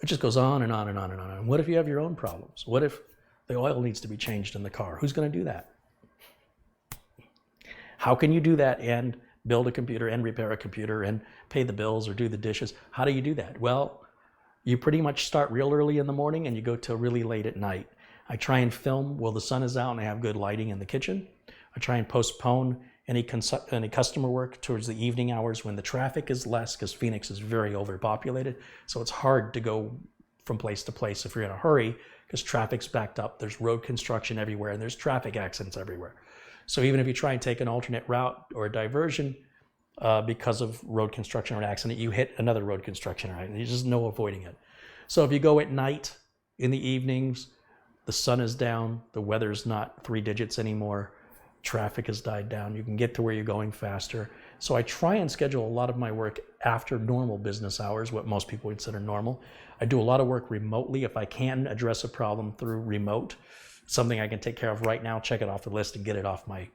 It just goes on and on and on and on. And what if you have your own problems? What if the oil needs to be changed in the car? Who's going to do that? How can you do that and build a computer and repair a computer and pay the bills or do the dishes? How do you do that? Well, you pretty much start real early in the morning and you go till really late at night. I try and film while the sun is out and I have good lighting in the kitchen. I try and postpone any customer work towards the evening hours when the traffic is less, because Phoenix is very overpopulated. So it's hard to go from place to place if you're in a hurry, because traffic's backed up. There's road construction everywhere and there's traffic accidents everywhere. So even if you try and take an alternate route or a diversion, because of road construction or an accident, you hit another road construction, right? There's just no avoiding it. So if you go at night, in the evenings, the sun is down, the weather's not 3 digits anymore, traffic has died down, you can get to where you're going faster. So I try and schedule a lot of my work after normal business hours, what most people consider normal. I do a lot of work remotely. If I can address a problem through remote, something I can take care of right now, check it off the list and get it off my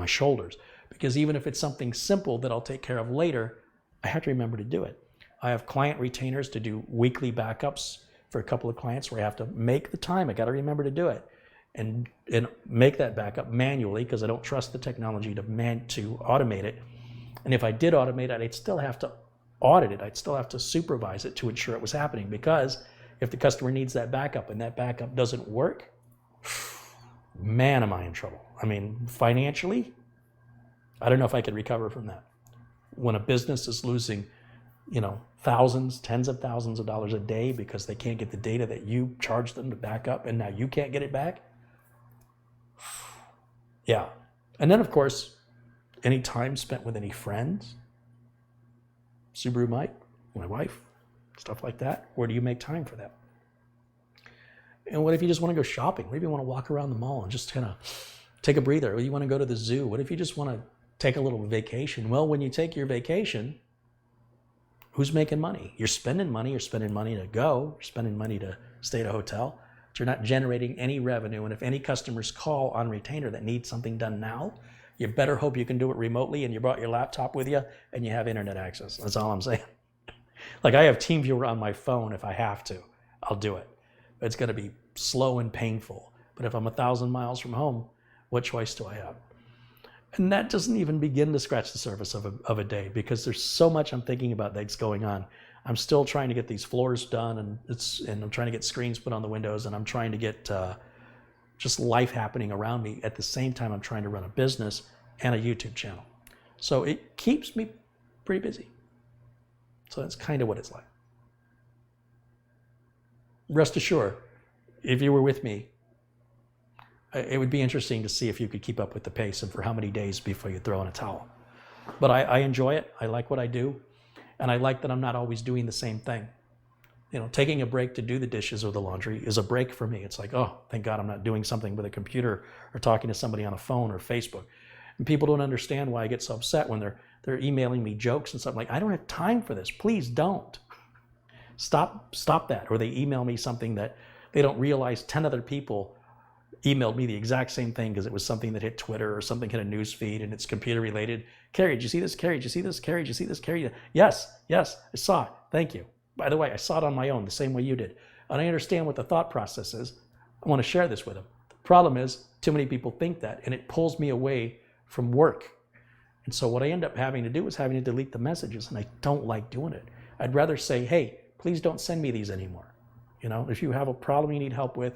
shoulders. Because even if it's something simple that I'll take care of later, I have to remember to do it. I have client retainers to do weekly backups for a couple of clients where I have to make the time. I got to remember to do it and make that backup manually, because I don't trust the technology to automate it. And if I did automate it, I'd still have to audit it. I'd still have to supervise it to ensure it was happening, because if the customer needs that backup and that backup doesn't work, man, am I in trouble. I mean, financially, I don't know if I could recover from that. When a business is losing, thousands, tens of thousands of dollars a day because they can't get the data that you charged them to back up, and now you can't get it back. Yeah. And then, of course, any time spent with any friends, Subaru Mike, my wife, stuff like that. Where do you make time for that? And what if you just want to go shopping? What if you want to walk around the mall and just kind of take a breather? Or you want to go to the zoo? What if you just want to take a little vacation? Well, when you take your vacation, who's making money? You're spending money. You're spending money to go. You're spending money to stay at a hotel. But you're not generating any revenue. And if any customers call on retainer that need something done now, you better hope you can do it remotely and you brought your laptop with you and you have internet access. That's all I'm saying. Like, I have TeamViewer on my phone if I have to. I'll do it. It's going to be slow and painful. But if I'm 1,000 miles from home, what choice do I have? And that doesn't even begin to scratch the surface of a day, because there's so much I'm thinking about that's going on. I'm still trying to get these floors done, and I'm trying to get screens put on the windows, and I'm trying to get just life happening around me. At the same time, I'm trying to run a business and a YouTube channel. So it keeps me pretty busy. So that's kind of what it's like. Rest assured, if you were with me, it would be interesting to see if you could keep up with the pace and for how many days before you throw in a towel. But I enjoy it. I like what I do. And I like that I'm not always doing the same thing. Taking a break to do the dishes or the laundry is a break for me. It's like, oh, thank God I'm not doing something with a computer or talking to somebody on a phone or Facebook. And people don't understand why I get so upset when they're emailing me jokes and stuff. Like, I don't have time for this. Please don't. Stop that. Or they email me something that they don't realize 10 other people emailed me the exact same thing because it was something that hit Twitter or something hit a news feed and it's computer related. Carey, did you see this? Carey, did you see this? Carey, did you see this? Carey, yes, I saw it. Thank you. By the way, I saw it on my own the same way you did. And I understand what the thought process is. I want to share this with them. The problem is too many people think that, and it pulls me away from work. And so what I end up having to do is having to delete the messages, and I don't like doing it. I'd rather say, hey, please don't send me these anymore. If you have a problem you need help with,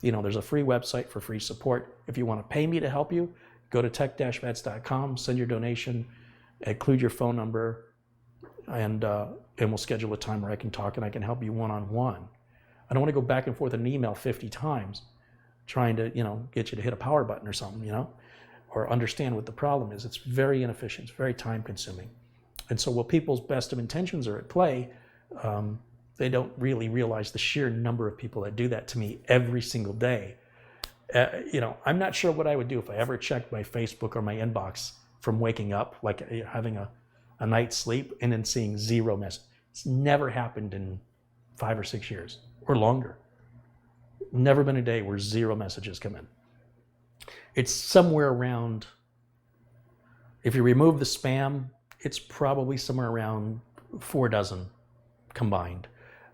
there's a free website for free support. If you want to pay me to help you, go to tech-vets.com, send your donation, include your phone number, and we'll schedule a time where I can talk and I can help you one-on-one. I don't want to go back and forth in an email 50 times trying to, get you to hit a power button or something, or understand what the problem is. It's very inefficient. It's very time consuming. And so while people's best of intentions are at play, they don't really realize the sheer number of people that do that to me every single day. I'm not sure what I would do if I ever checked my Facebook or my inbox from waking up, like having a night's sleep and then seeing zero messages. It's never happened in 5 or 6 years or longer. Never been a day where zero messages come in. It's somewhere around, if you remove the spam, it's probably somewhere around 4 dozen combined.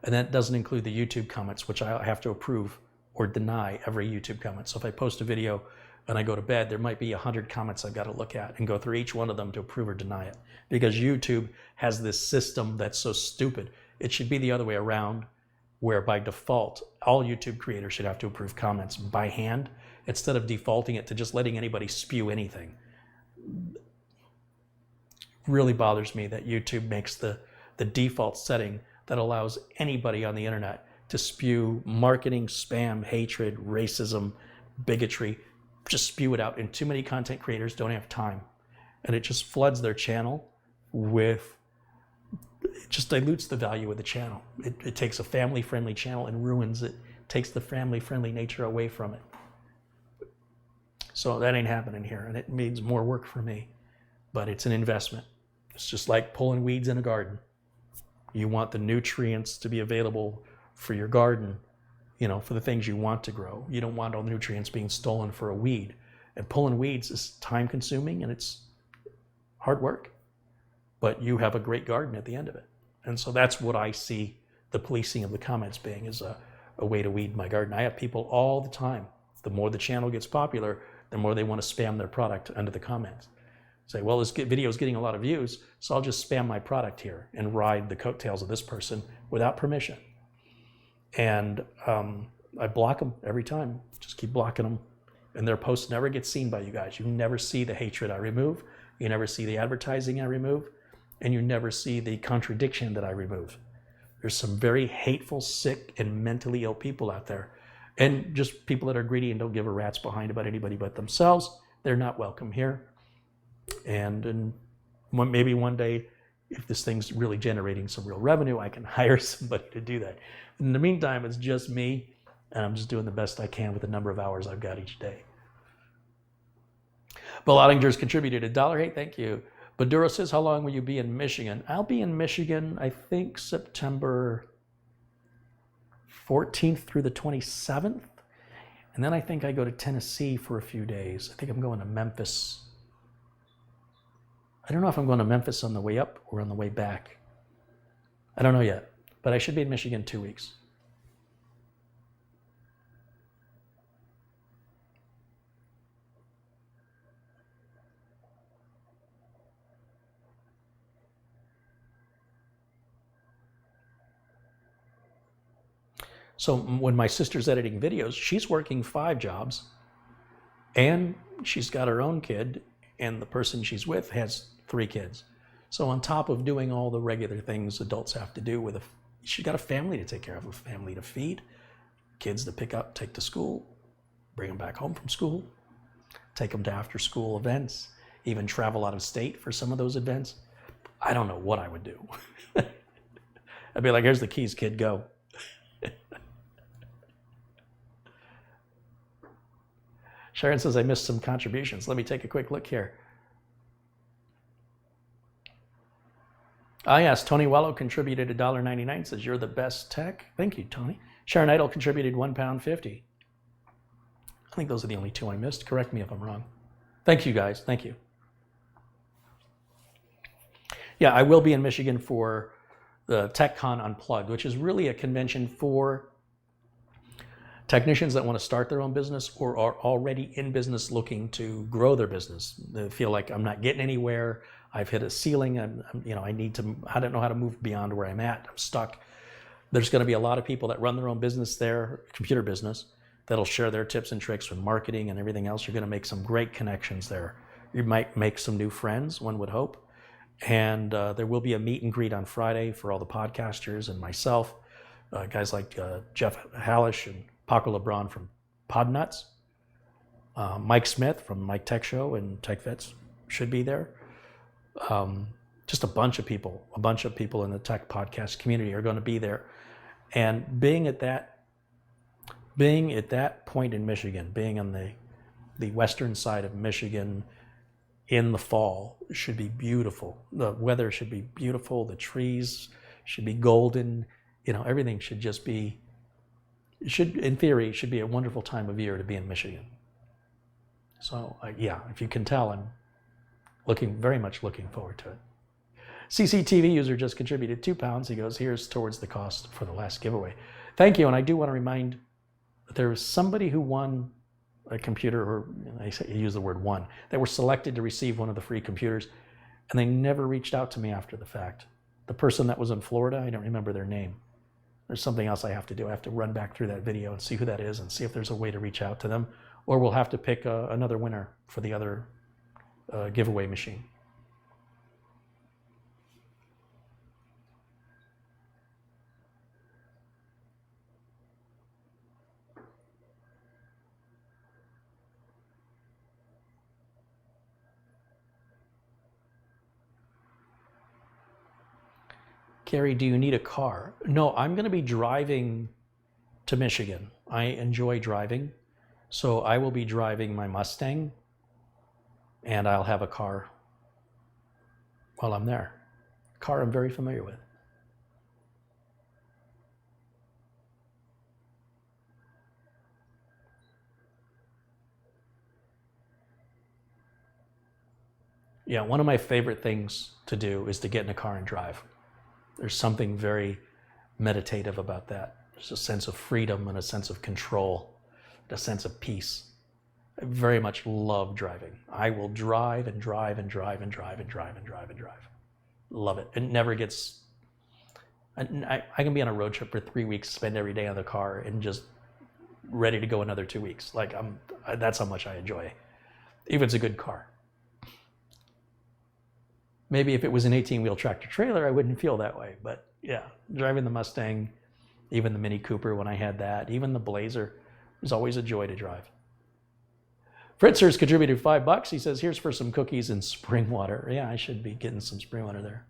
And that doesn't include the YouTube comments, which I have to approve or deny every YouTube comment. So if I post a video and I go to bed, there might be 100 comments I've got to look at and go through each one of them to approve or deny it. Because YouTube has this system that's so stupid. It should be the other way around, where by default, all YouTube creators should have to approve comments by hand instead of defaulting it to just letting anybody spew anything. Really bothers me that YouTube makes the default setting that allows anybody on the internet to spew marketing, spam, hatred, racism, bigotry, just spew it out. And too many content creators don't have time. And it just floods their channel with, it just dilutes the value of the channel. It takes a family-friendly channel and ruins it, takes the family-friendly nature away from it. So that ain't happening here, and it means more work for me, but it's an investment. It's just like pulling weeds in a garden. You want the nutrients to be available for your garden, for the things you want to grow. You don't want all the nutrients being stolen for a weed. And pulling weeds is time consuming and it's hard work, but you have a great garden at the end of it. And so that's what I see the policing of the comments being, is a way to weed my garden. I have people all the time. The more the channel gets popular, the more they want to spam their product under the comments. Say, well, this video is getting a lot of views, so I'll just spam my product here and ride the coattails of this person without permission. And I block them every time, just keep blocking them. And their posts never get seen by you guys. You never see the hatred I remove. You never see the advertising I remove. And you never see the contradiction that I remove. There's some very hateful, sick, and mentally ill people out there. And just people that are greedy and don't give a rat's behind about anybody but themselves. They're not welcome here. And maybe one day, if this thing's really generating some real revenue, I can hire somebody to do that. In the meantime, it's just me, and I'm just doing the best I can with the number of hours I've got each day. Bill Ottinger's contributed $1. Hey, thank you. Badura says, how long will you be in Michigan? I'll be in Michigan, I think, September 14th through the 27th. And then I think I go to Tennessee for a few days. I think I'm going to Memphis. I don't know if I'm going to Memphis on the way up or on the way back. I don't know yet, but I should be in Michigan 2 weeks. So when my sister's editing videos, she's working 5 jobs and she's got her own kid, and the person she's with has 3 kids. So on top of doing all the regular things adults have to do she's got a family to take care of, a family to feed, kids to pick up, take to school, bring them back home from school, take them to after school events, even travel out of state for some of those events. I don't know what I would do. I'd be like, here's the keys, kid, go. Sharon says, I missed some contributions. Let me take a quick look here. Yes, Tony Wello contributed $1.99, says, you're the best tech. Thank you, Tony. Sharon Idle contributed £1.50. I think those are the only 2 I missed. Correct me if I'm wrong. Thank you, guys. Thank you. Yeah, I will be in Michigan for the TechCon Unplugged, which is really a convention for technicians that want to start their own business or are already in business looking to grow their business. They feel like I'm not getting anywhere. I've hit a ceiling. I don't know how to move beyond where I'm at. I'm stuck. There's going to be a lot of people that run their own business there, computer business, that'll share their tips and tricks with marketing and everything else. You're going to make some great connections there. You might make some new friends, one would hope. And there will be a meet and greet on Friday for all the podcasters and myself, guys like Jeff Hallish and Paco LeBron from Podnuts. Mike Smith from Mike Tech Show and Tech Vets should be there. Just a bunch of people in the tech podcast community are going to be there. And being at that point in Michigan, being on the western side of Michigan in the fall should be beautiful. The weather should be beautiful. The trees should be golden. Everything should just be, in theory, should be a wonderful time of year to be in Michigan. So yeah, if you can tell, I'm very much looking forward to it. CCTV user just contributed £2. He goes, here's towards the cost for the last giveaway. Thank you. And I do want to remind, there was somebody who won a computer, or I use the word won, that were selected to receive one of the free computers, and they never reached out to me after the fact. The person that was in Florida, I don't remember their name. There's something else I have to do. I have to run back through that video and see who that is and see if there's a way to reach out to them, or we'll have to pick another winner for the other giveaway machine. Carey, do you need a car? No, I'm going to be driving to Michigan. I enjoy driving, so I will be driving my Mustang, and I'll have a car while I'm there. A car I'm very familiar with. Yeah, one of my favorite things to do is to get in a car and drive. There's something very meditative about that. There's a sense of freedom and a sense of control, a sense of peace. I very much love driving. I will drive and drive and drive and drive and drive and drive and drive. Love it. It never gets... I can be on a road trip for 3 weeks, spend every day on the car, and just ready to go another 2 weeks. That's how much I enjoy. If it's a good car. Maybe if it was an 18-wheel tractor trailer, I wouldn't feel that way. But yeah, driving the Mustang, even the Mini Cooper when I had that, even the Blazer, was always a joy to drive. Fritzer's contributed $5. He says, here's for some cookies and spring water. Yeah, I should be getting some spring water there.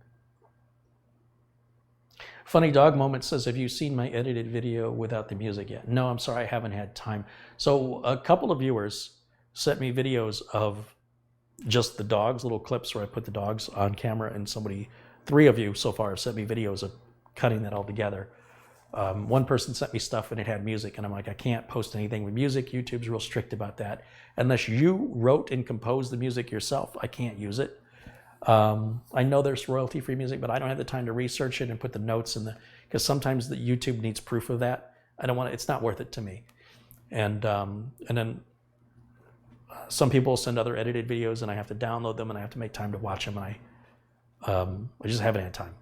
Funny Dog Moment says, have you seen my edited video without the music yet? No, I'm sorry, I haven't had time. So a couple of viewers sent me videos of just the dogs, little clips where I put the dogs on camera, and 3 of you so far have sent me videos of cutting that all together. One person sent me stuff and it had music, and I'm like, I can't post anything with music. YouTube's real strict about that. Unless you wrote and composed the music yourself, I can't use it. I know there's royalty-free music, but I don't have the time to research it and put the notes in because sometimes the YouTube needs proof of that. It's not worth it to me. And then some people send other edited videos, and I have to download them, and I have to make time to watch them, and I just haven't had time.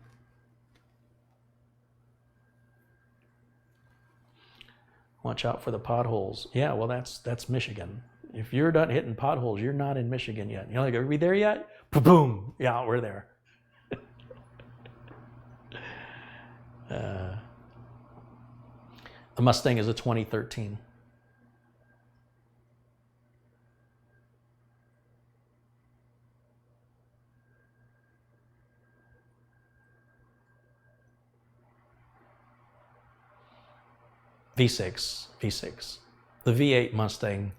Watch out for the potholes. Yeah, well, that's Michigan. If you're not hitting potholes, you're not in Michigan yet. You're like, are we there yet? Boom! Yeah, we're there. The Mustang is a 2013. V6. The V8 Mustang.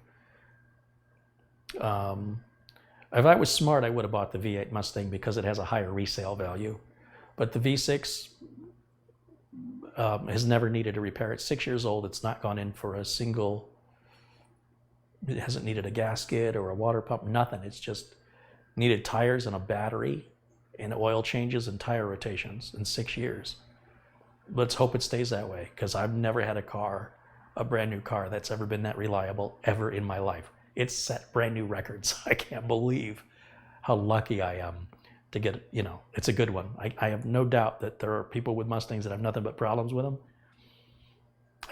If I was smart, I would have bought the V8 Mustang because it has a higher resale value. But the V6 has never needed a repair. It's 6 years old. It's not gone in for a single... It hasn't needed a gasket or a water pump, nothing. It's just needed tires and a battery and oil changes and tire rotations in 6 years. Let's hope it stays that way, because I've never had a brand new car that's ever been that reliable ever in my life. It's set brand new records. I can't believe how lucky I am to get, it's a good one. I have no doubt that there are people with Mustangs that have nothing but problems with them.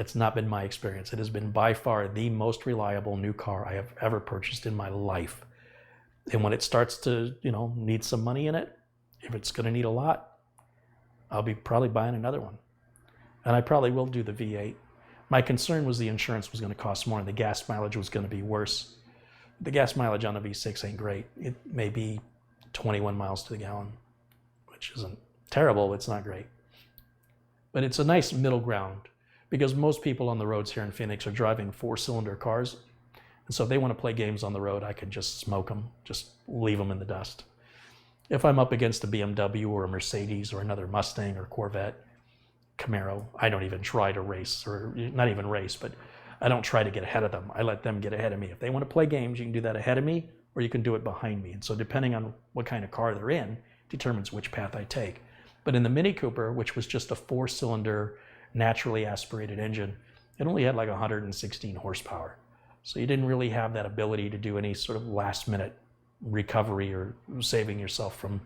It's not been my experience. It has been by far the most reliable new car I have ever purchased in my life. And when it starts to, need some money in it, if it's going to need a lot, I'll be probably buying another one. And I probably will do the V8. My concern was the insurance was going to cost more and the gas mileage was going to be worse. The gas mileage on a V6 ain't great. It may be 21 miles to the gallon, which isn't terrible, but it's not great. But it's a nice middle ground because most people on the roads here in Phoenix are driving 4-cylinder cars. And so if they want to play games on the road, I can just smoke them, just leave them in the dust. If I'm up against a BMW or a Mercedes or another Mustang or Corvette, Camaro, I don't even try to race, or not even race, but I don't try to get ahead of them. I let them get ahead of me. If they want to play games, you can do that ahead of me, or you can do it behind me. And so depending on what kind of car they're in, determines which path I take. But in the Mini Cooper, which was just a 4-cylinder, naturally aspirated engine, it only had like 116 horsepower. So you didn't really have that ability to do any sort of last-minute recovery or saving yourself from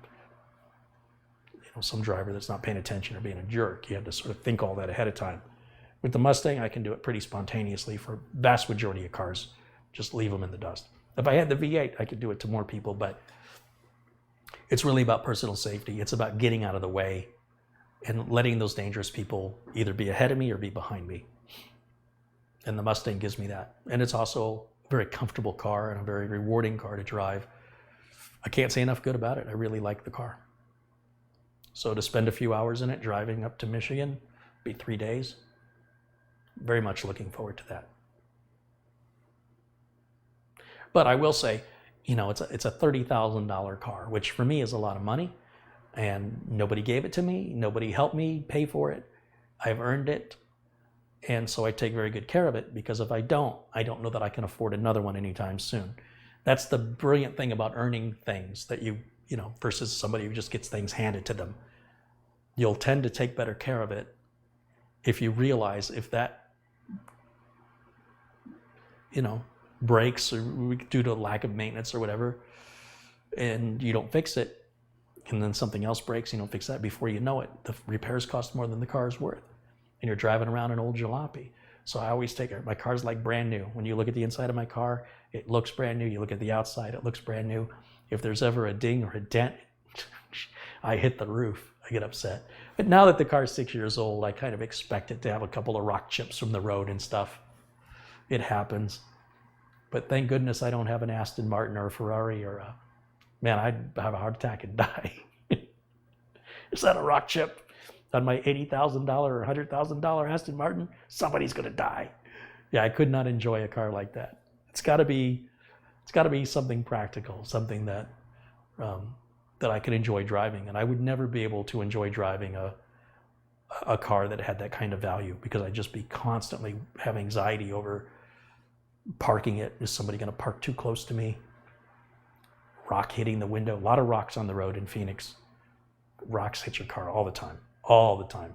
some driver that's not paying attention or being a jerk. You had to sort of think all that ahead of time. With the Mustang, I can do it pretty spontaneously for vast majority of cars. Just leave them in the dust. If I had the V8, I could do it to more people, but it's really about personal safety. It's about getting out of the way and letting those dangerous people either be ahead of me or be behind me. And the Mustang gives me that. And it's also a very comfortable car and a very rewarding car to drive. I can't say enough good about it. I really like the car. So to spend a few hours in it driving up to Michigan, be 3 days. Very much looking forward to that. But I will say, it's a $30,000 car, which for me is a lot of money. And nobody gave it to me. Nobody helped me pay for it. I've earned it. And so I take very good care of it, because if I don't know that I can afford another one anytime soon. That's the brilliant thing about earning things that versus somebody who just gets things handed to them. You'll tend to take better care of it if you realize if that, breaks or due to lack of maintenance or whatever, and you don't fix it, and then something else breaks, you don't fix that, before you know it, the repairs cost more than the car's worth. And you're driving around an old jalopy. So I always take it. My car's like brand new. When you look at the inside of my car, it looks brand new. You look at the outside, it looks brand new. If there's ever a ding or a dent, I hit the roof. I get upset. But now that the car's 6 years old, I kind of expect it to have a couple of rock chips from the road and stuff. It happens. But thank goodness I don't have an Aston Martin or a Ferrari or I'd have a heart attack and die. Is that a rock chip on my $80,000 or $100,000 Aston Martin? Somebody's going to die. Yeah, I could not enjoy a car like that. It's got to be something practical, something that I could enjoy driving. And I would never be able to enjoy driving a car that had that kind of value, because I'd just be constantly have anxiety over parking it. Is somebody going to park too close to me? Rock hitting the window. A lot of rocks on the road in Phoenix. Rocks hit your car all the time. All the time.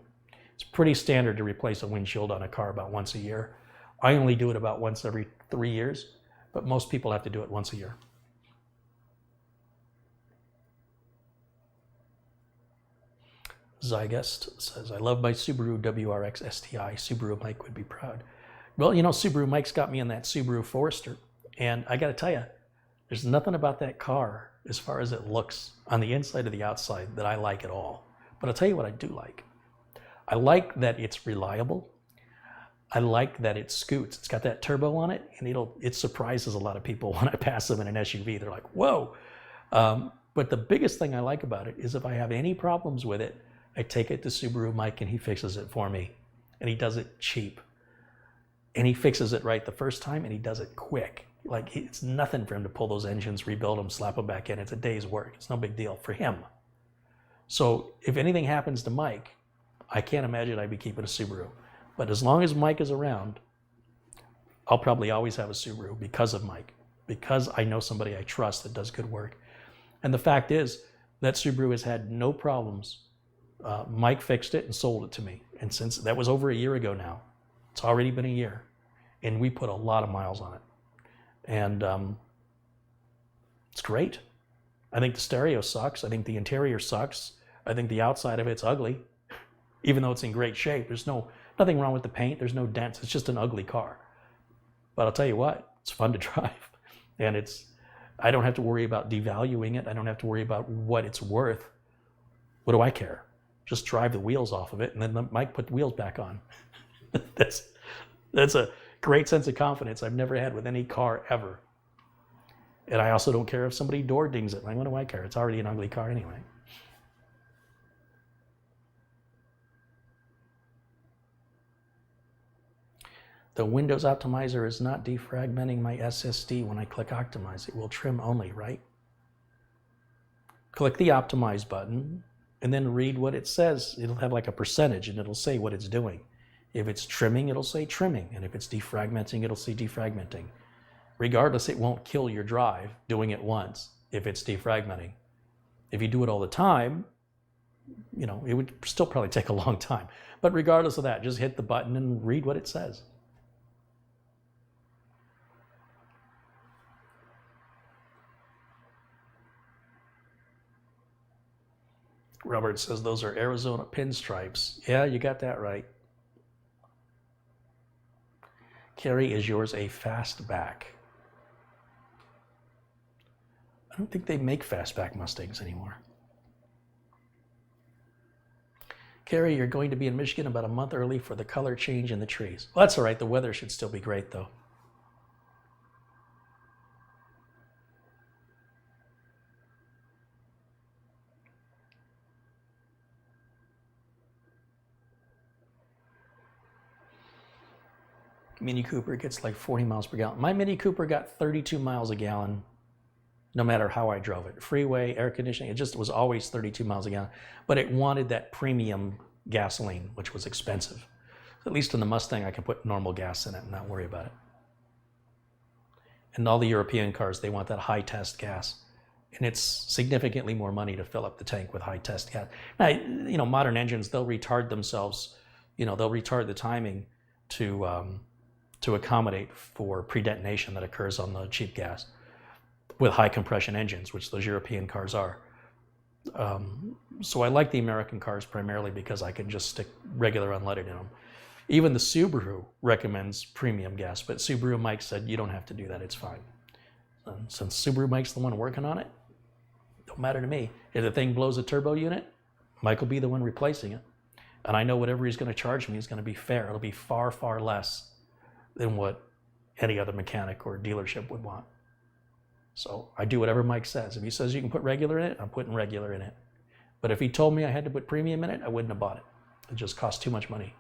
It's pretty standard to replace a windshield on a car about once a year. I only do it about once every 3 years, but most people have to do it once a year. Zygest says, I love my Subaru WRX STI. Subaru Mike would be proud. Well, Subaru Mike's got me in that Subaru Forester. And I got to tell you, there's nothing about that car, as far as it looks on the inside or the outside, that I like at all. But I'll tell you what I do like. I like that it's reliable. I like that it scoots. It's got that turbo on it, and it surprises a lot of people when I pass them in an SUV. They're like, whoa. But the biggest thing I like about it is if I have any problems with it, I take it to Subaru Mike and he fixes it for me. And he does it cheap. And he fixes it right the first time, and he does it quick. Like, it's nothing for him to pull those engines, rebuild them, slap them back in. It's a day's work. It's no big deal for him. So if anything happens to Mike, I can't imagine I'd be keeping a Subaru. But as long as Mike is around, I'll probably always have a Subaru because of Mike, because I know somebody I trust that does good work. And the fact is that Subaru has had no problems. Mike fixed it and sold it to me. And since that was over a year ago now, it's already been a year, and we put a lot of miles on it. And it's great. I think the stereo sucks. I think the interior sucks. I think the outside of it's ugly, even though it's in great shape. There's nothing wrong with the paint. There's no dents. It's just an ugly car. But I'll tell you what, it's fun to drive. And I don't have to worry about devaluing it. I don't have to worry about what it's worth. What do I care? Just drive the wheels off of it, and then Mike put the wheels back on. That's a great sense of confidence I've never had with any car ever. And I also don't care if somebody door dings it. Like, what do I care? It's already an ugly car anyway. The Windows Optimizer is not defragmenting my SSD when I click Optimize. It will trim only, right? Click the Optimize button and then read what it says. It'll have like a percentage and it'll say what it's doing. If it's trimming, it'll say trimming. And if it's defragmenting, it'll say defragmenting. Regardless, it won't kill your drive doing it once if it's defragmenting. If you do it all the time, you know, it would still probably take a long time. But regardless of that, just hit the button and read what it says. Robert says those are Arizona pinstripes. Yeah, you got that right. Carey, is yours a fastback? I don't think they make fastback Mustangs anymore. Carey, you're going to be in Michigan about a month early for the color change in the trees. Well, that's all right. The weather should still be great, though. Mini Cooper gets like 40 miles per gallon. My Mini Cooper got 32 miles a gallon no matter how I drove it. Freeway, air conditioning, it just was always 32 miles a gallon. But it wanted that premium gasoline, which was expensive. At least in the Mustang, I can put normal gas in it and not worry about it. And all the European cars, they want that high test gas. And it's significantly more money to fill up the tank with high test gas. Now, you know, modern engines, they'll retard themselves, you know, they'll retard the timing to accommodate for pre-detonation that occurs on the cheap gas with high compression engines, which those European cars are. So I like the American cars primarily because I can just stick regular unleaded in them. Even the Subaru recommends premium gas, but Subaru Mike said, you don't have to do that, it's fine. Since Subaru Mike's the one working on it, don't matter to me. If the thing blows a turbo unit, Mike will be the one replacing it. And I know whatever he's gonna charge me is gonna be fair. It'll be far, far less than what any other mechanic or dealership would want. So I do whatever Mike says. If he says you can put regular in it, I'm putting regular in it. But if he told me I had to put premium in it, I wouldn't have bought it. It just cost too much money.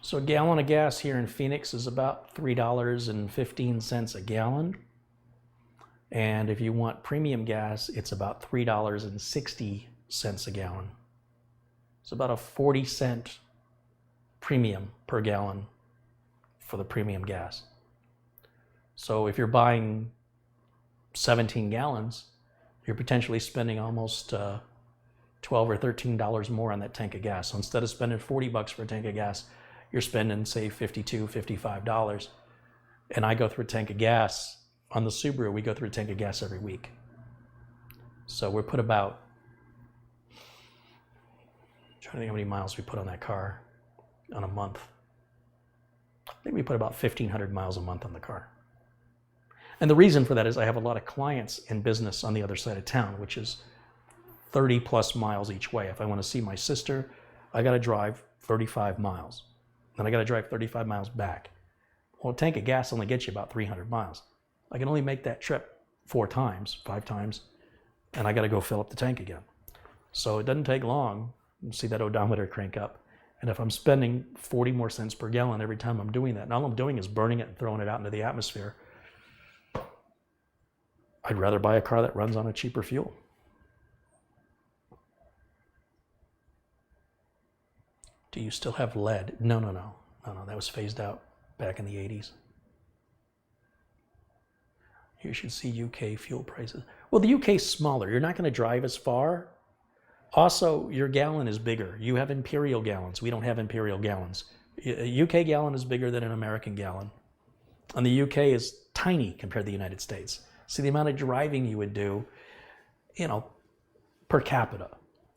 So a gallon of gas here in Phoenix is about $3.15 a gallon. And if you want premium gas, it's about $3.60 a gallon. It's about a 40-cent premium per gallon for the premium gas. So if you're buying 17 gallons, you're potentially spending almost $12 or $13 more on that tank of gas. So instead of spending 40 bucks for a tank of gas, you're spending, say, $52, $55. And I go through a tank of gas. On the Subaru, we go through a tank of gas every week. So we put about, I'm trying to think how many miles we put on that car on a month. I think we put about 1,500 miles a month on the car. And the reason for that is I have a lot of clients in business on the other side of town, which is 30 plus miles each way. If I want to see my sister, I got to drive 35 miles. Then I got to drive 35 miles back. Well, a tank of gas only gets you about 300 miles. I can only make that trip 4 times, 5 times, and I got to go fill up the tank again. So it doesn't take long. You see that odometer crank up. And if I'm spending 40 more cents per gallon every time I'm doing that, and all I'm doing is burning it and throwing it out into the atmosphere, I'd rather buy a car that runs on a cheaper fuel. Do you still have lead? No, that was phased out back in the 80s. You should see UK fuel prices. Well, the UK is smaller. You're not going to drive as far. Also, your gallon is bigger. You have imperial gallons. We don't have imperial gallons. A UK gallon is bigger than an American gallon. And the UK is tiny compared to the United States. See, the amount of driving you would do, per capita,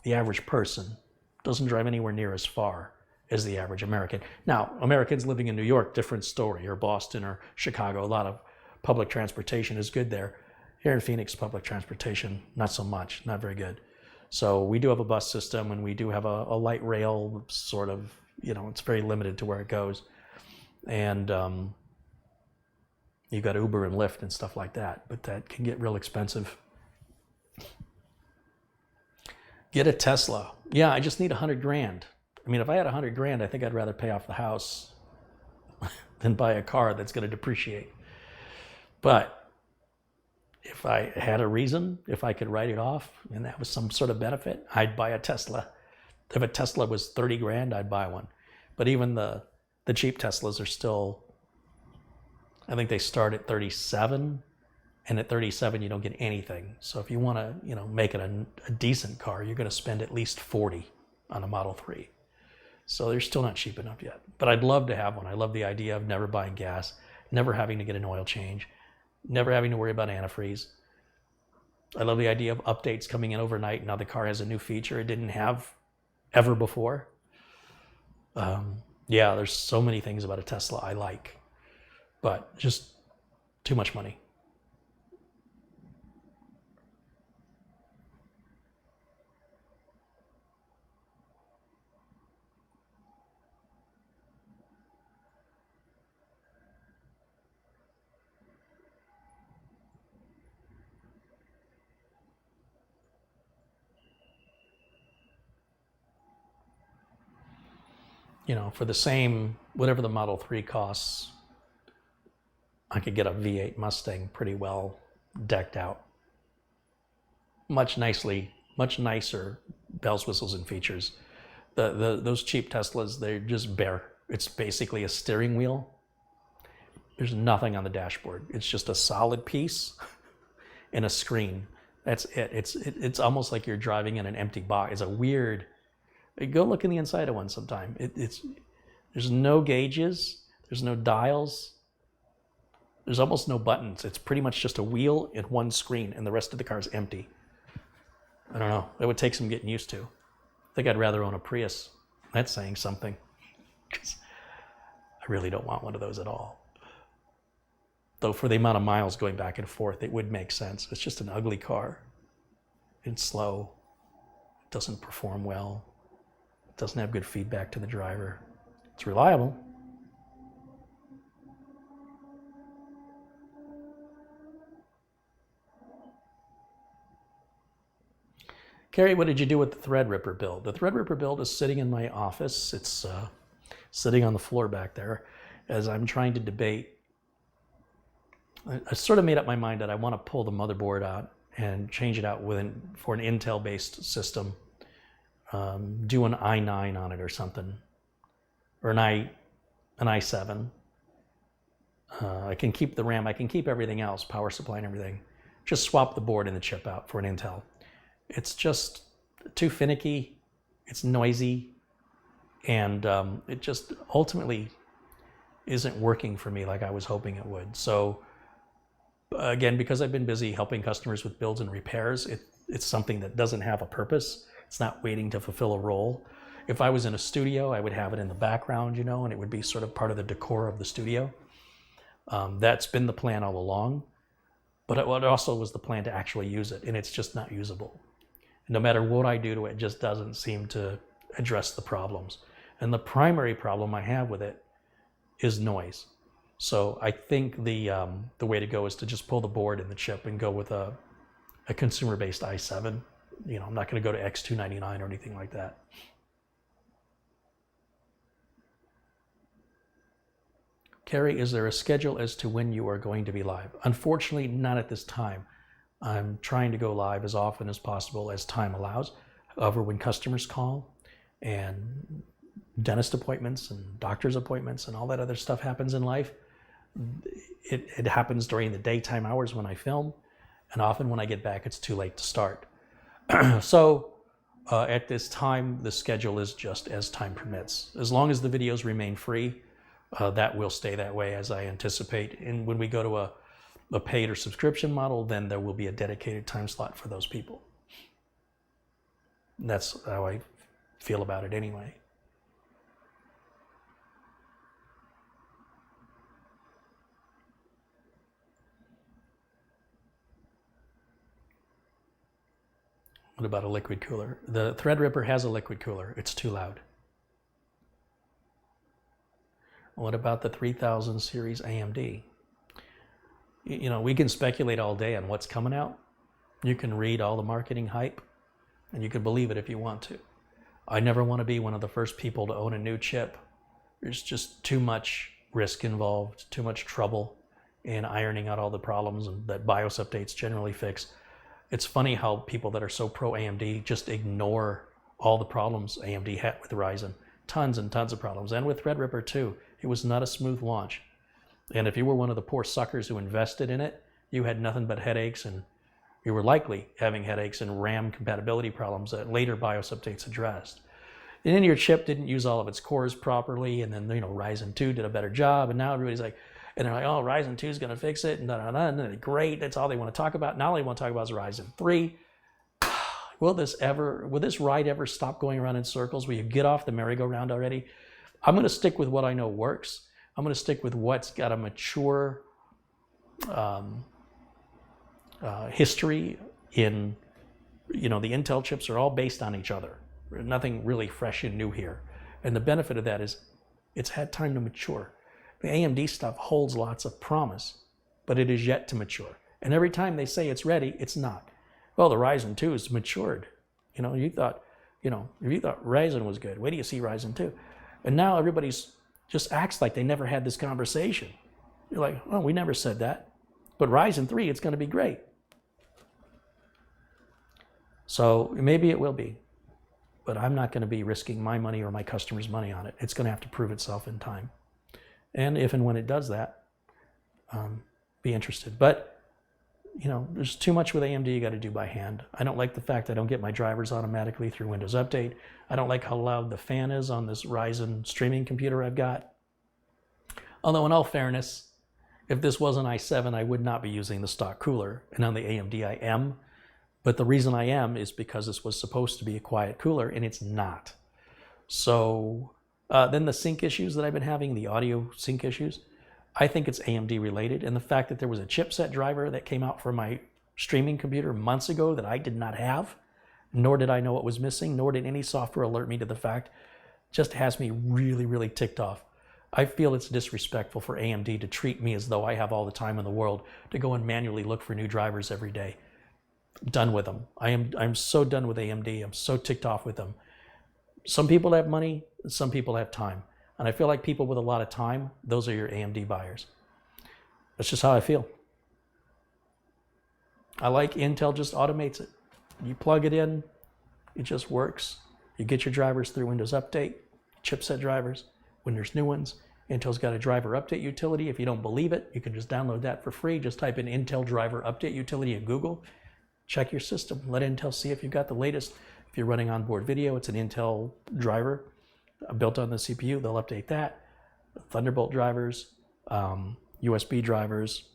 the average person doesn't drive anywhere near as far as the average American. Now, Americans living in New York, different story, or Boston or Chicago, a lot of public transportation is good there. Here in Phoenix, public transportation, not so much, not very good. So we do have a bus system, and we do have a light rail sort of, it's very limited to where it goes. And you've got Uber and Lyft and stuff like that, but that can get real expensive. Get a Tesla. Yeah, I just need $100,000. I mean, if I had $100,000, I think I'd rather pay off the house than buy a car that's going to depreciate. But if I had a reason, if I could write it off and that was some sort of benefit, I'd buy a Tesla. If a Tesla was $30,000, I'd buy one. But even the cheap Teslas are still, I think they start at 37, and at 37 you don't get anything. So if you want to, make it a decent car, you're going to spend at least 40 on a Model 3. So they're still not cheap enough yet. But I'd love to have one. I love the idea of never buying gas, never having to get an oil change, never having to worry about antifreeze. I love the idea of updates coming in overnight. Now the car has a new feature it didn't have ever before. Yeah, there's so many things about a Tesla I like, but just too much money. For the same, whatever the Model 3 costs, I could get a V8 Mustang pretty well decked out. Much nicer bells, whistles, and features. Those cheap Teslas, they're just bare. It's basically a steering wheel. There's nothing on the dashboard. It's just a solid piece and a screen. That's it. It's almost like you're driving in an empty box. It's a weird. Go look in the inside of one sometime. There's no gauges, there's no dials, there's almost no buttons. It's pretty much just a wheel and one screen, and the rest of the car is empty. I don't know. It would take some getting used to. I think I'd rather own a Prius. That's saying something, because I really don't want one of those at all. Though for the amount of miles going back and forth, it would make sense. It's just an ugly car. It's slow. It doesn't perform well. It doesn't have good feedback to the driver. It's reliable. Carey, what did you do with the Threadripper build? The Threadripper build is sitting in my office. It's sitting on the floor back there as I'm trying to debate. I sort of made up my mind that I want to pull the motherboard out and change it out for an Intel-based system. Do an i9 on it or something, or an i7. I can keep the RAM, I can keep everything else, power supply and everything. Just swap the board and the chip out for an Intel. It's just too finicky, it's noisy, and it just ultimately isn't working for me like I was hoping it would. So again, because I've been busy helping customers with builds and repairs, it's something that doesn't have a purpose. It's not waiting to fulfill a role. If I was in a studio, I would have it in the background, and it would be sort of part of the decor of the studio. That's been the plan all along, but it also was the plan to actually use it, and it's just not usable. No matter what I do to it, it just doesn't seem to address the problems. And the primary problem I have with it is noise. So I think the way to go is to just pull the board and the chip and go with a consumer-based i7. I'm not going to go to X299 or anything like that. Carey, is there a schedule as to when you are going to be live? Unfortunately, not at this time. I'm trying to go live as often as possible as time allows. However, when customers call and dentist appointments and doctor's appointments and all that other stuff happens in life. It happens during the daytime hours when I film, and often when I get back, it's too late to start. So at this time, the schedule is just as time permits. As long as the videos remain free, that will stay that way as I anticipate. And when we go to a paid or subscription model, then there will be a dedicated time slot for those people. That's how I feel about it anyway. What about a liquid cooler? The Threadripper has a liquid cooler. It's too loud. What about the 3000 series AMD? You know, we can speculate all day on what's coming out. You can read all the marketing hype, and you can believe it if you want to. I never want to be one of the first people to own a new chip. There's just too much risk involved, too much trouble in ironing out all the problems that BIOS updates generally fix. It's funny how people that are so pro AMD just ignore all the problems AMD had with Ryzen. Tons and tons of problems, and with Threadripper too. It was not a smooth launch. And if you were one of the poor suckers who invested in it, you had nothing but headaches, and you were likely having headaches and RAM compatibility problems that later BIOS updates addressed. And then your chip didn't use all of its cores properly, and then Ryzen 2 did a better job, and now everybody's like, and they're like, oh, Ryzen 2 is going to fix it, and and great, that's all they want to talk about. Now all they want to talk about is Ryzen 3. Will this ride ever stop going around in circles? Will you get off the merry-go-round already? I'm going to stick with what I know works. I'm going to stick with what's got a mature history in, the Intel chips are all based on each other. There's nothing really fresh and new here. And the benefit of that is it's had time to mature. The AMD stuff holds lots of promise, but it is yet to mature. And every time they say it's ready, it's not. Well, the Ryzen 2 is matured. You thought Ryzen was good. Wait till you see Ryzen 2. And now everybody's just acts like they never had this conversation. You're like, oh, we never said that. But Ryzen 3, it's going to be great. So maybe it will be. But I'm not going to be risking my money or my customers' money on it. It's going to have to prove itself in time. And if and when it does that, be interested. But, there's too much with AMD you got to do by hand. I don't like the fact I don't get my drivers automatically through Windows Update. I don't like how loud the fan is on this Ryzen streaming computer I've got. Although in all fairness, if this was an i7, I would not be using the stock cooler. And on the AMD I am. But the reason I am is because this was supposed to be a quiet cooler, and it's not. So then the sync issues that I've been having, the audio sync issues, I think it's AMD related. And the fact that there was a chipset driver that came out for my streaming computer months ago that I did not have, nor did I know it was missing, nor did any software alert me to the fact, just has me really, really ticked off. I feel it's disrespectful for AMD to treat me as though I have all the time in the world to go and manually look for new drivers every day. Done with them. I'm so done with AMD. I'm so ticked off with them. Some people have money, some people have time. And I feel like people with a lot of time, those are your AMD buyers. That's just how I feel. I like Intel just automates it. You plug it in, it just works. You get your drivers through Windows Update, chipset drivers. When there's new ones, Intel's got a driver update utility. If you don't believe it, you can just download that for free. Just type in Intel driver update utility in Google. Check your system. Let Intel see if you've got the latest. If you're running onboard video, it's an Intel driver built on the CPU. They'll update that. Thunderbolt drivers, USB drivers,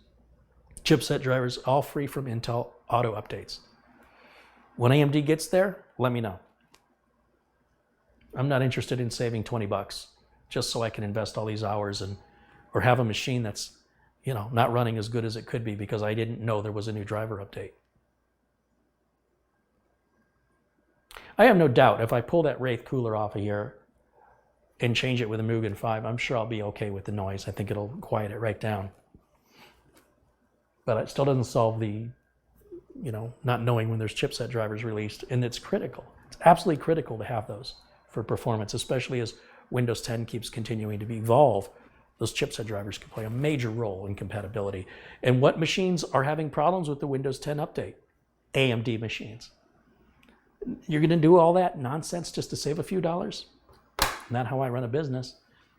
chipset drivers, all free from Intel auto updates. When AMD gets there, let me know. I'm not interested in saving $20 just so I can invest all these hours or have a machine that's, not running as good as it could be because I didn't know there was a new driver update. I have no doubt if I pull that Wraith cooler off of here and change it with a Mugen 5, I'm sure I'll be okay with the noise. I think it'll quiet it right down. But it still doesn't solve the, not knowing when there's chipset drivers released. And it's critical. It's absolutely critical to have those for performance, especially as Windows 10 keeps continuing to evolve. Those chipset drivers can play a major role in compatibility. And what machines are having problems with the Windows 10 update? AMD machines. You're going to do all that nonsense just to save a few dollars? not how I run a business.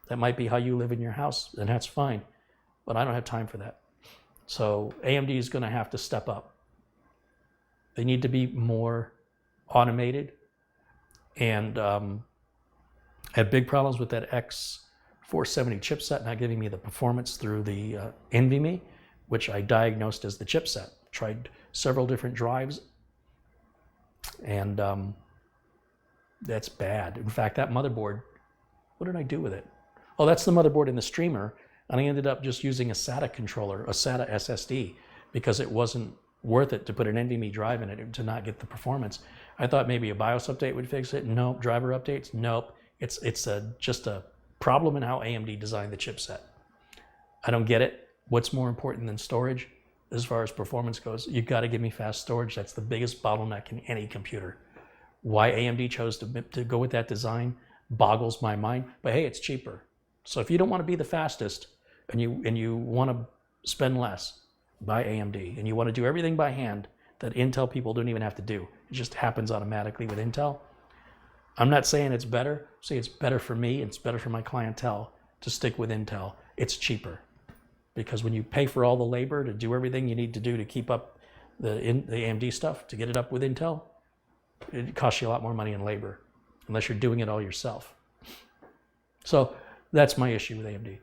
That might be how you live in your house, and that's fine. But I don't have time for that. So AMD is going to have to step up. They need to be more automated. And I had big problems with that X470 chipset not giving me the performance through the NVMe, which I diagnosed as the chipset. Tried several different drives, and that's bad. In fact, that motherboard, what did I do with it? Oh, that's the motherboard in the streamer, and I ended up just using a SATA controller, a SATA SSD, because it wasn't worth it to put an NVMe drive in it to not get the performance. I thought maybe a BIOS update would fix it. Nope. Driver updates? Nope. It's just a problem in how AMD designed the chipset. I don't get it. What's more important than storage as far as performance goes? You got to give me fast storage. That's the biggest bottleneck in any computer. Why AMD chose to go with that design boggles my mind. But hey, it's cheaper. So if you don't want to be the fastest and you want to spend less, buy AMD. And you want to do everything by hand that Intel people don't even have to do. It just happens automatically with Intel. I'm not saying it's better. I'm saying it's better for me. It's better for my clientele to stick with Intel. It's cheaper. Because when you pay for all the labor to do everything you need to do to keep up the AMD stuff, to get it up with Intel, it costs you a lot more money in labor, unless you're doing it all yourself. So that's my issue with AMD.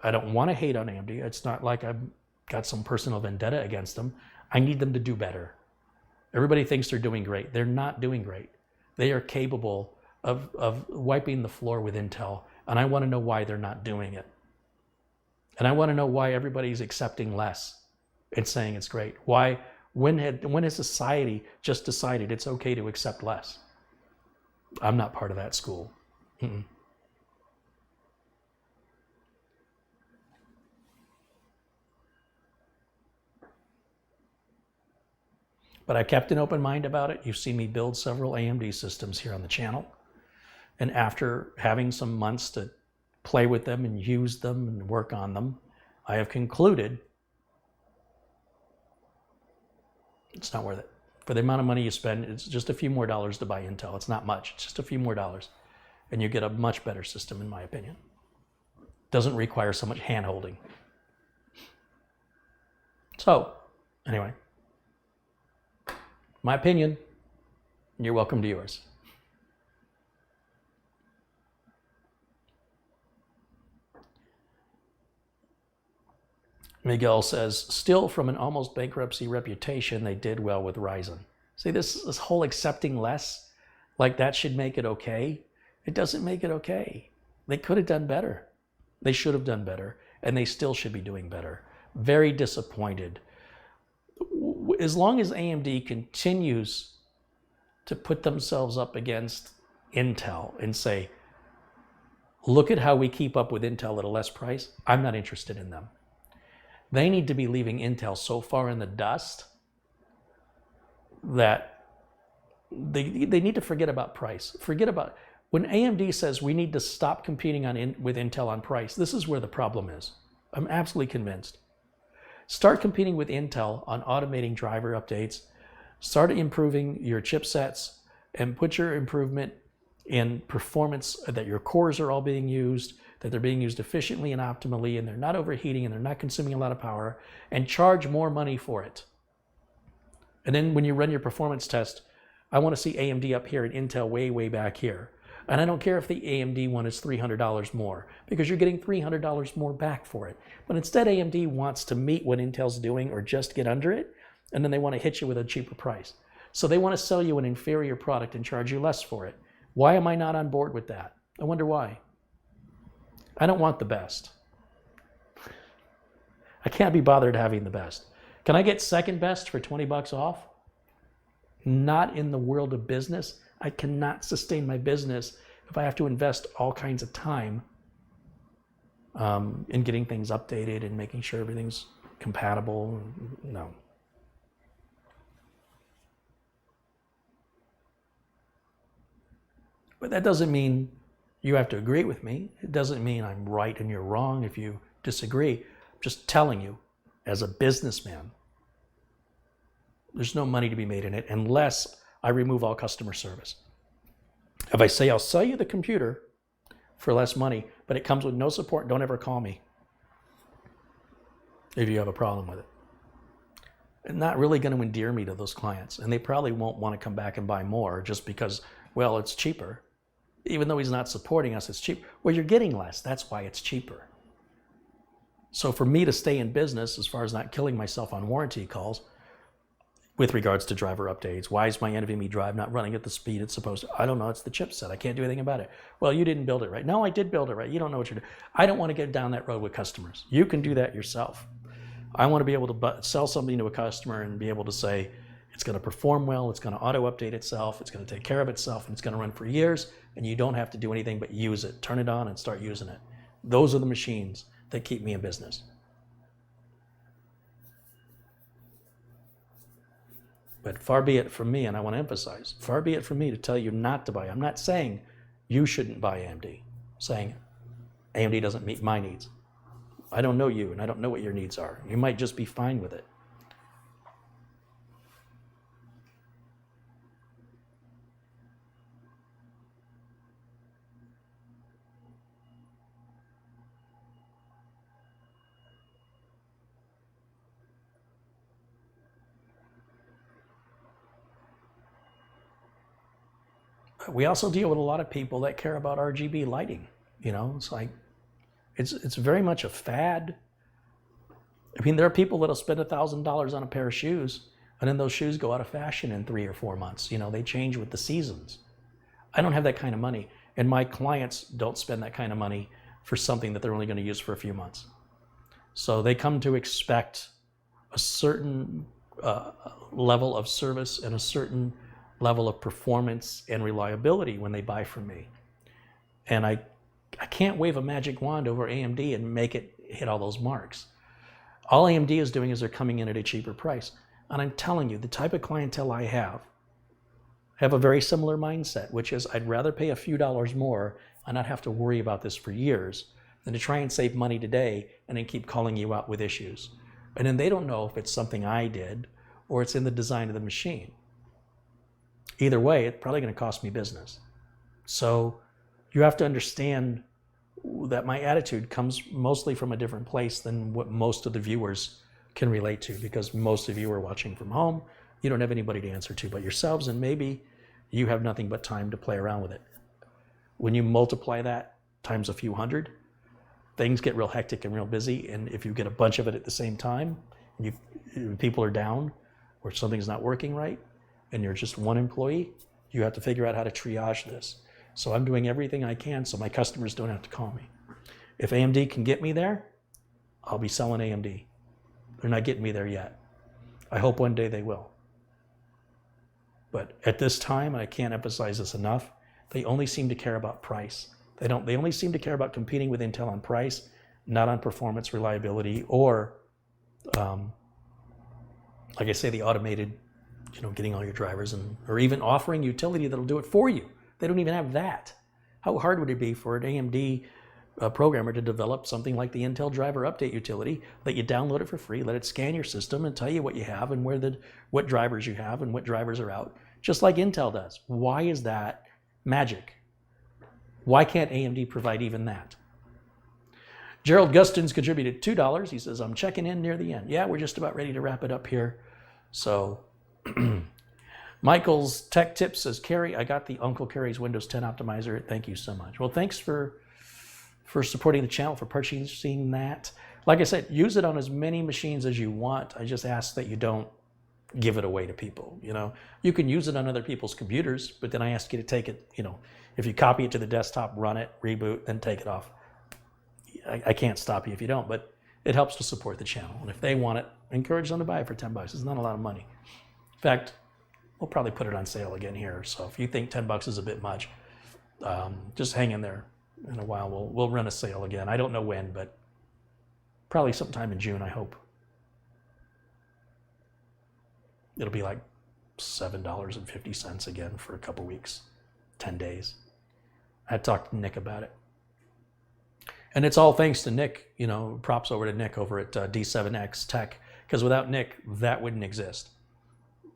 I don't want to hate on AMD. It's not like I've got some personal vendetta against them. I need them to do better. Everybody thinks they're doing great. They're not doing great. They are capable of wiping the floor with Intel, and I want to know why they're not doing it. And I want to know why everybody's accepting less and saying it's great. Why, when has society just decided it's okay to accept less? I'm not part of that school. Mm-mm. But I kept an open mind about it. You've seen me build several AMD systems here on the channel. And after having some months to play with them and use them and work on them, I have concluded it's not worth it. For the amount of money you spend, it's just a few more dollars to buy Intel. It's not much. It's just a few more dollars. And you get a much better system, in my opinion. Doesn't require so much hand-holding. So, anyway. My opinion, you're welcome to yours. Miguel says, still from an almost bankruptcy reputation, they did well with Ryzen. See, this whole accepting less, like that should make it okay. It doesn't make it okay. They could have done better. They should have done better, and they still should be doing better. Very disappointed. As long as AMD continues to put themselves up against Intel and say, look at how we keep up with Intel at a less price, I'm not interested in them. They need to be leaving Intel so far in the dust that they need to forget about price. Forget about, when AMD says we need to stop competing with Intel on price, this is where the problem is. I'm absolutely convinced. Start competing with Intel on automating driver updates. Start improving your chipsets and put your improvement in performance, that your cores are all being used, that they're being used efficiently and optimally, and they're not overheating and they're not consuming a lot of power, and charge more money for it. And then when you run your performance test, I want to see AMD up here and Intel way, way back here. And I don't care if the AMD one is $300 more, because you're getting $300 more back for it. But instead, AMD wants to meet what Intel's doing or just get under it, and then they want to hit you with a cheaper price. So they want to sell you an inferior product and charge you less for it. Why am I not on board with that? I wonder why. I don't want the best. I can't be bothered having the best. Can I get second best for 20 bucks off? Not in the world of business. I cannot sustain my business if I have to invest all kinds of time in getting things updated and making sure everything's compatible. No. But that doesn't mean you have to agree with me. It doesn't mean I'm right and you're wrong if you disagree. I'm just telling you, as a businessman, there's no money to be made in it unless I remove all customer service. If I say I'll sell you the computer, for less money, but it comes with no support. Don't ever call me if you have a problem with it. It's not really going to endear me to those clients, and they probably won't want to come back and buy more just because, well, it's cheaper. Even though he's not supporting us, it's cheap. Well, you're getting less. That's why it's cheaper. So for me to stay in business, as far as not killing myself on warranty calls, with regards to driver updates, why is my NVMe drive not running at the speed it's supposed to? I don't know. It's the chipset. I can't do anything about it. Well, you didn't build it right. No, I did build it right. You don't know what you're doing. I don't want to get down that road with customers. You can do that yourself. I want to be able to sell something to a customer and be able to say, it's going to perform well, it's going to auto-update itself, it's going to take care of itself, and it's going to run for years, and you don't have to do anything but use it. Turn it on and start using it. Those are the machines that keep me in business. But far be it from me, and I want to emphasize, far be it from me to tell you not to buy. I'm not saying you shouldn't buy AMD. I'm saying AMD doesn't meet my needs. I don't know you, and I don't know what your needs are. You might just be fine with it. We also deal with a lot of people that care about RGB lighting. You know, it's like, it's very much a fad. I mean, there are people that'll spend $1,000 on a pair of shoes, and then those shoes go out of fashion in 3 or 4 months. You know, they change with the seasons. I don't have that kind of money, and my clients don't spend that kind of money for something that they're only going to use for a few months. So they come to expect a certain level of service and a certain level of performance and reliability when they buy from me. And I can't wave a magic wand over AMD and make it hit all those marks. All AMD is doing is they're coming in at a cheaper price. And I'm telling you, the type of clientele I have a very similar mindset, which is I'd rather pay a few dollars more and not have to worry about this for years than to try and save money today and then keep calling you out with issues. And then they don't know if it's something I did or it's in the design of the machine. Either way, it's probably going to cost me business. So you have to understand that my attitude comes mostly from a different place than what most of the viewers can relate to, because most of you are watching from home. You don't have anybody to answer to but yourselves, and maybe you have nothing but time to play around with it. When you multiply that times a few hundred, things get real hectic and real busy, and if you get a bunch of it at the same time, and people are down or something's not working right, and you're just one employee, you have to figure out how to triage this. So I'm doing everything I can so my customers don't have to call me. If AMD can get me there, I'll be selling AMD. They're not getting me there yet. I hope one day they will. But at this time, and I can't emphasize this enough, they only seem to care about price. They only seem to care about competing with Intel on price, not on performance, reliability, or, like I say, the automated, getting all your drivers, or even offering utility that'll do it for you. They don't even have that. How hard would it be for an AMD programmer to develop something like the Intel driver update utility, let you download it for free, let it scan your system and tell you what you have and what drivers you have and what drivers are out, just like Intel does? Why is that magic? Why can't AMD provide even that? Gerald Gustin's contributed $2. He says, I'm checking in near the end. Yeah, we're just about ready to wrap it up here. So Michael's Tech Tip says, Carey, I got the Uncle Carey's Windows 10 optimizer. Thank you so much. Well, thanks for supporting the channel, for purchasing that. Like I said, use it on as many machines as you want. I just ask that you don't give it away to people. You can use it on other people's computers, but then I ask you to take it, if you copy it to the desktop, run it, reboot, then take it off. I can't stop you if you don't, but it helps to support the channel. And if they want it, encourage them to buy it for $10. It's not a lot of money. In fact, we'll probably put it on sale again here. So if you think $10 is a bit much, just hang in there. In a while, we'll run a sale again. I don't know when, but probably sometime in June, I hope. It'll be like $7.50 again for a couple weeks, 10 days. I talked to Nick about it. And it's all thanks to Nick, props over to Nick over at D7X Tech, because without Nick, that wouldn't exist.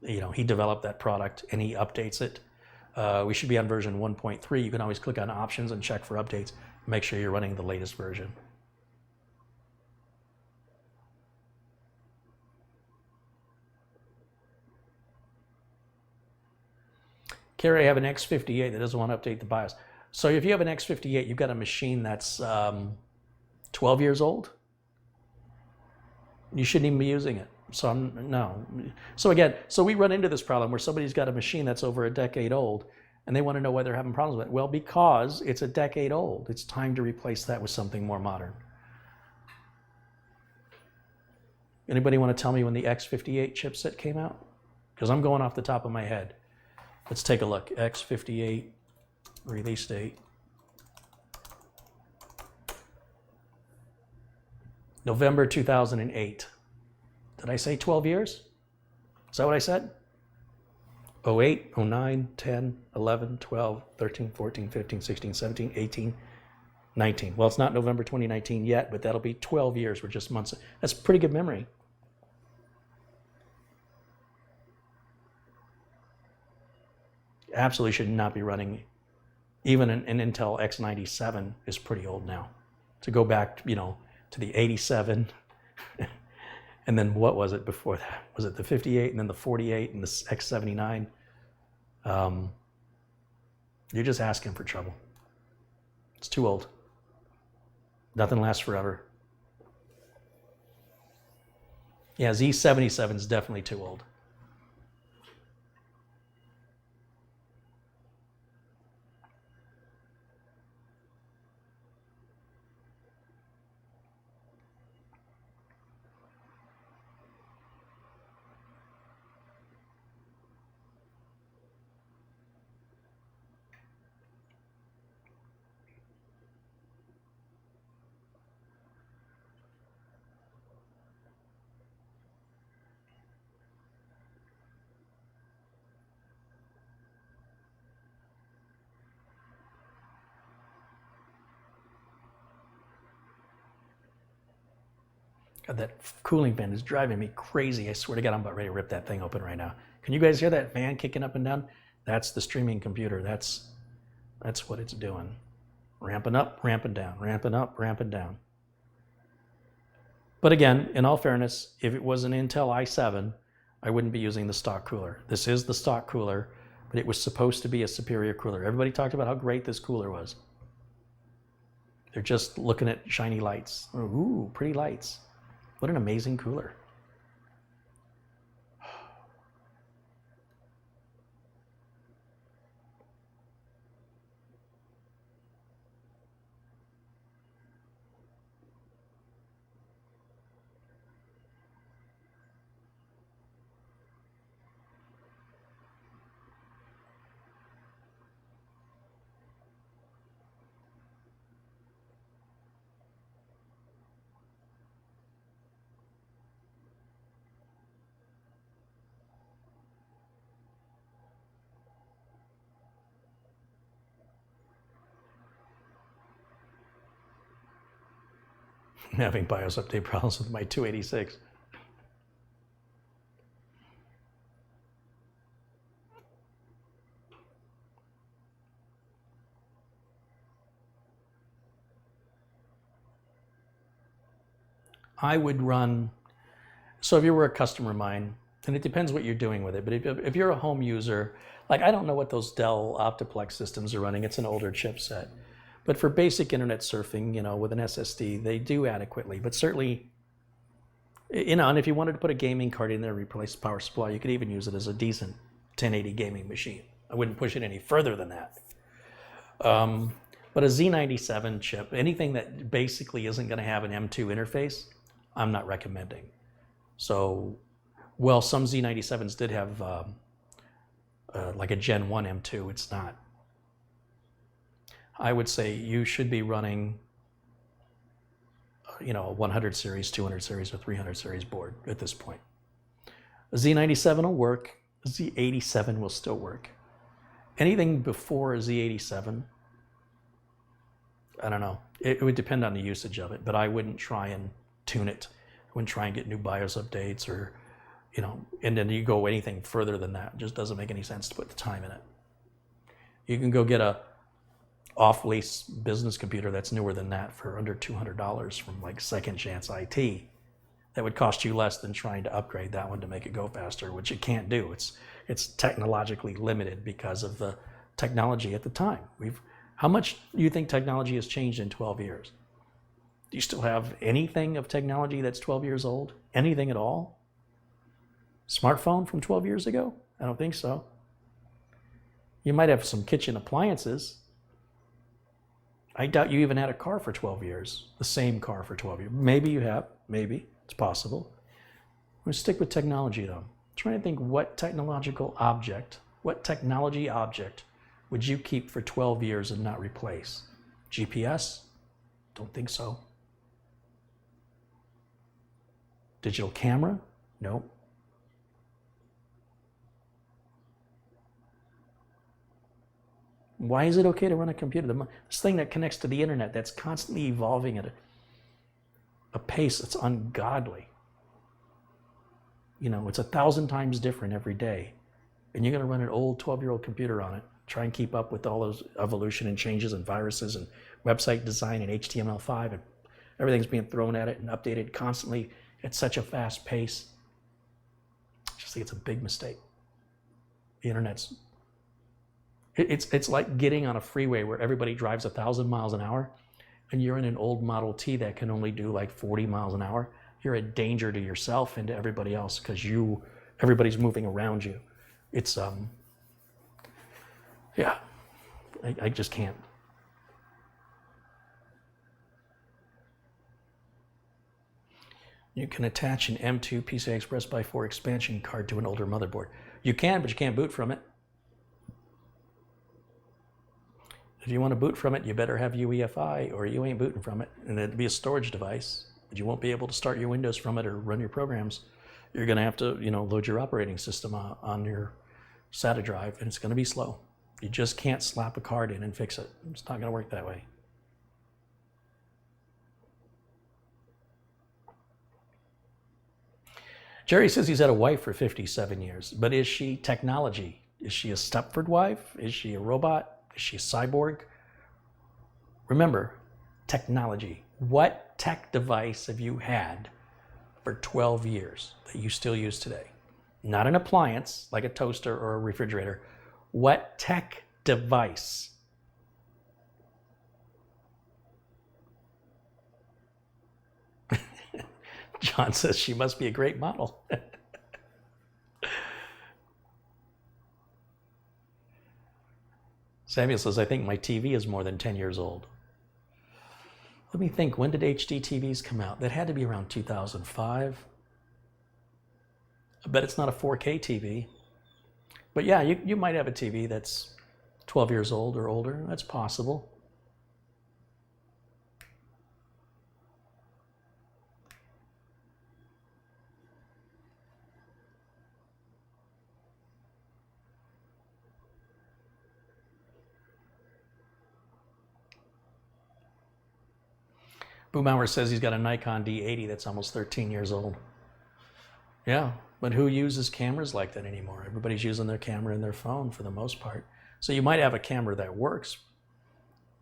He developed that product and he updates it. We should be on version 1.3. You can always click on options and check for updates. Make sure you're running the latest version. Carey, I have an X58 that doesn't want to update the BIOS. So if you have an X58, you've got a machine that's 12 years old. You shouldn't even be using it. So no. So again, so we run into this problem where somebody's got a machine that's over a decade old and they want to know why they're having problems with it. Well, because it's a decade old. It's time to replace that with something more modern. Anybody want to tell me when the X58 chipset came out? Because I'm going off the top of my head. Let's take a look. X58 release date. November 2008. Did I say 12 years? Is that what I said? 08, 09, 10, 11, 12, 13, 14, 15, 16, 17, 18, 19. Well, it's not November 2019 yet, but that'll be 12 years. We're just months. That's pretty good memory. Absolutely should not be running. Even an Intel X97 is pretty old now. To go back, you know, to the 87, and then what was it before that? Was it the 58 and then the 48 and the X79? You're just asking for trouble. It's too old. Nothing lasts forever. Yeah, Z77 is definitely too old. God, that cooling fan is driving me crazy. I swear to God, I'm about ready to rip that thing open right now. Can you guys hear that fan kicking up and down? That's the streaming computer. That's what it's doing. Ramping up, ramping down, ramping up, ramping down. But again, in all fairness, if it was an Intel i7, I wouldn't be using the stock cooler. This is the stock cooler, but it was supposed to be a superior cooler. Everybody talked about how great this cooler was. They're just looking at shiny lights. Ooh, pretty lights. What an amazing cooler. I'm having BIOS update problems with my 286. I would run, so if you were a customer of mine, and it depends what you're doing with it, but if you're a home user, like I don't know what those Dell Optiplex systems are running, it's an older chipset. But for basic internet surfing, you know, with an SSD, they do adequately. But certainly, you know, and if you wanted to put a gaming card in there and replace the power supply, you could even use it as a decent 1080 gaming machine. I wouldn't push it any further than that. But a Z97 chip, anything that basically isn't going to have an M2 interface, I'm not recommending. So, well, some Z97s did have like a Gen 1 M2. It's not. I would say you should be running, you know, a 100 series, 200 series, or 300 series board at this point. A Z97 will work. A Z87 will still work. Anything before a Z87, I don't know. It would depend on the usage of it, but I wouldn't try and tune it. I wouldn't try and get new BIOS updates or, you know, and then you go anything further than that. It just doesn't make any sense to put the time in it. You can go get a off-lease business computer that's newer than that for under $200 from like Second Chance IT. That would cost you less than trying to upgrade that one to make it go faster, which it can't do. It's technologically limited because of the technology at the time. How much do you think technology has changed in 12 years? Do you still have anything of technology that's 12 years old? Anything at all? Smartphone from 12 years ago? I don't think so. You might have some kitchen appliances. I doubt you even had a car for 12 years, the same car for 12 years. Maybe you have, maybe, it's possible. I'm gonna stick with technology though. I'm trying to think what technology object would you keep for 12 years and not replace? GPS? Don't think so. Digital camera? Nope. Why is it okay to run a computer? This thing that connects to the internet that's constantly evolving at a pace that's ungodly. You know, it's 1,000 times different every day. And you're going to run an old 12-year-old computer on it, try and keep up with all those evolution and changes and viruses and website design and HTML5, and everything's being thrown at it and updated constantly at such a fast pace. I just think it's a big mistake. The internet's It's like getting on a freeway where everybody drives 1,000 miles an hour and you're in an old Model T that can only do like 40 miles an hour. You're a danger to yourself and to everybody else because everybody's moving around you. It's, yeah, I just can't. You can attach an M2 PCI Express by 4 expansion card to an older motherboard. You can, but you can't boot from it. If you want to boot from it, you better have UEFI or you ain't booting from it. And it'd be a storage device, but you won't be able to start your Windows from it or run your programs. You're going to have to, load your operating system on your SATA drive, and it's going to be slow. You just can't slap a card in and fix it. It's not going to work that way. Jerry says he's had a wife for 57 years, but is she technology? Is she a Stepford wife? Is she a robot? Is she a cyborg? Remember, technology. What tech device have you had for 12 years that you still use today? Not an appliance like a toaster or a refrigerator. What tech device? John says she must be a great model. Samuel says, I think my TV is more than 10 years old. Let me think, when did HD TVs come out? That had to be around 2005. I bet it's not a 4K TV. But yeah, you might have a TV that's 12 years old or older. That's possible. Boomhauer says he's got a Nikon D80 that's almost 13 years old. Yeah, but who uses cameras like that anymore? Everybody's using their camera in their phone for the most part. So you might have a camera that works,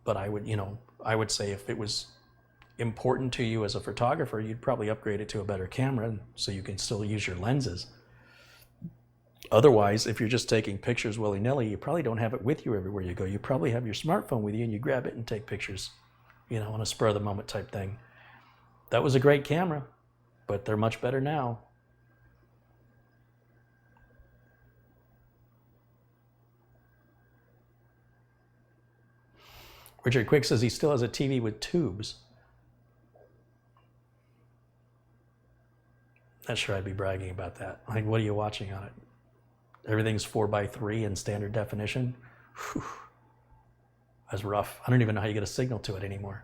but I would say if it was important to you as a photographer, you'd probably upgrade it to a better camera so you can still use your lenses. Otherwise, if you're just taking pictures willy-nilly, you probably don't have it with you everywhere you go. You probably have your smartphone with you and you grab it and take pictures, on a spur of the moment type thing. That was a great camera, but they're much better now. Richard Quick says he still has a TV with tubes. Not sure I'd be bragging about that. Like, what are you watching on it? Everything's 4:3 in standard definition. Whew. That's rough. I don't even know how you get a signal to it anymore.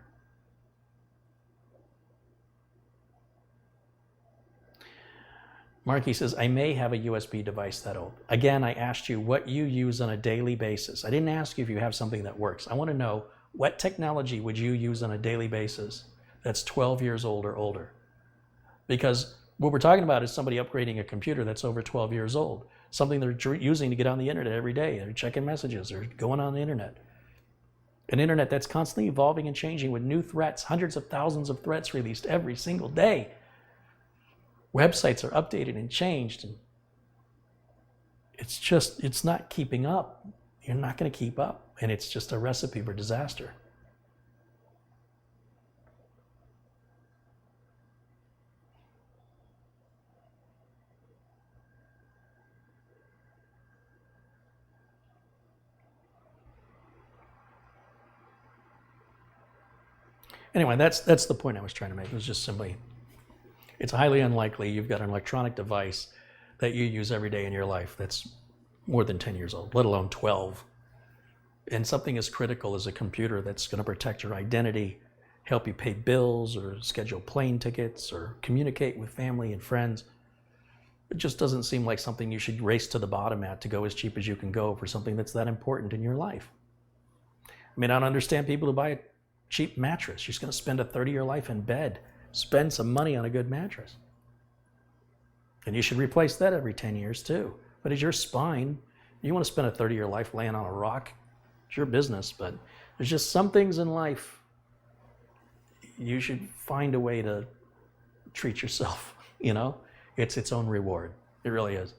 Marky says, I may have a USB device that old. Again, I asked you what you use on a daily basis. I didn't ask you if you have something that works. I want to know, what technology would you use on a daily basis that's 12 years old or older? Because what we're talking about is somebody upgrading a computer that's over 12 years old, something they're using to get on the internet every day. They're checking messages, they're going on the internet. An internet that's constantly evolving and changing with new threats, hundreds of thousands of threats released every single day. Websites are updated and changed, and it's not keeping up. You're not going to keep up, and it's just a recipe for disaster. Anyway, that's the point I was trying to make. It was just simply, it's highly unlikely you've got an electronic device that you use every day in your life that's more than 10 years old, let alone 12. And something as critical as a computer that's going to protect your identity, help you pay bills or schedule plane tickets or communicate with family and friends. It just doesn't seem like something you should race to the bottom at to go as cheap as you can go for something that's that important in your life. I mean, I don't understand people who buy a cheap mattress. You're just going to spend a third of your life in bed. Spend some money on a good mattress. And you should replace that every 10 years too. But as your spine, you want to spend a third of your life laying on a rock, it's your business. But there's just some things in life you should find a way to treat yourself, you know? It's its own reward. It really is.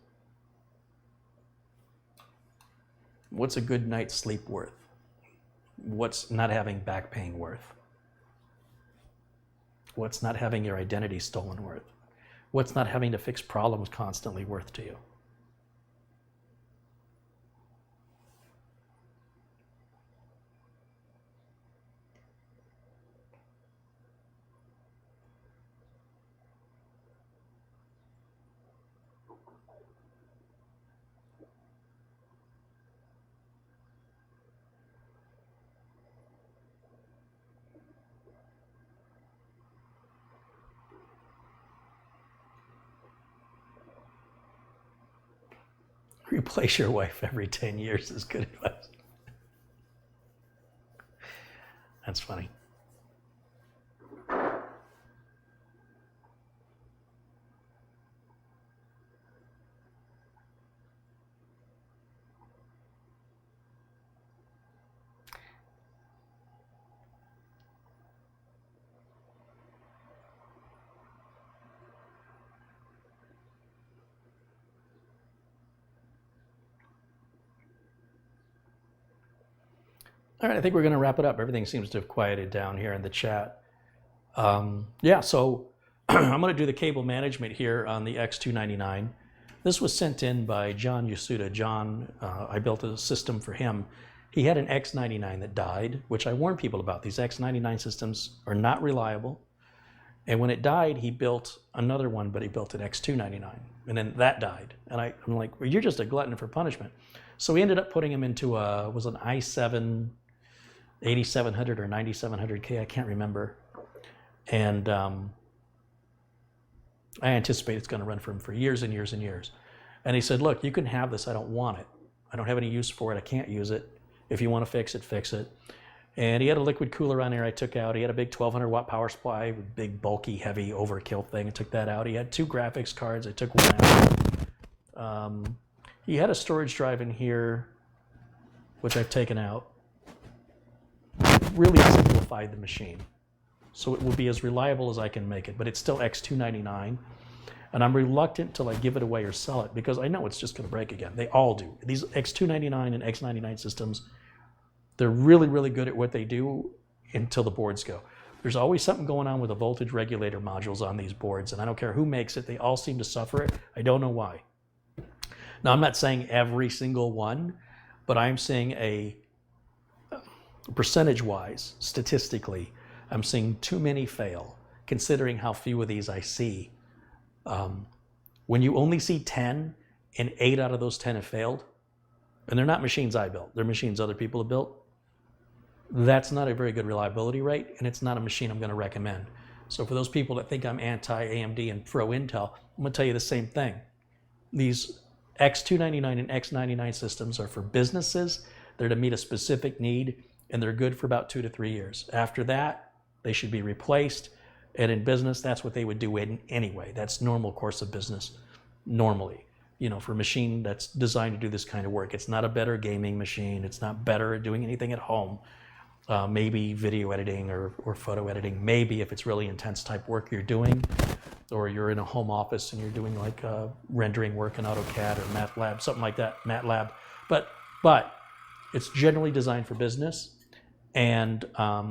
What's a good night's sleep worth? What's not having back pain worth? What's not having your identity stolen worth? What's not having to fix problems constantly worth to you? Replace your wife every 10 years is good advice. That's funny. All right, I think we're going to wrap it up. Everything seems to have quieted down here in the chat. Yeah, so I'm going to do the cable management here on the X299. This was sent in by John Yasuda. John, I built a system for him. He had an X99 that died, which I warned people about. These X99 systems are not reliable. And when it died, he built another one, but he built an X299. And then that died. And I'm like, well, you're just a glutton for punishment. So we ended up putting him into was an i7 8700 or 9700K, I can't remember. And I anticipate it's going to run for him for years and years and years. And he said, look, you can have this. I don't want it. I don't have any use for it. I can't use it. If you want to fix it, fix it. And he had a liquid cooler on there I took out. He had a big 1200 watt power supply, big, bulky, heavy overkill thing. I took that out. He had 2 graphics cards. I took one out. He had a storage drive in here, which I've taken out. Really simplified the machine. So it will be as reliable as I can make it, but it's still X299. And I'm reluctant to like give it away or sell it because I know it's just going to break again. They all do. These X299 and X99 systems, they're really, really good at what they do until the boards go. There's always something going on with the voltage regulator modules on these boards, and I don't care who makes it, they all seem to suffer it. I don't know why. Now, I'm not saying every single one, but I'm saying a percentage-wise, statistically, I'm seeing too many fail, considering how few of these I see. When you only see 10 and 8 out of those 10 have failed, and they're not machines I built, they're machines other people have built, that's not a very good reliability rate, and it's not a machine I'm going to recommend. So for those people that think I'm anti-AMD and pro-Intel, I'm going to tell you the same thing. These X299 and X99 systems are for businesses. They're to meet a specific need, and they're good for about 2 to 3 years. After that, they should be replaced. And in business, that's what they would do anyway. That's normal course of business, normally. You know, for a machine that's designed to do this kind of work. It's not a better gaming machine. It's not better at doing anything at home. maybe video editing or photo editing, maybe if it's really intense type work you're doing, or you're in a home office and you're doing like rendering work in AutoCAD or MATLAB, something like that, MATLAB. But it's generally designed for business, and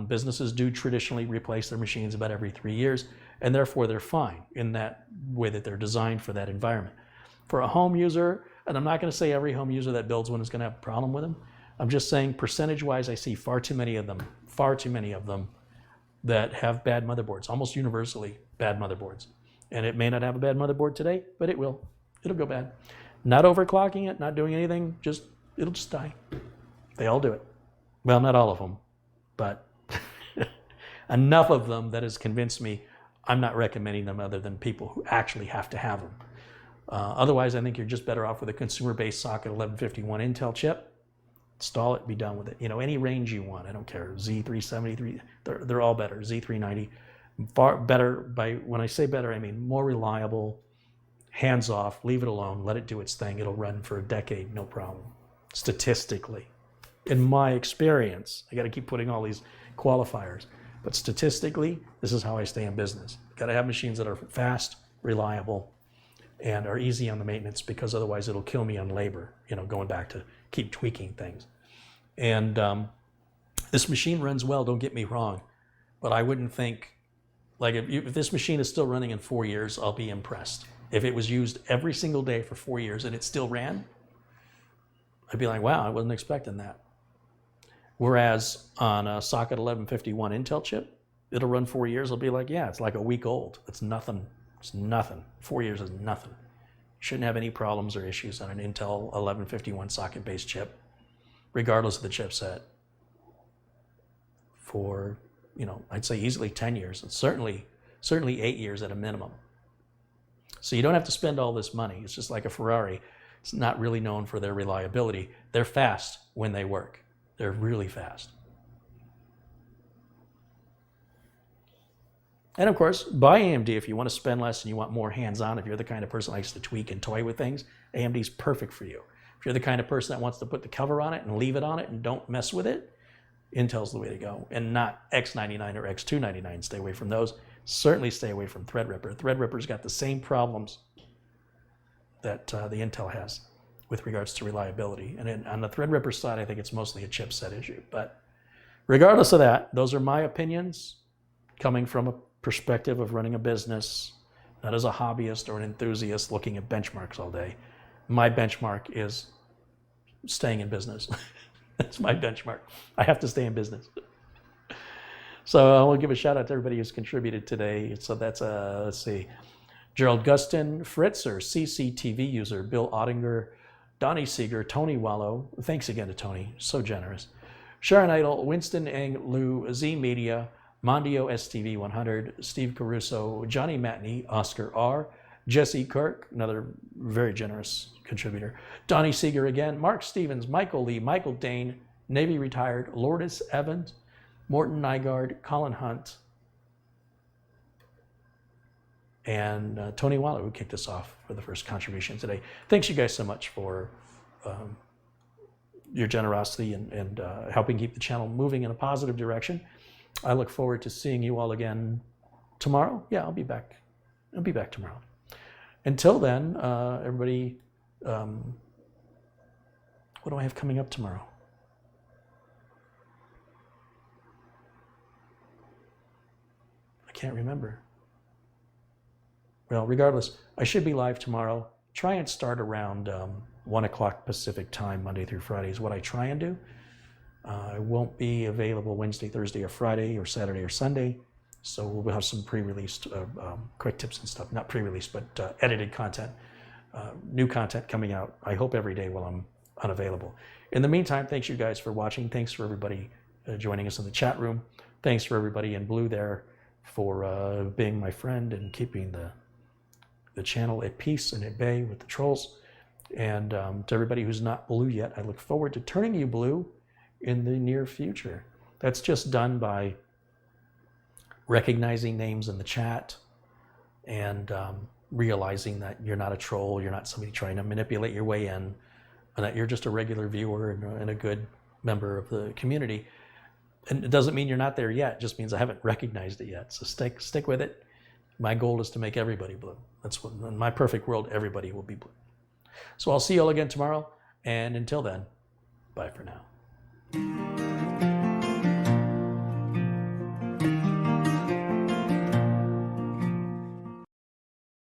businesses do traditionally replace their machines about every 3 years, and therefore they're fine in that way that they're designed for that environment. For a home user, and I'm not going to say every home user that builds one is going to have a problem with them, I'm just saying percentage-wise, I see far too many of them that have bad motherboards, almost universally bad motherboards. And it may not have a bad motherboard today, but it will. It'll go bad. Not overclocking it, not doing anything, it'll just die. They all do it. Well, not all of them, but enough of them that has convinced me I'm not recommending them other than people who actually have to have them. Otherwise, I think you're just better off with a consumer-based socket 1151 Intel chip. Install it, be done with it. You know, any range you want, I don't care. Z373, they're all better. Z390, far better. When I say better, I mean more reliable, hands off, leave it alone, let it do its thing. It'll run for a decade, no problem. Statistically, in my experience, I got to keep putting all these qualifiers, but statistically, this is how I stay in business. Got to have machines that are fast, reliable, and are easy on the maintenance, because otherwise it'll kill me on labor, you know, going back to keep tweaking things. And this machine runs well, don't get me wrong, but I wouldn't think, like if this machine is still running in 4 years, I'll be impressed. If it was used every single day for 4 years and it still ran, I'd be like, wow, I wasn't expecting that. Whereas on a socket 1151 Intel chip, it'll run 4 years, I'll be like, yeah, it's like a week old. It's nothing. It's nothing. 4 years is nothing. You shouldn't have any problems or issues on an Intel 1151 socket-based chip, regardless of the chipset, for, you know, I'd say easily 10 years, and certainly 8 years at a minimum. So you don't have to spend all this money. It's just like a Ferrari. It's not really known for their reliability. They're fast when they work. They're really fast. And of course, buy AMD if you want to spend less and you want more hands-on. If you're the kind of person that likes to tweak and toy with things, AMD's perfect for you. If you're the kind of person that wants to put the cover on it and leave it on it and don't mess with it, Intel's the way to go. And not X99 or X299. Stay away from those. Certainly stay away from Threadripper. Threadripper's got the same problems that the Intel has with regards to reliability. And on the Threadripper side, I think it's mostly a chipset issue. But regardless of that, those are my opinions coming from a perspective of running a business, not as a hobbyist or an enthusiast looking at benchmarks all day. My benchmark is staying in business. That's my benchmark. I have to stay in business. So I want to give a shout out to everybody who's contributed today. So that's, let's see, Gerald Gustin, Fritzer, CCTV user, Bill Ottinger, Donnie Seeger, Tony Wallow. Thanks again to Tony, so generous. Sharon Idle, Winston Eng Liu, Z Media, Mondio STV 100, Steve Caruso, Johnny Matney, Oscar R, Jesse Kirk, another very generous contributor, Donnie Seeger again, Mark Stevens, Michael Lee, Michael Dane, Navy retired, Lourdes Evans, Morton Nygaard, Colin Hunt, and Tony Waller, who kicked us off for the first contribution today. Thanks you guys so much for your generosity and helping keep the channel moving in a positive direction. I look forward to seeing you all again tomorrow. Yeah, I'll be back. I'll be back tomorrow. Until then, everybody, what do I have coming up tomorrow? I can't remember. Well, regardless, I should be live tomorrow. Try and start around 1 o'clock Pacific time, Monday through Friday is what I try and do. I won't be available Wednesday, Thursday, or Friday, or Saturday, or Sunday. So we'll have some pre-released quick tips and stuff. Not pre-released, but edited content, new content coming out, I hope every day while I'm unavailable. In the meantime, thanks you guys for watching. Thanks for everybody joining us in the chat room. Thanks for everybody in blue there for being my friend and keeping the channel at peace and at bay with the trolls. And to everybody who's not blue yet, I look forward to turning you blue in the near future. That's just done by recognizing names in the chat and realizing that you're not a troll, you're not somebody trying to manipulate your way in, and that you're just a regular viewer and a good member of the community. And it doesn't mean you're not there yet. It just means I haven't recognized it yet. So stick with it. My goal is to make everybody blue. That's what, in my perfect world, everybody will be blue. So I'll see you all again tomorrow. And until then, bye for now.